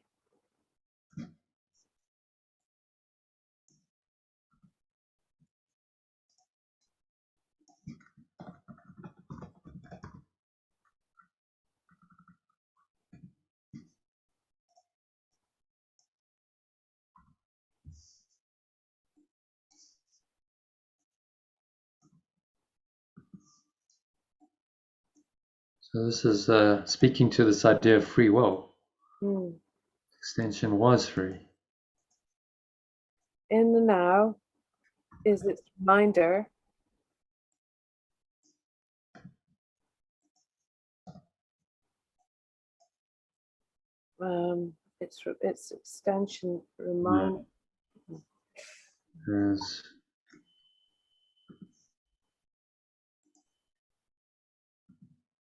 So this is speaking to this idea of free will. Hmm. Extension was free. In the now is its reminder its extension remind As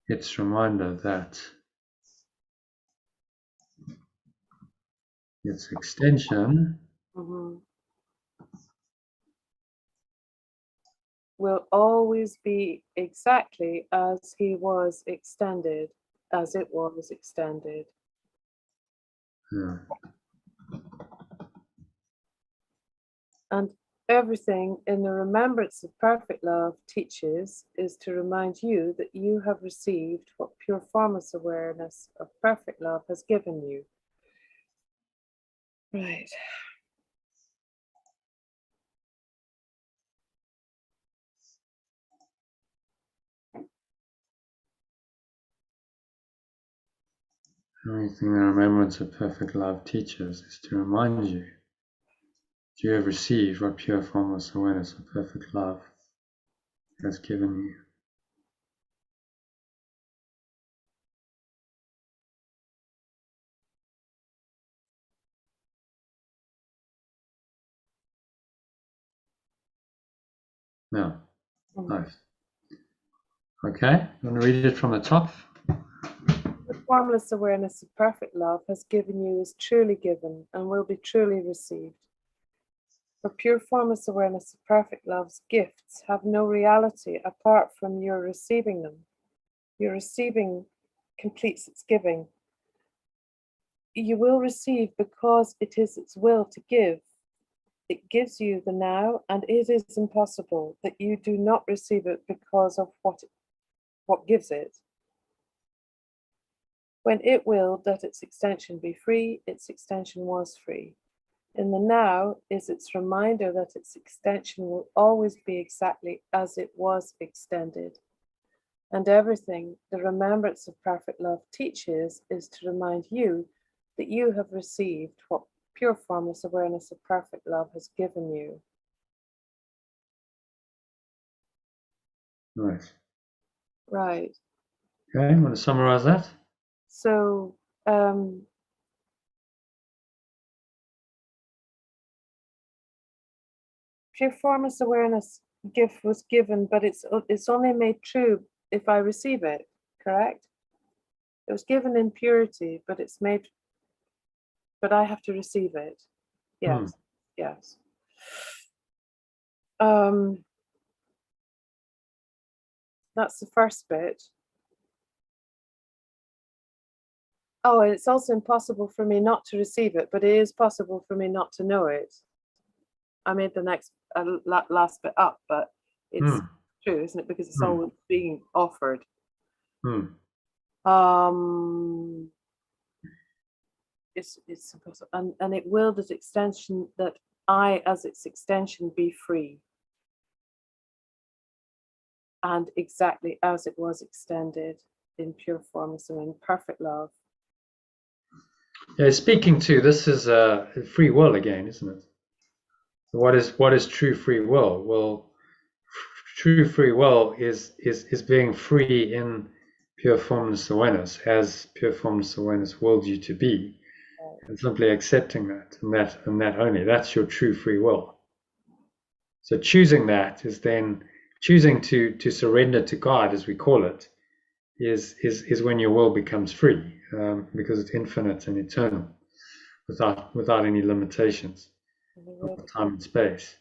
its reminder that its extension will always be exactly as he was extended, as it was extended. yeah. And everything in the remembrance of perfect love teaches is to remind you that you have received what pure formless awareness of perfect love has given you. Right. Everything the remembrance of perfect love teaches is to remind you that you have received what pure formless awareness of perfect love has given you. Yeah, nice. Okay, you want to read it from the top? The formless awareness of perfect love has given you is truly given and will be truly received. For pure formless awareness of perfect love's gifts have no reality apart from your receiving them. Your receiving completes its giving. You will receive because it is its will to give. It gives you the now, and it is impossible that you do not receive it because of what gives it. When it willed that its extension be free, its extension was free. In the now is its reminder that its extension will always be exactly as it was extended. And everything the remembrance of perfect love teaches is to remind you that you have received what pure formless awareness of perfect love has given you. Nice. Right. Okay, you want to summarize that? So, pure formless awareness gift was given, but it's only made true if I receive it, correct? It was given in purity, but it's made, but I have to receive it. Yes, yes. That's the first bit. Oh, and it's also impossible for me not to receive it, but it is possible for me not to know it. I made the next last bit up, but it's true, isn't it? Because it's always being offered. It's impossible, and it willed its extension that I, as its extension, be free, and exactly as it was extended in pure form, so in perfect love. Yeah, speaking to this is free will again, isn't it? What is true free will? Well, true free will is being free in pure formless awareness, as pure formless awareness willed you to be, and simply accepting that, and that only. That's your true free will. So choosing that is then choosing to surrender to God, as we call it, is when your will becomes free, because it's infinite and eternal, without any limitations of time and space.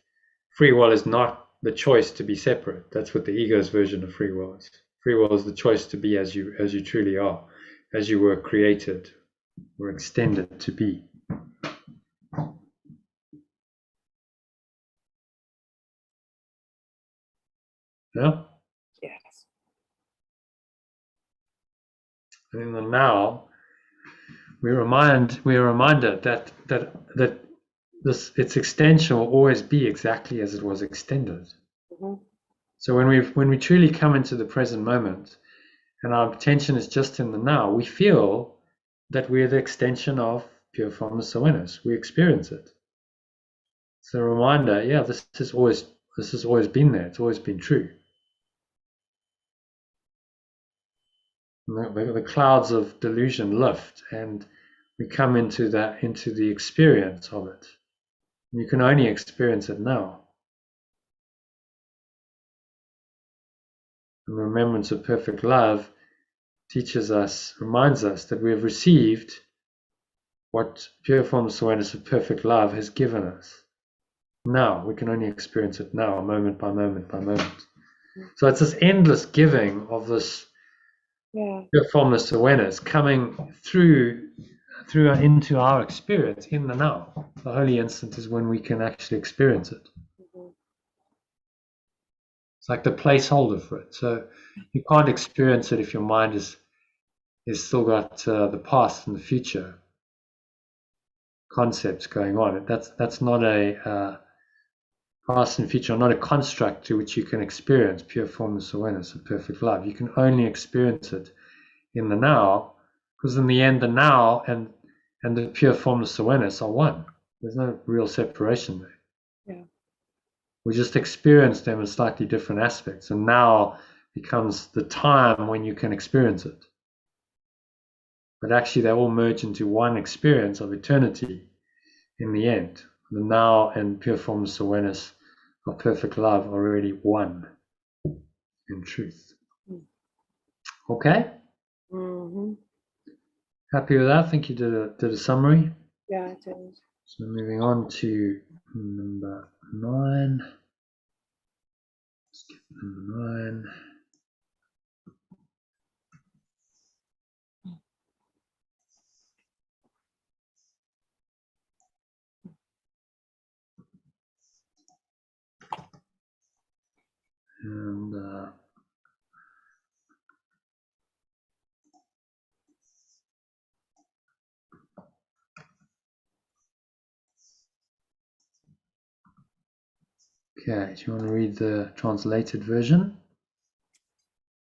Free will is not the choice to be separate. That's what the ego's version of free will is. Free will is the choice to be as you truly are, as you were created or extended to be. Yeah. Yes. And in the now, we're reminded that this its extension will always be exactly as it was extended. So when we truly come into the present moment and our attention is just in the now, we feel that we're the extension of pure formless awareness. We experience it. It's a reminder, yeah, this has always been there. It's always been true. The clouds of delusion lift, and we come into the experience of it. You can only experience it now. And the remembrance of perfect love reminds us that we have received what pure formless awareness of perfect love has given us. Now, we can only experience it now, moment by moment by moment. So it's this endless giving of this pure formless awareness coming through into our experience in the now. The holy instant is when we can actually experience it. It's like the placeholder for it. So you can't experience it if your mind is still got the past and the future concepts going on. That's not a past and future, not a construct to which you can experience pure formless awareness of perfect love. You can only experience it in the now, because in the end, the now and the pure formless awareness are one. There's no real separation there. Yeah. We just experience them in slightly different aspects, and now becomes the time when you can experience it. But actually, they all merge into one experience of eternity in the end. The now and pure formless awareness of perfect love are already one in truth. Okay? Mm-hmm. Happy with that? I think you did a summary. Yeah, I did. So moving on to number 9. Skip number 9. And okay, do you want to read the translated version?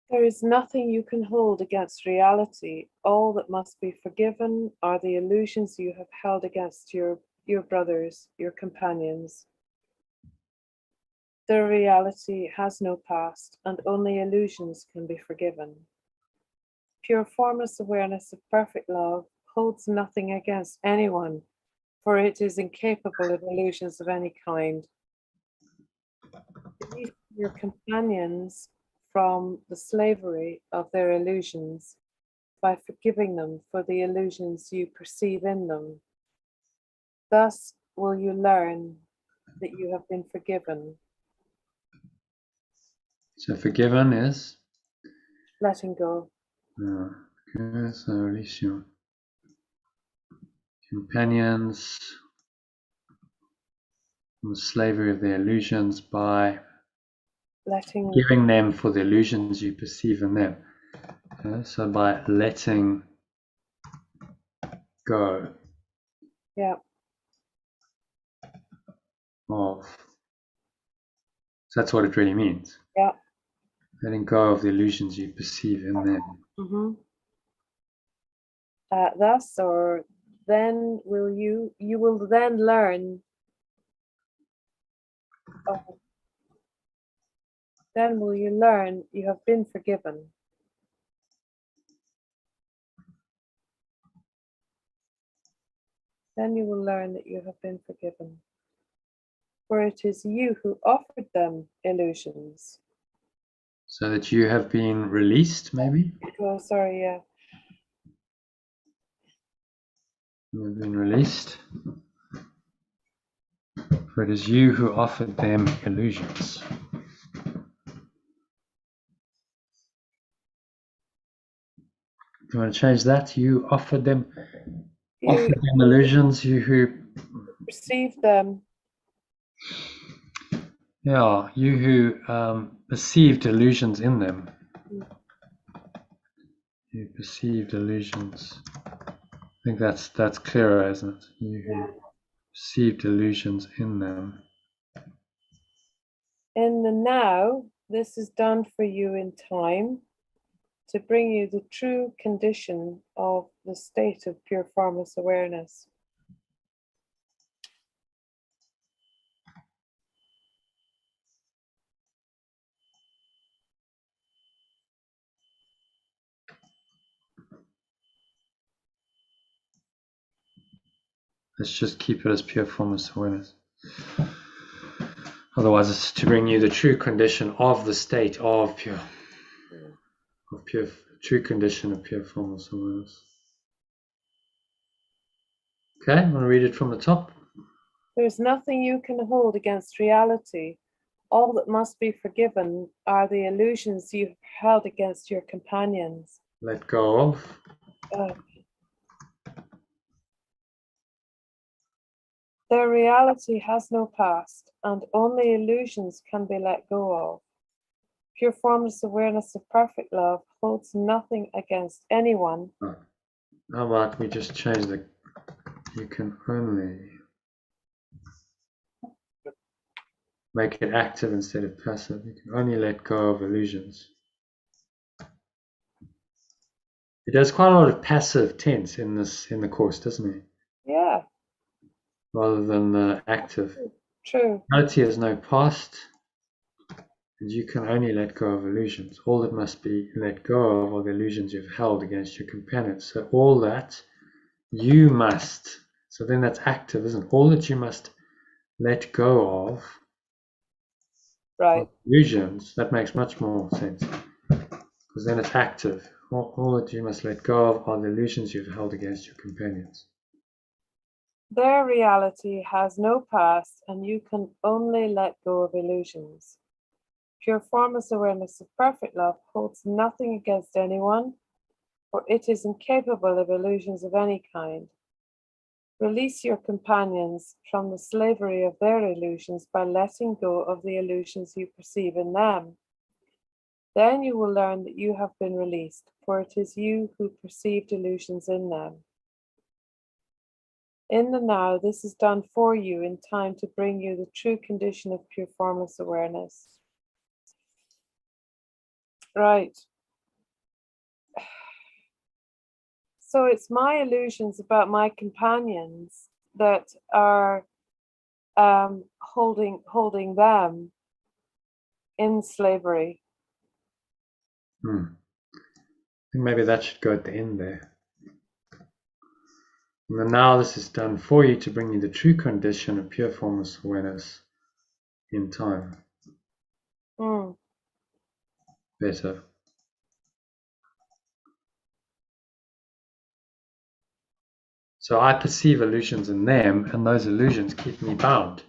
There is nothing you can hold against reality. All that must be forgiven are the illusions you have held against your brothers, your companions. Their reality has no past, and only illusions can be forgiven. Pure formless awareness of perfect love holds nothing against anyone, for it is incapable of illusions of any kind. Release your companions from the slavery of their illusions by forgiving them for the illusions you perceive in them. Thus will you learn that you have been forgiven. So forgiven is? Letting go. Okay, so release your companions from the slavery of their illusions by giving them for the illusions you perceive in them. Okay, so by letting go. Yeah. Of. So that's what it really means. Yeah. Letting go of the illusions you perceive in them. Mm-hmm. Thus, or then will you will then learn. Then will you learn you have been forgiven. Then you will learn that you have been forgiven. For it is you who offered them illusions. So that you have been released, maybe? Oh, sorry, yeah. You have been released. For it is you who offered them illusions. You want to change that? You offered them, illusions, you who received them. Yeah, you who perceived illusions in them. You perceived illusions. I think that's clearer, isn't it? You who perceived illusions in them. In the now, this is done for you in time. to bring you the true condition of the state of pure formless awareness. Let's just keep it as pure formless awareness. Otherwise, it's to bring you the true condition of the state of true condition of pure formless awareness. Okay, I'm going to read it from the top. There is nothing you can hold against reality. All that must be forgiven are the illusions you have held against your companions. Let go of. Their reality has no past, and only illusions can be let go of. Pure formless awareness of perfect love holds nothing against anyone. How about we just change the, you can only make it active instead of passive. You can only let go of illusions. It does quite a lot of passive tense in the course, doesn't it? Yeah. Rather than active. True. Reality has no past, and you can only let go of illusions. All that must be let go of are the illusions you've held against your companions. So all that you must, so then that's active, isn't it? All that you must let go of, right, illusions, that makes much more sense, because then it's active. All that you must let go of are the illusions you've held against your companions. Their reality has no past, and you can only let go of illusions. Pure formless awareness of perfect love holds nothing against anyone, for it is incapable of illusions of any kind. Release your companions from the slavery of their illusions by letting go of the illusions you perceive in them. Then you will learn that you have been released, for it is you who perceived illusions in them. In the now, this is done for you in time to bring you the true condition of pure formless awareness. Right. So it's my illusions about my companions that are holding them in slavery. I think maybe that should go at the end there. And now this is done for you to bring you the true condition of pure formless awareness in time. Better. So I perceive illusions in them, and those illusions keep me bound.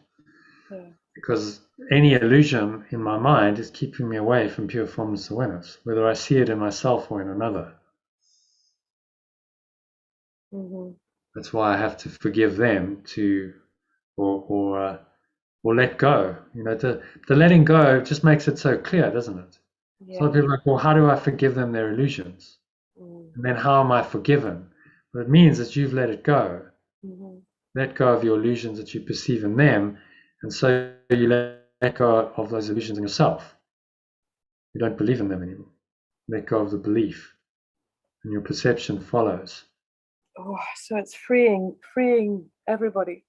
Yeah. Because any illusion in my mind is keeping me away from pure formless awareness, whether I see it in myself or in another. That's why I have to forgive them or let go. You know, the letting go just makes it so clear, doesn't it? Yeah. Some people are like, well, how do I forgive them their illusions? And then how am I forgiven? Well, it means that you've let it go. Let go of your illusions that you perceive in them, and so you let go of those illusions in yourself. You don't believe in them anymore. Let go of the belief, and your perception follows. Oh, so it's freeing everybody.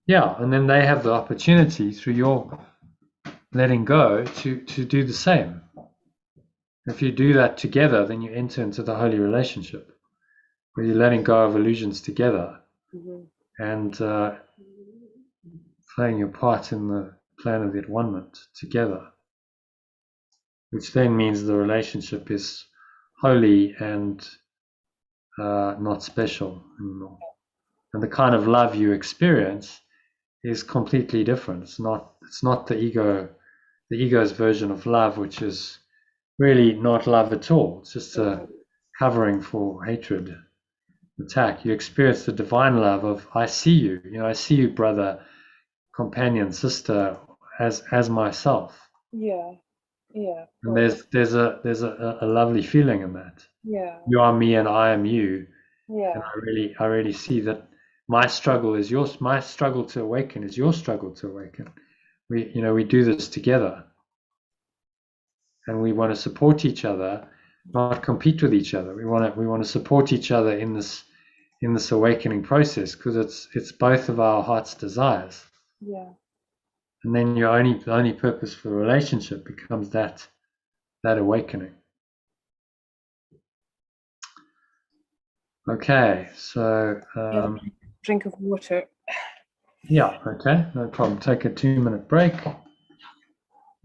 Yeah, and then they have the opportunity through your letting go to do the same. If you do that together, then you enter into the holy relationship, where you're letting go of illusions together and playing your part in the plan of the at-one-ment together, which then means the relationship is holy and not special anymore. And the kind of love you experience is completely different. It's not the ego's version of love, which is really not love at all. It's just a covering for hatred, attack. You experience the divine love of I see you. You know, I see you, brother, companion, sister, as myself. Yeah. And there's a lovely feeling in that. Yeah. You are me and I am you. Yeah. And I really see that my struggle is yours. My struggle to awaken is your struggle to awaken. We do this together. and we want to support each other, not compete with each other. We want to support each other in this awakening process, because it's both of our heart's desires. Yeah. And then the only purpose for the relationship becomes that awakening. Okay, so Drink of water. yeah, okay, no problem. Take a 2-minute break, and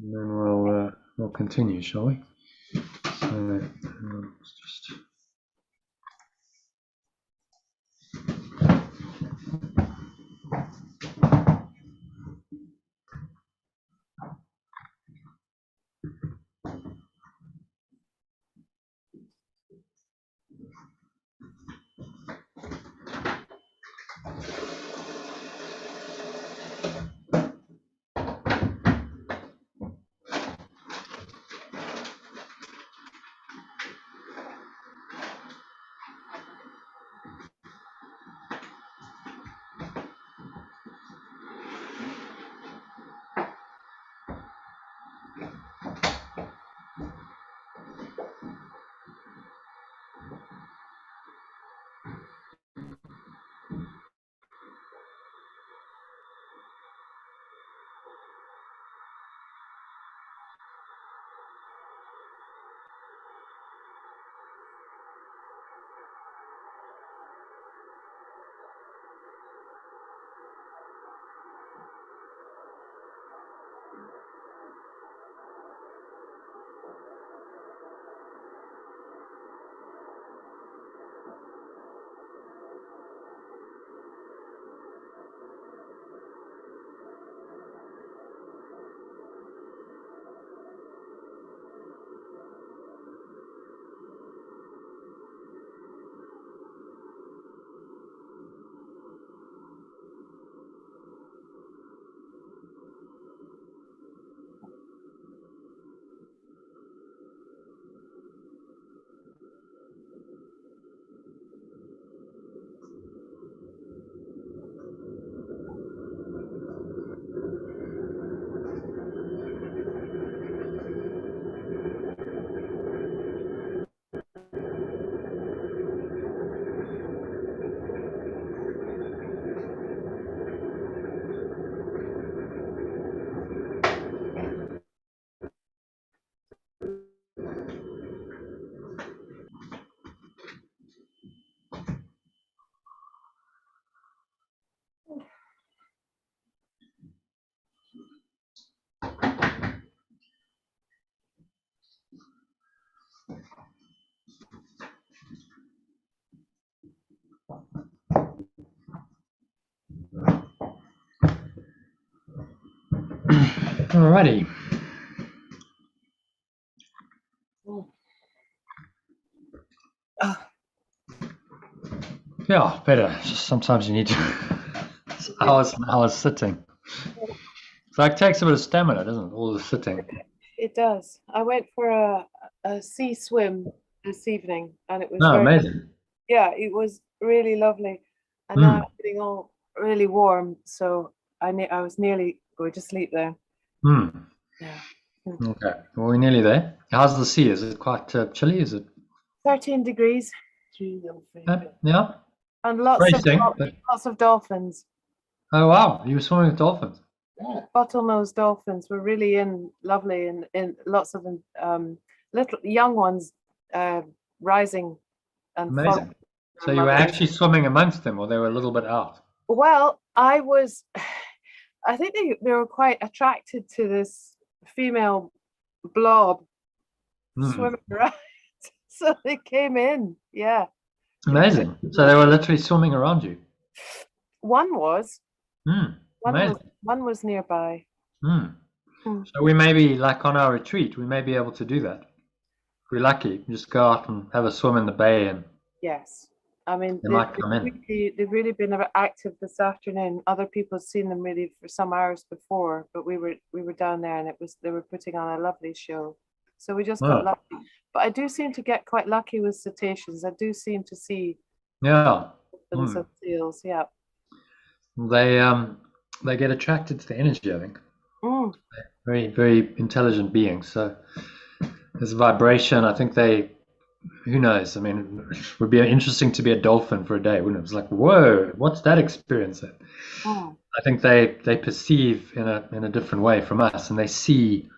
then we'll continue, shall we? So just. Alrighty. Yeah, better. Just sometimes you need to hours and hours sitting. It's like takes a bit of stamina, doesn't it? All the sitting. It does. I went for a sea swim this evening, and it was Amazing. Yeah, it was really lovely. And now it's getting all really warm, so I was nearly going to sleep there. Yeah. Okay. Well, we're nearly there. How's the sea? Is it quite chilly? Is it 13 degrees. yeah. And lots of dolphins. Oh wow, you were swimming with dolphins. Bottlenose dolphins were really lovely, and in lots of little young ones rising and amazing. So you were actually swimming amongst them, or they were a little bit out? Well, I think they were quite attracted to this female blob swimming around, so they came in. Yeah, amazing. So they were literally swimming around you. One was. Amazing. One was nearby. So we may be, like on our retreat, we may be able to do that. If we're lucky, just go out and have a swim in the bay, and yes, I mean they've really been active this afternoon. Other people have seen them really for some hours before, but we were down there, and they were putting on a lovely show. So we just got lucky. But I do seem to get quite lucky with cetaceans. I do seem to see dolphins and seals. Yeah. They get attracted to the energy, I think. Very, very intelligent beings. So There's vibration. I think who knows? I mean, it would be interesting to be a dolphin for a day, wouldn't it? It's like, whoa, what's that experience? Mm. I think they perceive in a different way from us, and they see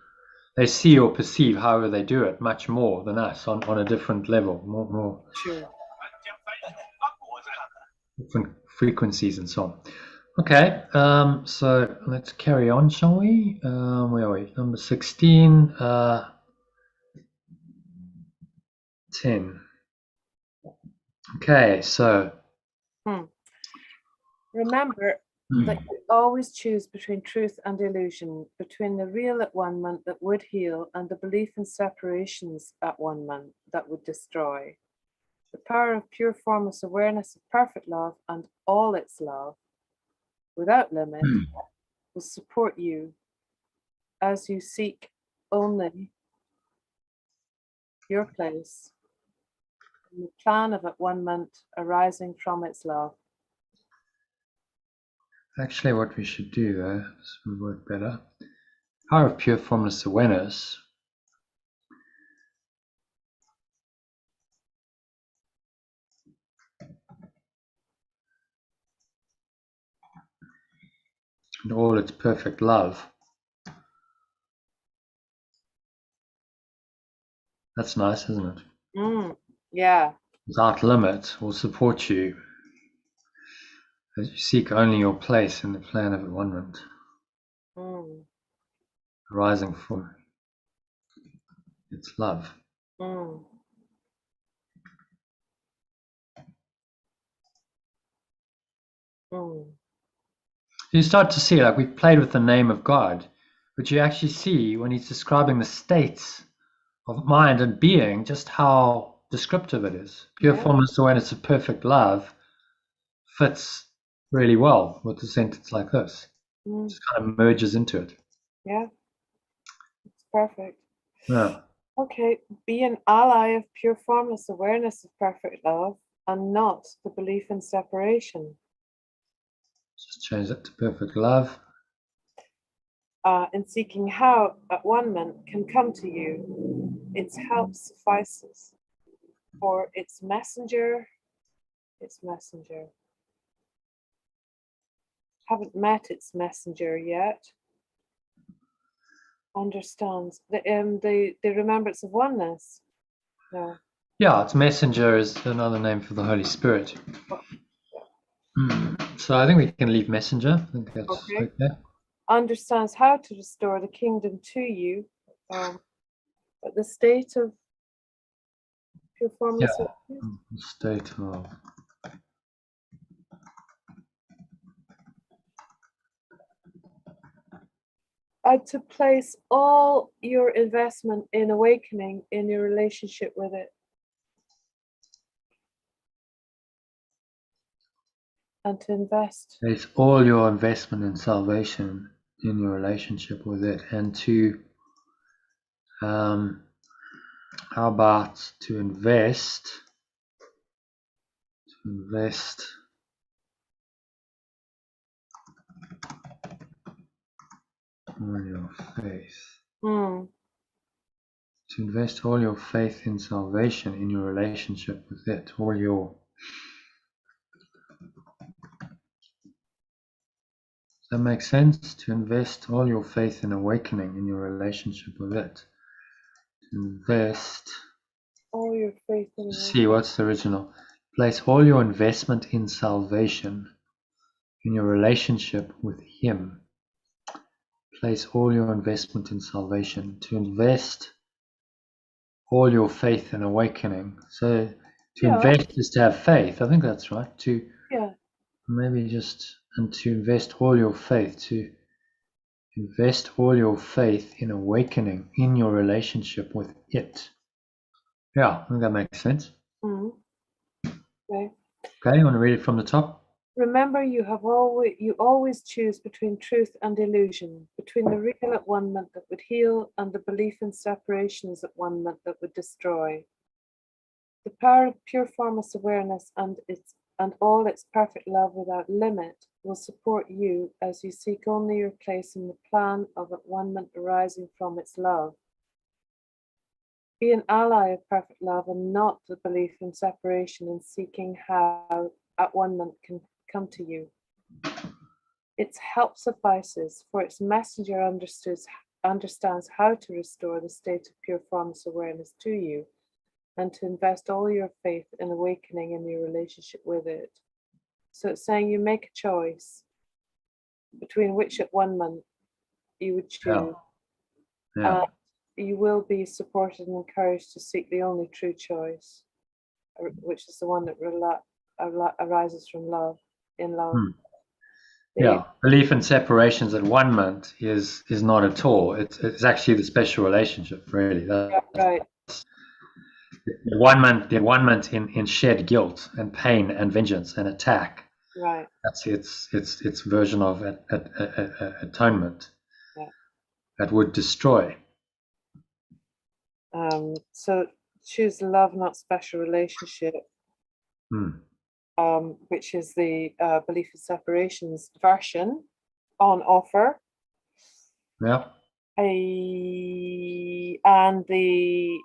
or perceive, however they do it, much more than us on a different level, more Sure. different frequencies and so on. Okay, so let's carry on, shall we? Where are we? Number 16, 10. Okay, so Remember that you always choose between truth and illusion, between the real at one moment that would heal and the belief in separations at one moment that would destroy. The power of pure formless awareness of perfect love and all its love, without limit, will support you as you seek only your place in the plan of at one moment arising from its love. actually, what we should do, though, this would work better. Power of pure formless awareness. And all its perfect love. That's nice, isn't it? Yeah. Without limit will support you as you seek only your place in the plan of at-one-ment, arising from its love. You start to see, like, we've played with the name of God, but you actually see when he's describing the states of mind and being, just how descriptive it is. Pure formless awareness of perfect love fits really well with a sentence like this. It just kind of merges into it. Yeah, it's perfect. Yeah. Okay, be an ally of pure formless awareness of perfect love and not the belief in separation. Just change that to perfect love. In seeking how at-one-ment can come to you, its help suffices. For its messenger, haven't met its messenger yet, understands the remembrance of oneness. No. Yeah, its messenger is another name for the Holy Spirit. So I think we can leave messenger. I think that's okay. Understands how to restore the kingdom to you, but the state of pure formless. Yeah, state of. To place all your investment in awakening in your relationship with it. And to invest. Place all your investment in salvation in your relationship with it, and to, how about to invest all your faith. To invest all your faith in salvation in your relationship with it, all your. Does that make sense? To invest all your faith in awakening in your relationship with it. To invest. All your faith in. See, what's the original? Place all your investment in salvation in your relationship with Him. Place all your investment in salvation. To invest all your faith in awakening. So to invest is to have faith. I think that's right. To maybe just, and to invest all your faith. To invest all your faith in awakening in your relationship with it. Yeah, I think that makes sense. Okay, you want to read it from the top? Remember, you always choose between truth and illusion, between the real at one moment that would heal and the belief in separations at one moment that would destroy. The power of pure formless awareness and all its perfect love without limit will support you as you seek only your place in the plan of at one moment arising from its love. Be an ally of perfect love and not the belief in separation and seeking how at one month can come to you. Its help suffices, for its messenger understands how to restore the state of pure formless awareness to you and to invest all your faith in awakening in your relationship with it. So it's saying you make a choice between which at one month you would choose. Yeah. You will be supported and encouraged to seek the only true choice, which is the one that arises from love, in love. Yeah, belief in separations at one month is not at all. It's actually the special relationship, really. Right. The 1 month in shared guilt and pain and vengeance and attack. Right. That's its version of atonement. Yeah. That would destroy. So choose love, not special relationship. Which is the belief in separations version on offer. Yeah. And the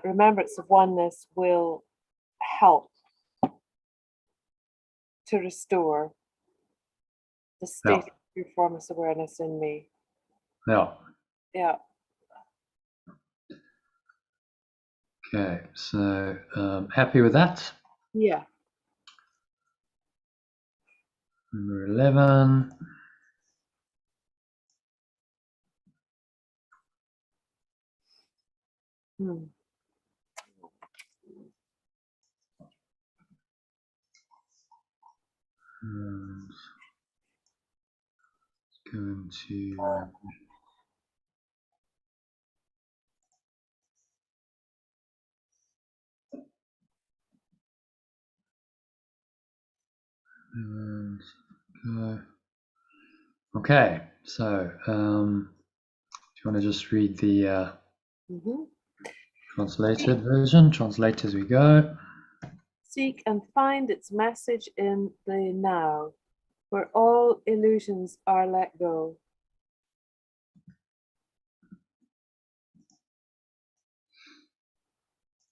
remembrance of oneness will help to restore the state of pure formless awareness in me. Yeah. Yeah. Okay, so happy with that? Yeah. Number 11. And go into and go. Okay, so do you want to just read the translated version? Translate as we go. Seek and find its message in the now, where all illusions are let go.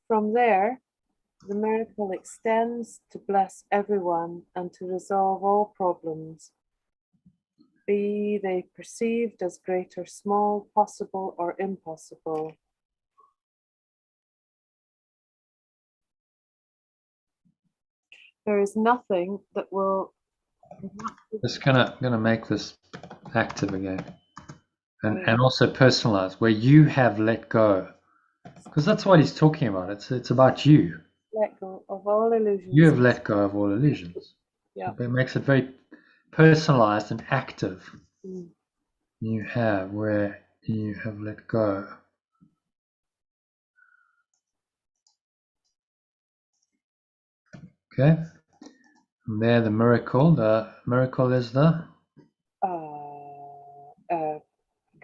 From there, the miracle extends to bless everyone and to resolve all problems, be they perceived as great or small, possible or impossible. There is nothing that will... Just gonna make this active again. And also personalize, where you have let go. Because that's what he's talking about. It's about you. Let go of all illusions. You have let go of all illusions. Yeah. It makes it very personalized and active. You have where you have let go. Okay. And there, the miracle. The miracle is the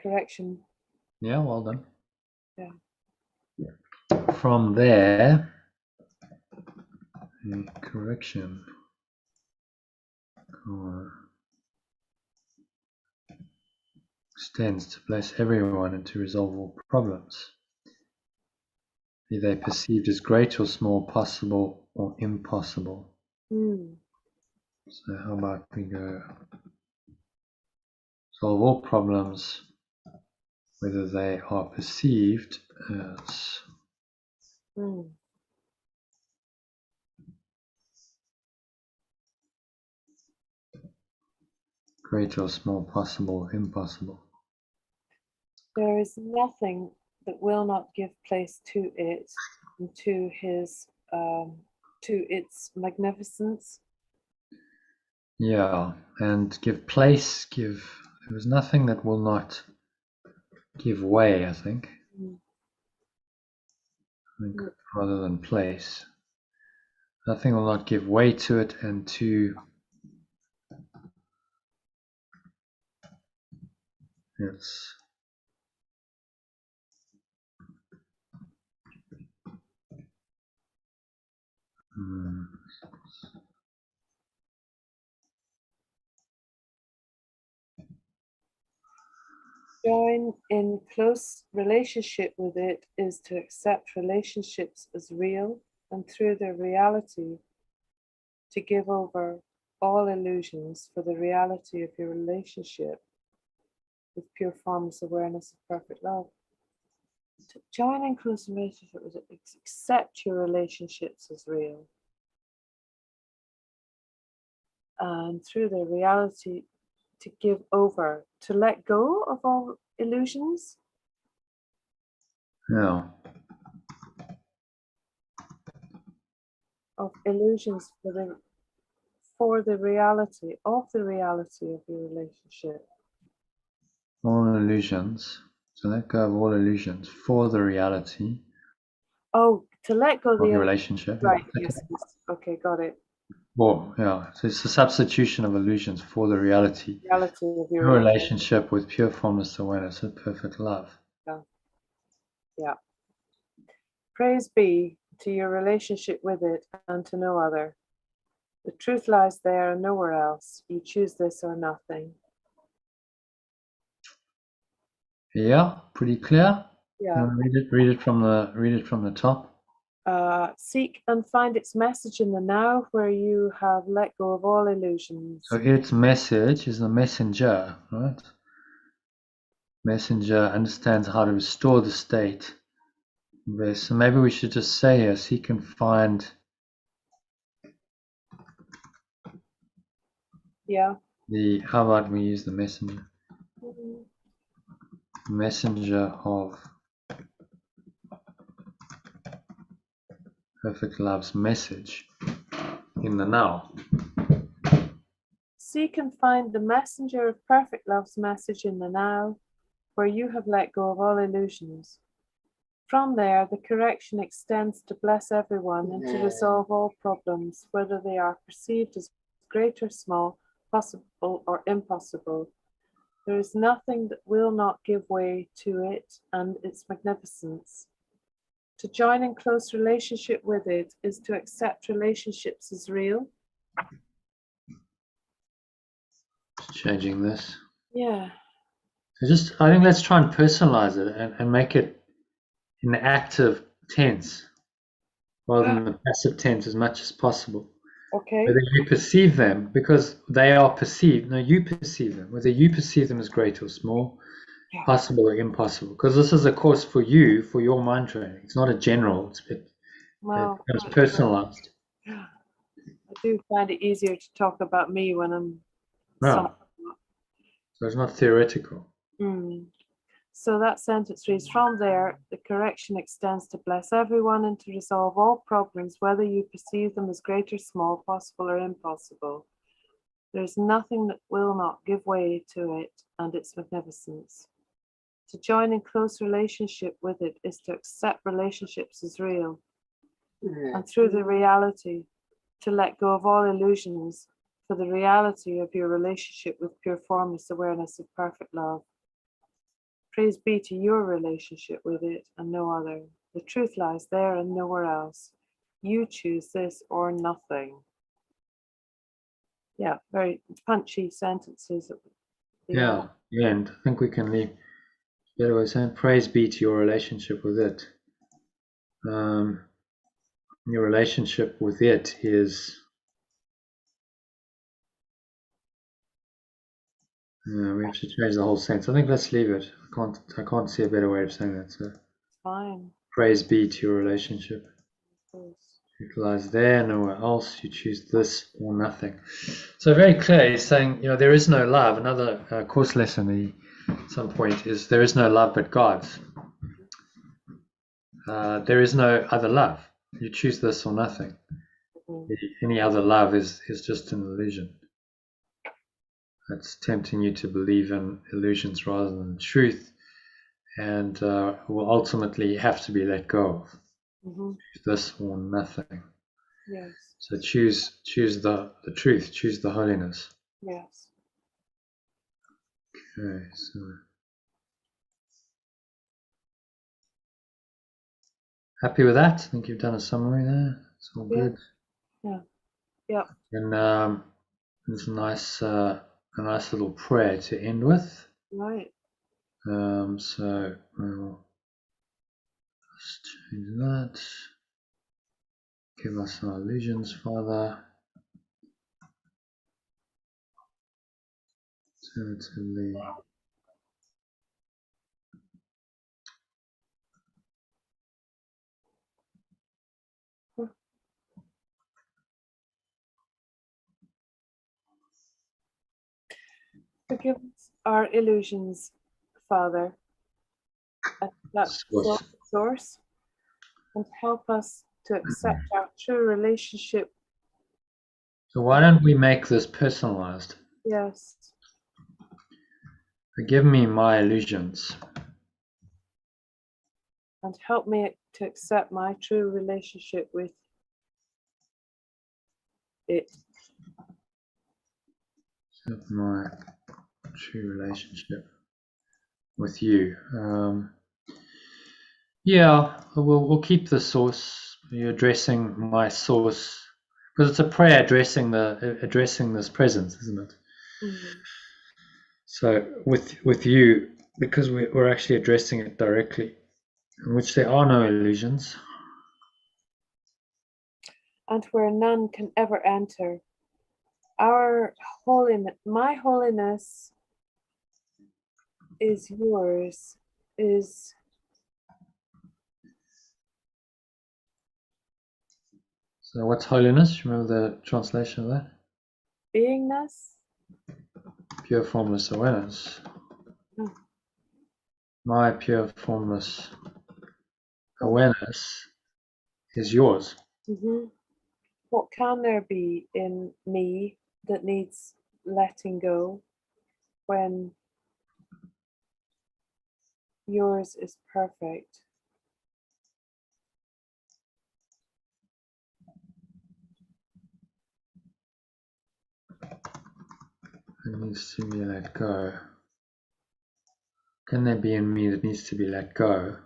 correction. Yeah, well done. Yeah. From there, the correction extends to bless everyone and to resolve all problems, be they perceived as great or small, possible or impossible. So how about we go solve all problems, whether they are perceived as great or small, possible, impossible. There is nothing that will not give place to it, and to his, to its magnificence. Yeah, and give place, there is nothing that will not give way, I think. Rather than place. Nothing will not give way to it and to its Join in close relationship with it is to accept relationships as real and through their reality to give over all illusions for the reality of your relationship with pure formless awareness of perfect love. To join in close relationship with it, accept your relationships as real and through their reality to give over, to let go of all illusions. Yeah. Of illusions for the reality of the reality of your relationship. All illusions. So let go of all illusions for the reality Oh, to let go of of your the relationship. right. Yes. Okay, got it. Well, yeah. So it's the substitution of illusions for the reality. Reality of your Your relationship with pure formless awareness of perfect love. Yeah. Praise be to your relationship with it and to no other. The truth lies there and nowhere else. You choose this or nothing. Yeah, pretty clear. Yeah. Read it from the top. Seek and find its message in the now where you have let go of all illusions. So its message is the messenger, right? Messenger understands how to restore the state. So maybe we should just say here, seek and find. Yeah. How about we use the messenger? Mhm. Messenger of perfect love's message in the now. Seek and find the messenger of perfect love's message in the now, where you have let go of all illusions. From there, the correction extends to bless everyone and to resolve all problems, whether they are perceived as great or small, possible or impossible. There is nothing that will not give way to it and its magnificence. To join in close relationship with it is to accept relationships as real. Just changing this. Yeah. So I think let's try and personalize it and make it in the active tense rather than the passive tense as much as possible. Okay. Whether you perceive them, because they are perceived, no, you perceive them, whether you perceive them as great or small, possible or impossible, because this is a course for you, for your mind training. It's not a general, it's personalized. I do find it easier to talk about me when I'm So it's not theoretical. So that sentence reads, from there, the correction extends to bless everyone and to resolve all problems, whether you perceive them as great or small, possible or impossible. There is nothing that will not give way to it and its magnificence. To join in close relationship with it is to accept relationships as real, and through the reality, to let go of all illusions for the reality of your relationship with pure formless awareness of perfect love. Praise be to your relationship with it and no other. The truth lies there and nowhere else. You choose this or nothing. Yeah, very punchy sentences. Yeah, and I think we can leave better way saying praise be to your relationship with it. Your relationship with it is we have to change the whole sentence. I think let's leave it. I can't see a better way of saying that. So fine. Praise be to your relationship. It lies there, nowhere else. You choose this or nothing. So very clear. He's saying, there is no love. Another course lesson at some point is there is no love but God's. There is no other love. You choose this or nothing. Any other love is just an illusion. It's tempting you to believe in illusions rather than truth, and will ultimately have to be let go of. This or nothing. Yes. So choose the truth, choose the holiness. Yes. Okay, so happy with that? I think you've done a summary there. It's all good. Yeah. And it's a nice little prayer to end with. Right. So we'll just change that. Give us our illusions, Father. Alternatively, Forgive us our illusions, Father, at that source. source, and help us to accept our true relationship. So why don't we make this personalized? Yes. Forgive me my illusions. And help me to accept my true relationship with it. Accept my true relationship with you. Yeah, we'll keep the source. You're addressing my source because it's a prayer addressing this presence, isn't it? Mm. So with you, because we're actually addressing it directly, in which there are no illusions. And where none can ever enter. Our holiness, my holiness is yours, is So what's holiness? Remember the translation of that? beingness. Pure formless awareness. Mm. My pure formless awareness is yours. Mm-hmm. What can there be in me that needs letting go when yours is perfect? It needs to be let go. Can there be in me that needs to be let go?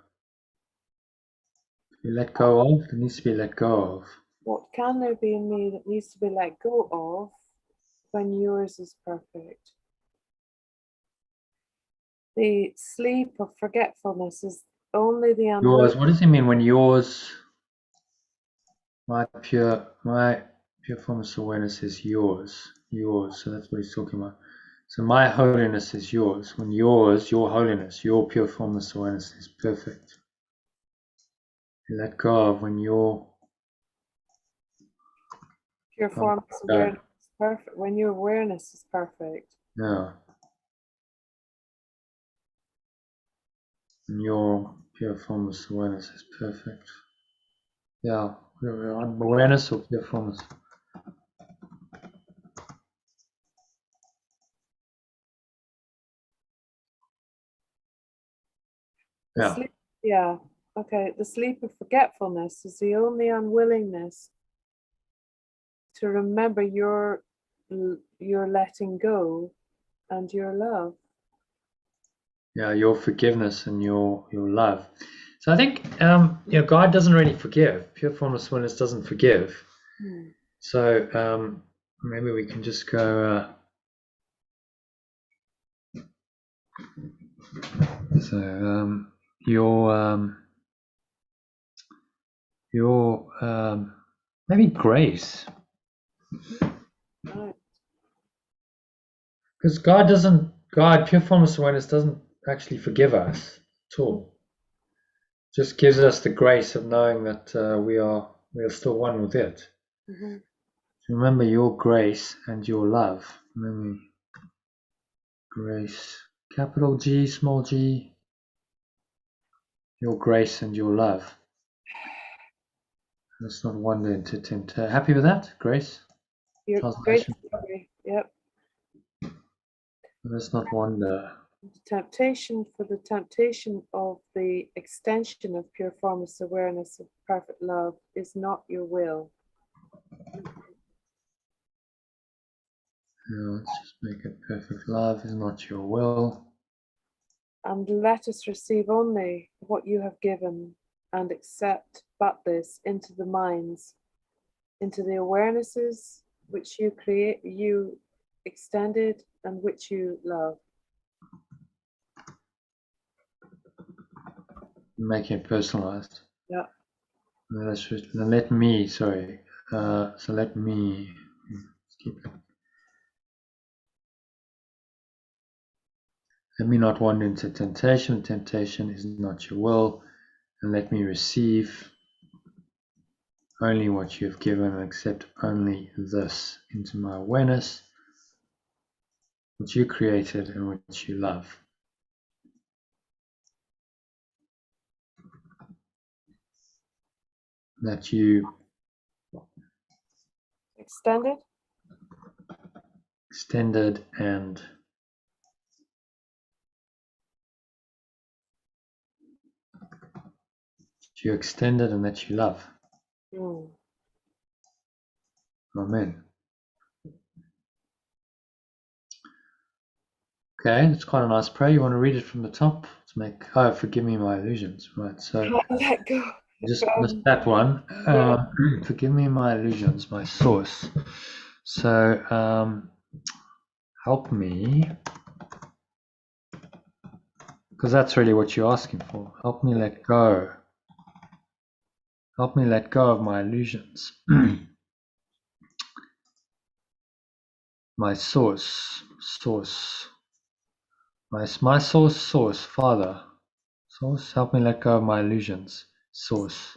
Be let go of? It needs to be let go of. What can there be in me that needs to be let go of when yours is perfect? The sleep of forgetfulness is only the Yours. unwilling. What does it mean when yours? My pure formless awareness is yours. Yours. So that's what he's talking about. So my holiness is yours. When yours, your holiness, your pure formless awareness is perfect. You let go of when your Pure formless awareness is perfect. When your awareness is perfect. Yeah. And your pure formless awareness is perfect. Yeah. Awareness or pure formless. Yeah. Sleep, yeah. Okay. The sleep of forgetfulness is the only unwillingness to remember your letting go and your love. Yeah, your forgiveness and your love. So I think God doesn't really forgive. Pure formless awareness doesn't forgive. So maybe we can just go. Your maybe grace, Right. because pure formless awareness doesn't actually forgive us at all. Just gives us the grace of knowing that we are still one with it. Mm-hmm. Remember your grace and your love. Remember grace, capital G, small g. Your grace and your love. Let's not wander into temptation. Happy with that, Grace? Your Translation. great, yep. Let's not wander. Temptation for the temptation of the extension of pure formless awareness of perfect love is not your will. Let's just make it perfect. Love is not your will. And let us receive only what you have given and accept but this into the minds, into the awarenesses which you create, you extended and which you love. making it personalized. Yeah. Then let me, sorry. So let me keep it. Let me not wander into temptation. Temptation is not your will. And let me receive only what you have given and accept only this into my awareness, which you created and which you love. That you Extended. extended and that you love. Mm. Amen. Okay, it's quite a nice prayer. You want to read it from the top to make, forgive me my illusions. Right, so Let go. just missed that one. Forgive me my illusions, my source. So help me, because that's really what you're asking for. Help me let go. Help me let go of my illusions. My source, my source, Father. Source, help me let go of my illusions. Source.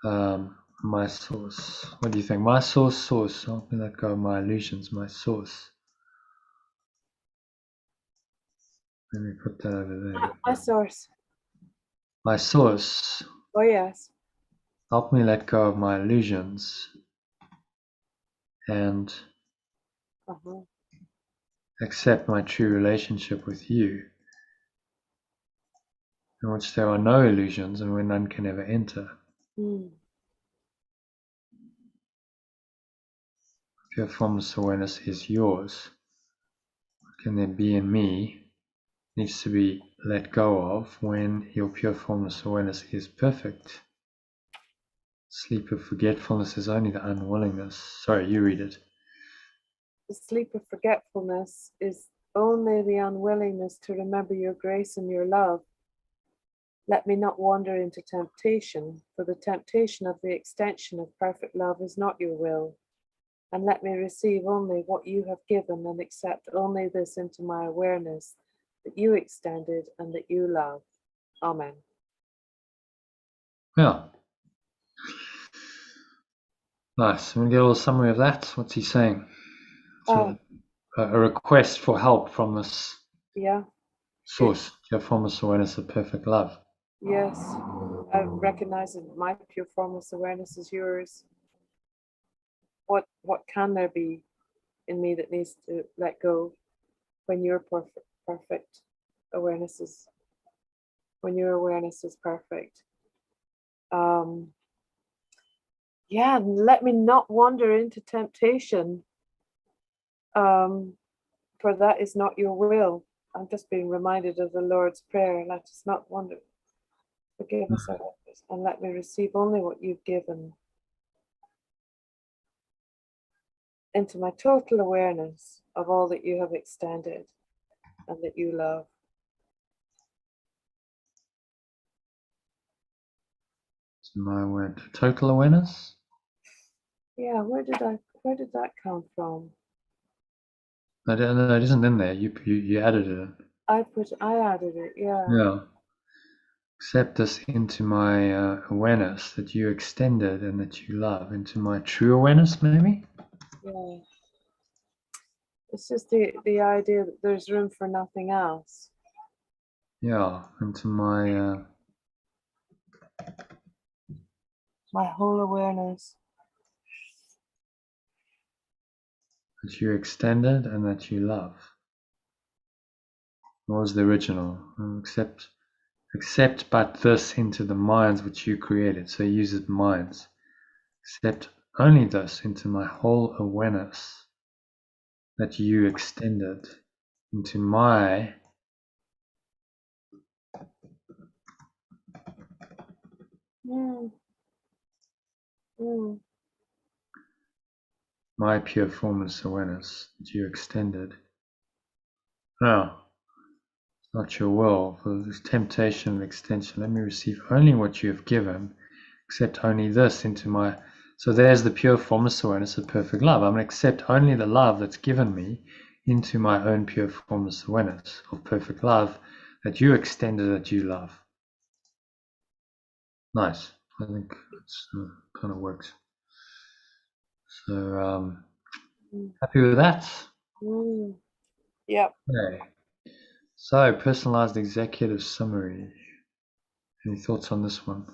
My source. What do you think? My source, help me let go of my illusions. My source. Let me put that over there. My source. My source. Oh, yes. Help me let go of my illusions and accept my true relationship with you, in which there are no illusions and where none can ever enter. Mm. Pure formless awareness is yours. What can there be in me needs to be let go of when your pure formless awareness is perfect. Sleep of forgetfulness is only the unwillingness. Sorry, you read it. The sleep of forgetfulness is only the unwillingness to remember your grace and your love. Let me not wander into temptation, for the temptation of the extension of perfect love is not your will. And let me receive only what you have given and accept only this into my awareness that you extended and that you love. Amen. Yeah. Nice. I'm going to get a little summary of that. What's he saying? So, a request for help from this source, pure formless awareness of perfect love. Yes. I recognize that my pure formless awareness is yours. What can there be in me that needs to let go when your perfect awareness is, when your awareness is perfect? Yeah, let me not wander into temptation, for that is not your will. I'm just being reminded of the Lord's Prayer. Let us not wander. Forgive us our sins, and let me receive only what you've given. Into my total awareness of all that you have extended and that you love. So my word, total awareness. Yeah, where did that come from? No, it isn't in there. You added it in. I added it. Yeah. Yeah. Accept this into my awareness that you extended and that you love, into my true awareness, maybe. Yeah. It's just the idea that there's room for nothing else. Yeah, into my whole awareness. that you extended and that you love. What was the original? Accept but this into the minds which you created. So use it minds. Accept only this into my whole awareness that you extended into my my pure formless awareness that you extended. Now, Not your will, for this temptation and extension. Let me receive only what you have given, accept only this into my. So there's the pure formless awareness of perfect love. I'm going to accept only the love that's given me into my own pure formless awareness of perfect love that you extended, that you love. Nice. I think it's kind of works. So happy with that? Yep. Okay. So personalized executive summary. Any thoughts on this one?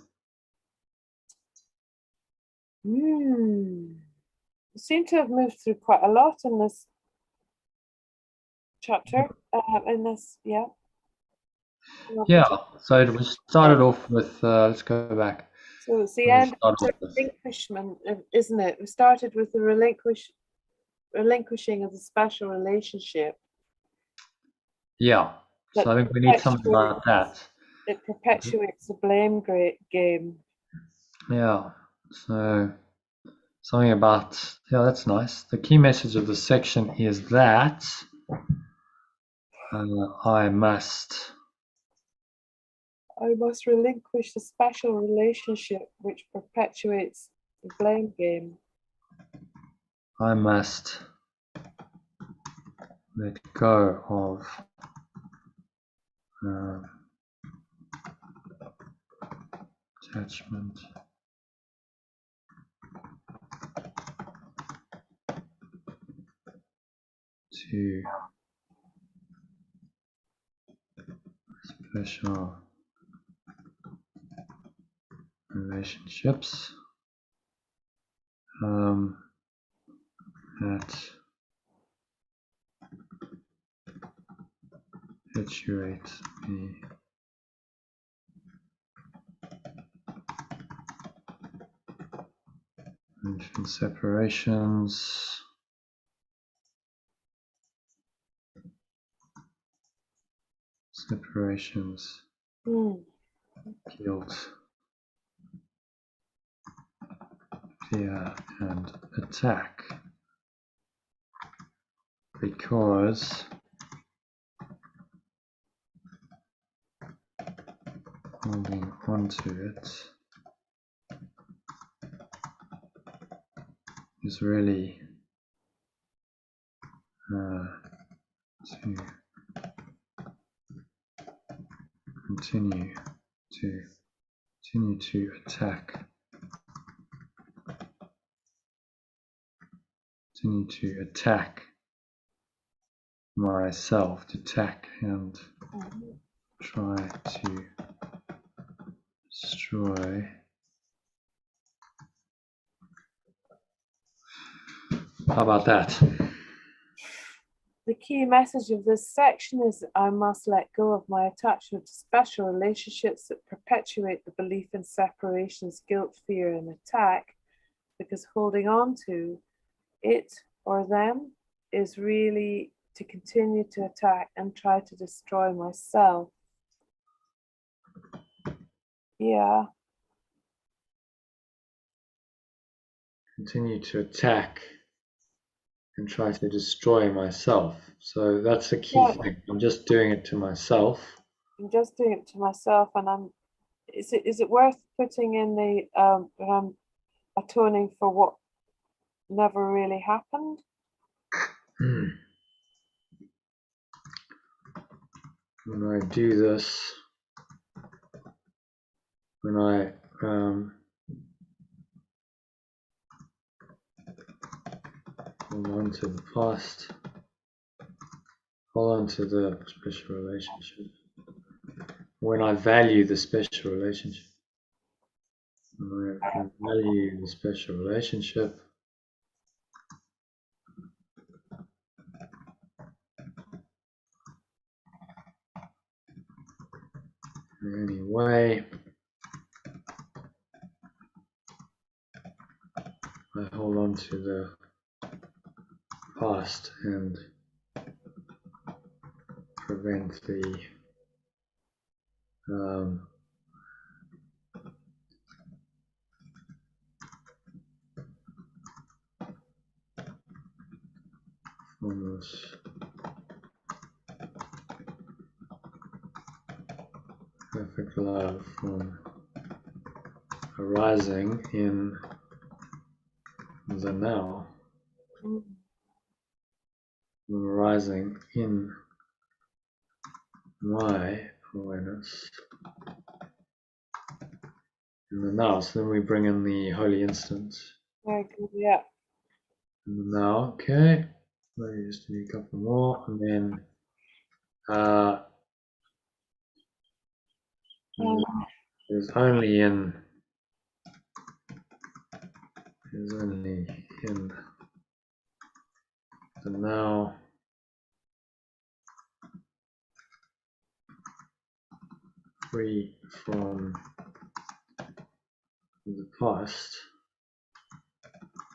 You seem to have moved through quite a lot in this chapter. In this, yeah. Yeah. So we started off with. Let's go back. So it's the We end of started the with- relinquishment, isn't it? We started with the relinquishing of the special relationship. Yeah. So I think we need something like that. It perpetuates the blame game. Yeah. So something about, yeah, that's nice. The key message of the section is that I must relinquish the special relationship which perpetuates the blame game. I must let go of attachment to special relationships that perpetuate me in separations, guilt, fear, and attack, because holding on to it is really to continue to attack, myself, to attack and try to destroy. How about that? The key message of this section is that I must let go of my attachment to special relationships that perpetuate the belief in separations, guilt, fear, and attack, because holding on to it or them is really to continue to attack and try to destroy myself. Yeah. Continue to attack and try to destroy myself. So that's the key thing. I'm just doing it to myself. I'm just doing it to myself, and is it worth putting in the that I'm atoning for what never really happened? When I do this, when I hold on to the past, hold on to the special relationship, when I value the special relationship, when I value the special relationship, in any way, I hold on to the past and prevent the formless perfect love from arising in the now, arising in my awareness in the now. So then we bring in the holy instant Very good. Yeah. in the now. Okay, maybe just do a couple more, and then is only in the now, free from the past,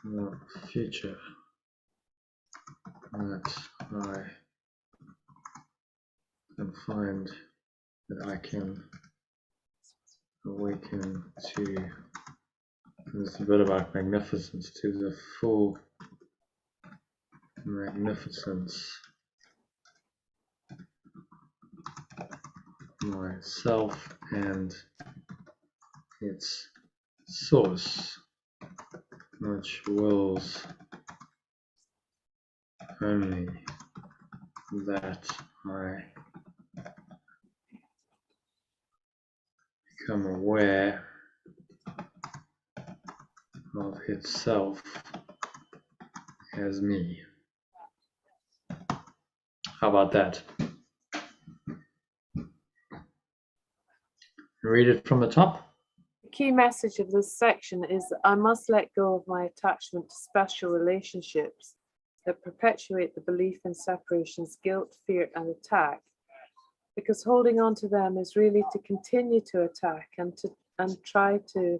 the future, that I can find, that I can awaken to. There's a bit about magnificence, to the full magnificence myself and its source, which wills only that I become aware of itself as me. How about that? Read it from the top. The key message of this section is that I must let go of my attachment to special relationships that perpetuate the belief in separations, guilt, fear, and attack, because holding on to them is really to continue to attack and try to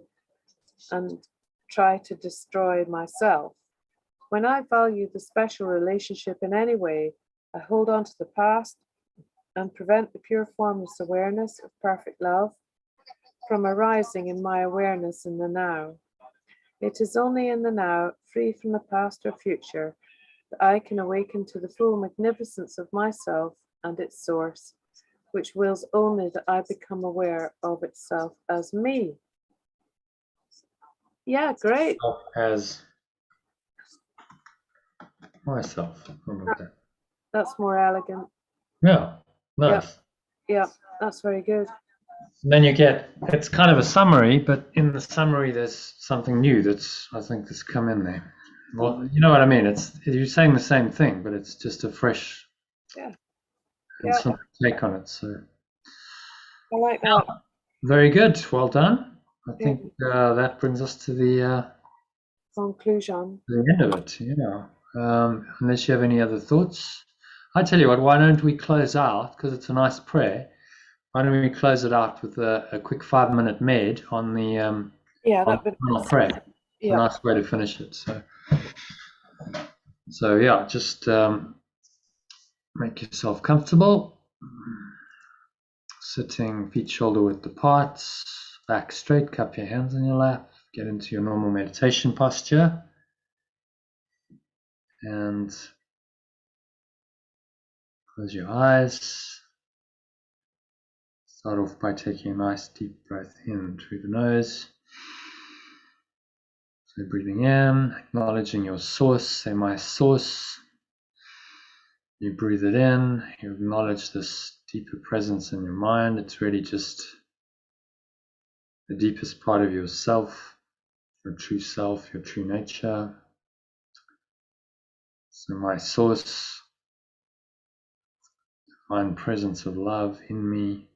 destroy myself. When I value the special relationship in any way, I hold on to the past and prevent the pure formless awareness of perfect love from arising in my awareness in the now. It is only in the now, free from the past or future, that I can awaken to the full magnificence of myself and its source, which wills only that I become aware of itself as me. Yeah, great. As myself. That's more elegant. Yeah, nice. Yeah, that's very good. And then you get, it's kind of a summary, but in the summary there's something new that's, I think, that's come in there. Well, you know what I mean? It's, you're saying the same thing, but it's just a fresh and some take on it. So I like that. very good. Well done. I think that brings us to the conclusion. The end of it. Unless you have any other thoughts. I tell you what, why don't we close out, because it's a nice prayer. Why don't we close it out with a quick 5-minute med on the final prayer? Yeah. A nice way to finish it. So yeah, just make yourself comfortable. Sitting feet shoulder width apart, back straight, cup your hands in your lap, get into your normal meditation posture. And close your eyes. Start off by taking a nice deep breath in through the nose. So breathing in, acknowledging your source, say my source. You breathe it in, you acknowledge this deeper presence in your mind. It's really just the deepest part of yourself, your true self, your true nature. So my source, divine presence of love in me.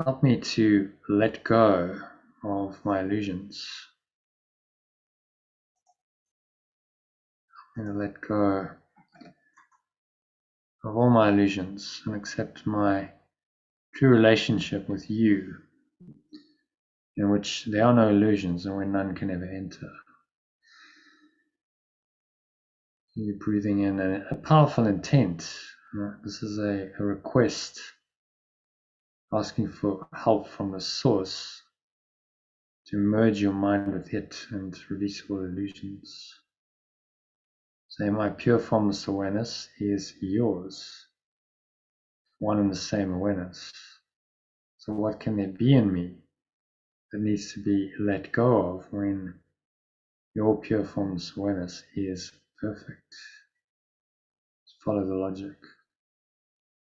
Help me to let go of my illusions. I'm going to let go of all my illusions and accept my true relationship with you, in which there are no illusions and where none can ever enter. You're breathing in a powerful intent. This is a request, asking for help from the source to merge your mind with it and release all illusions. Say, my pure formless awareness is yours. one and the same awareness. So what can there be in me that needs to be let go of when your pure formless awareness is perfect? Just follow the logic.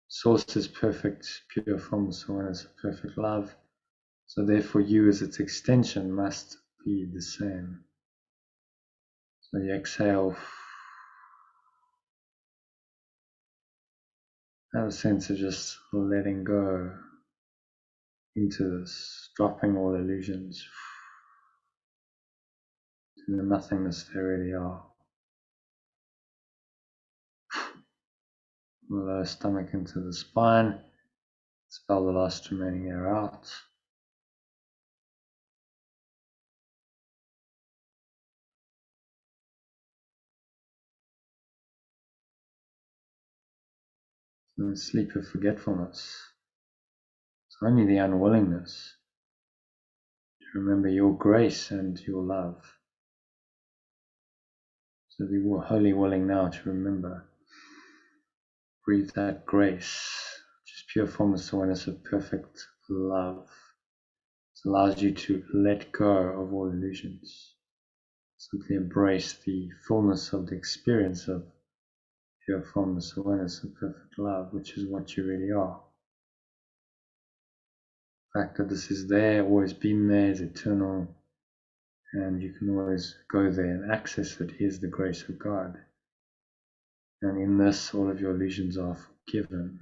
Source is perfect, pure formless awareness of perfect love. So therefore you as its extension must be the same. So you exhale, have a sense of just letting go into this, dropping all illusions to the nothingness they really are. Lower stomach into the spine, expel the last remaining air out. And sleep of forgetfulness. It's only the unwillingness to remember your grace and your love. So be wholly willing now to remember. Breathe that grace, which is pure formless awareness of perfect love. It allows you to let go of all illusions. Simply embrace the fullness of the experience of pure formless awareness of perfect love, which is what you really are. The fact that this is there, always been there, is eternal, and you can always go there and access it, is the grace of God. And in this, all of your illusions are forgiven.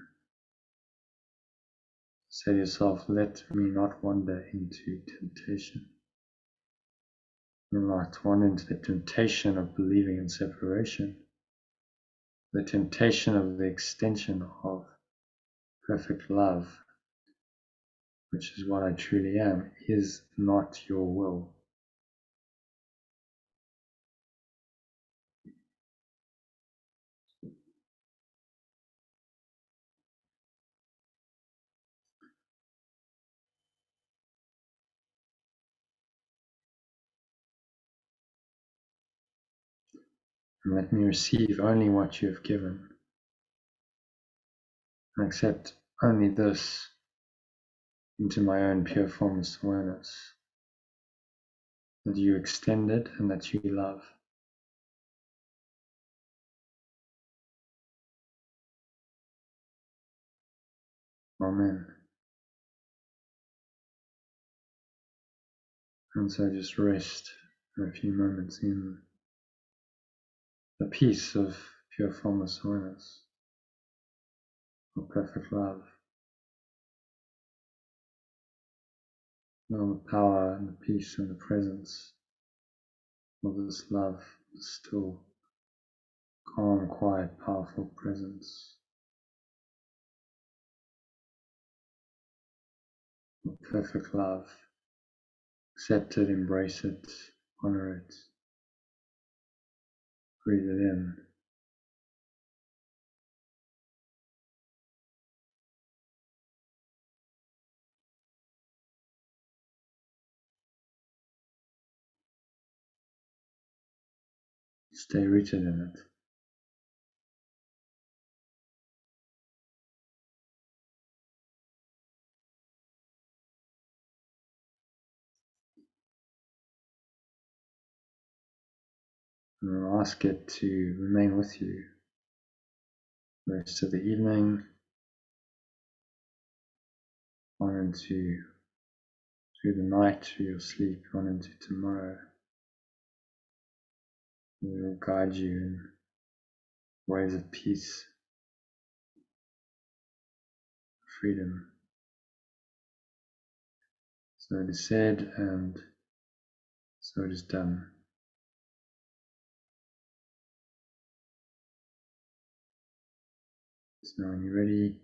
Say to yourself, let me not wander into temptation. Not wander into the temptation of believing in separation. The temptation of the extension of perfect love, which is what I truly am, is not your will. And let me receive only what you have given, and accept only this into my own pure formless awareness, that you extended and that you love. Amen. And so just rest for a few moments in the peace of pure formless awareness, of perfect love. Know the power and the peace and the presence of this love, this still, calm, quiet, powerful presence of perfect love. Accept it, embrace it, honor it, breathe it in. Stay rooted in it. And ask it to remain with you the rest of the evening, on into through the night, through your sleep, on into tomorrow. It will guide you in ways of peace, freedom. So it is said, and so it is done. So when you're ready,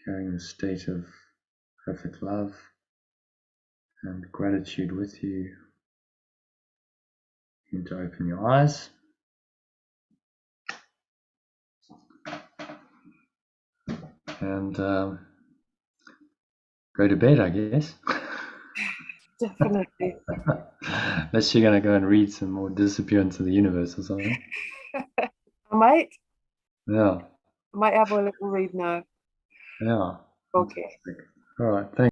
carrying the state of perfect love and gratitude with you, you need to open your eyes. And go to bed, I guess. Definitely. Unless you're going to go and read some more Disappear into the Universe or something. I'm might Yeah. have a little read now. Yeah. Okay. All right. Thanks.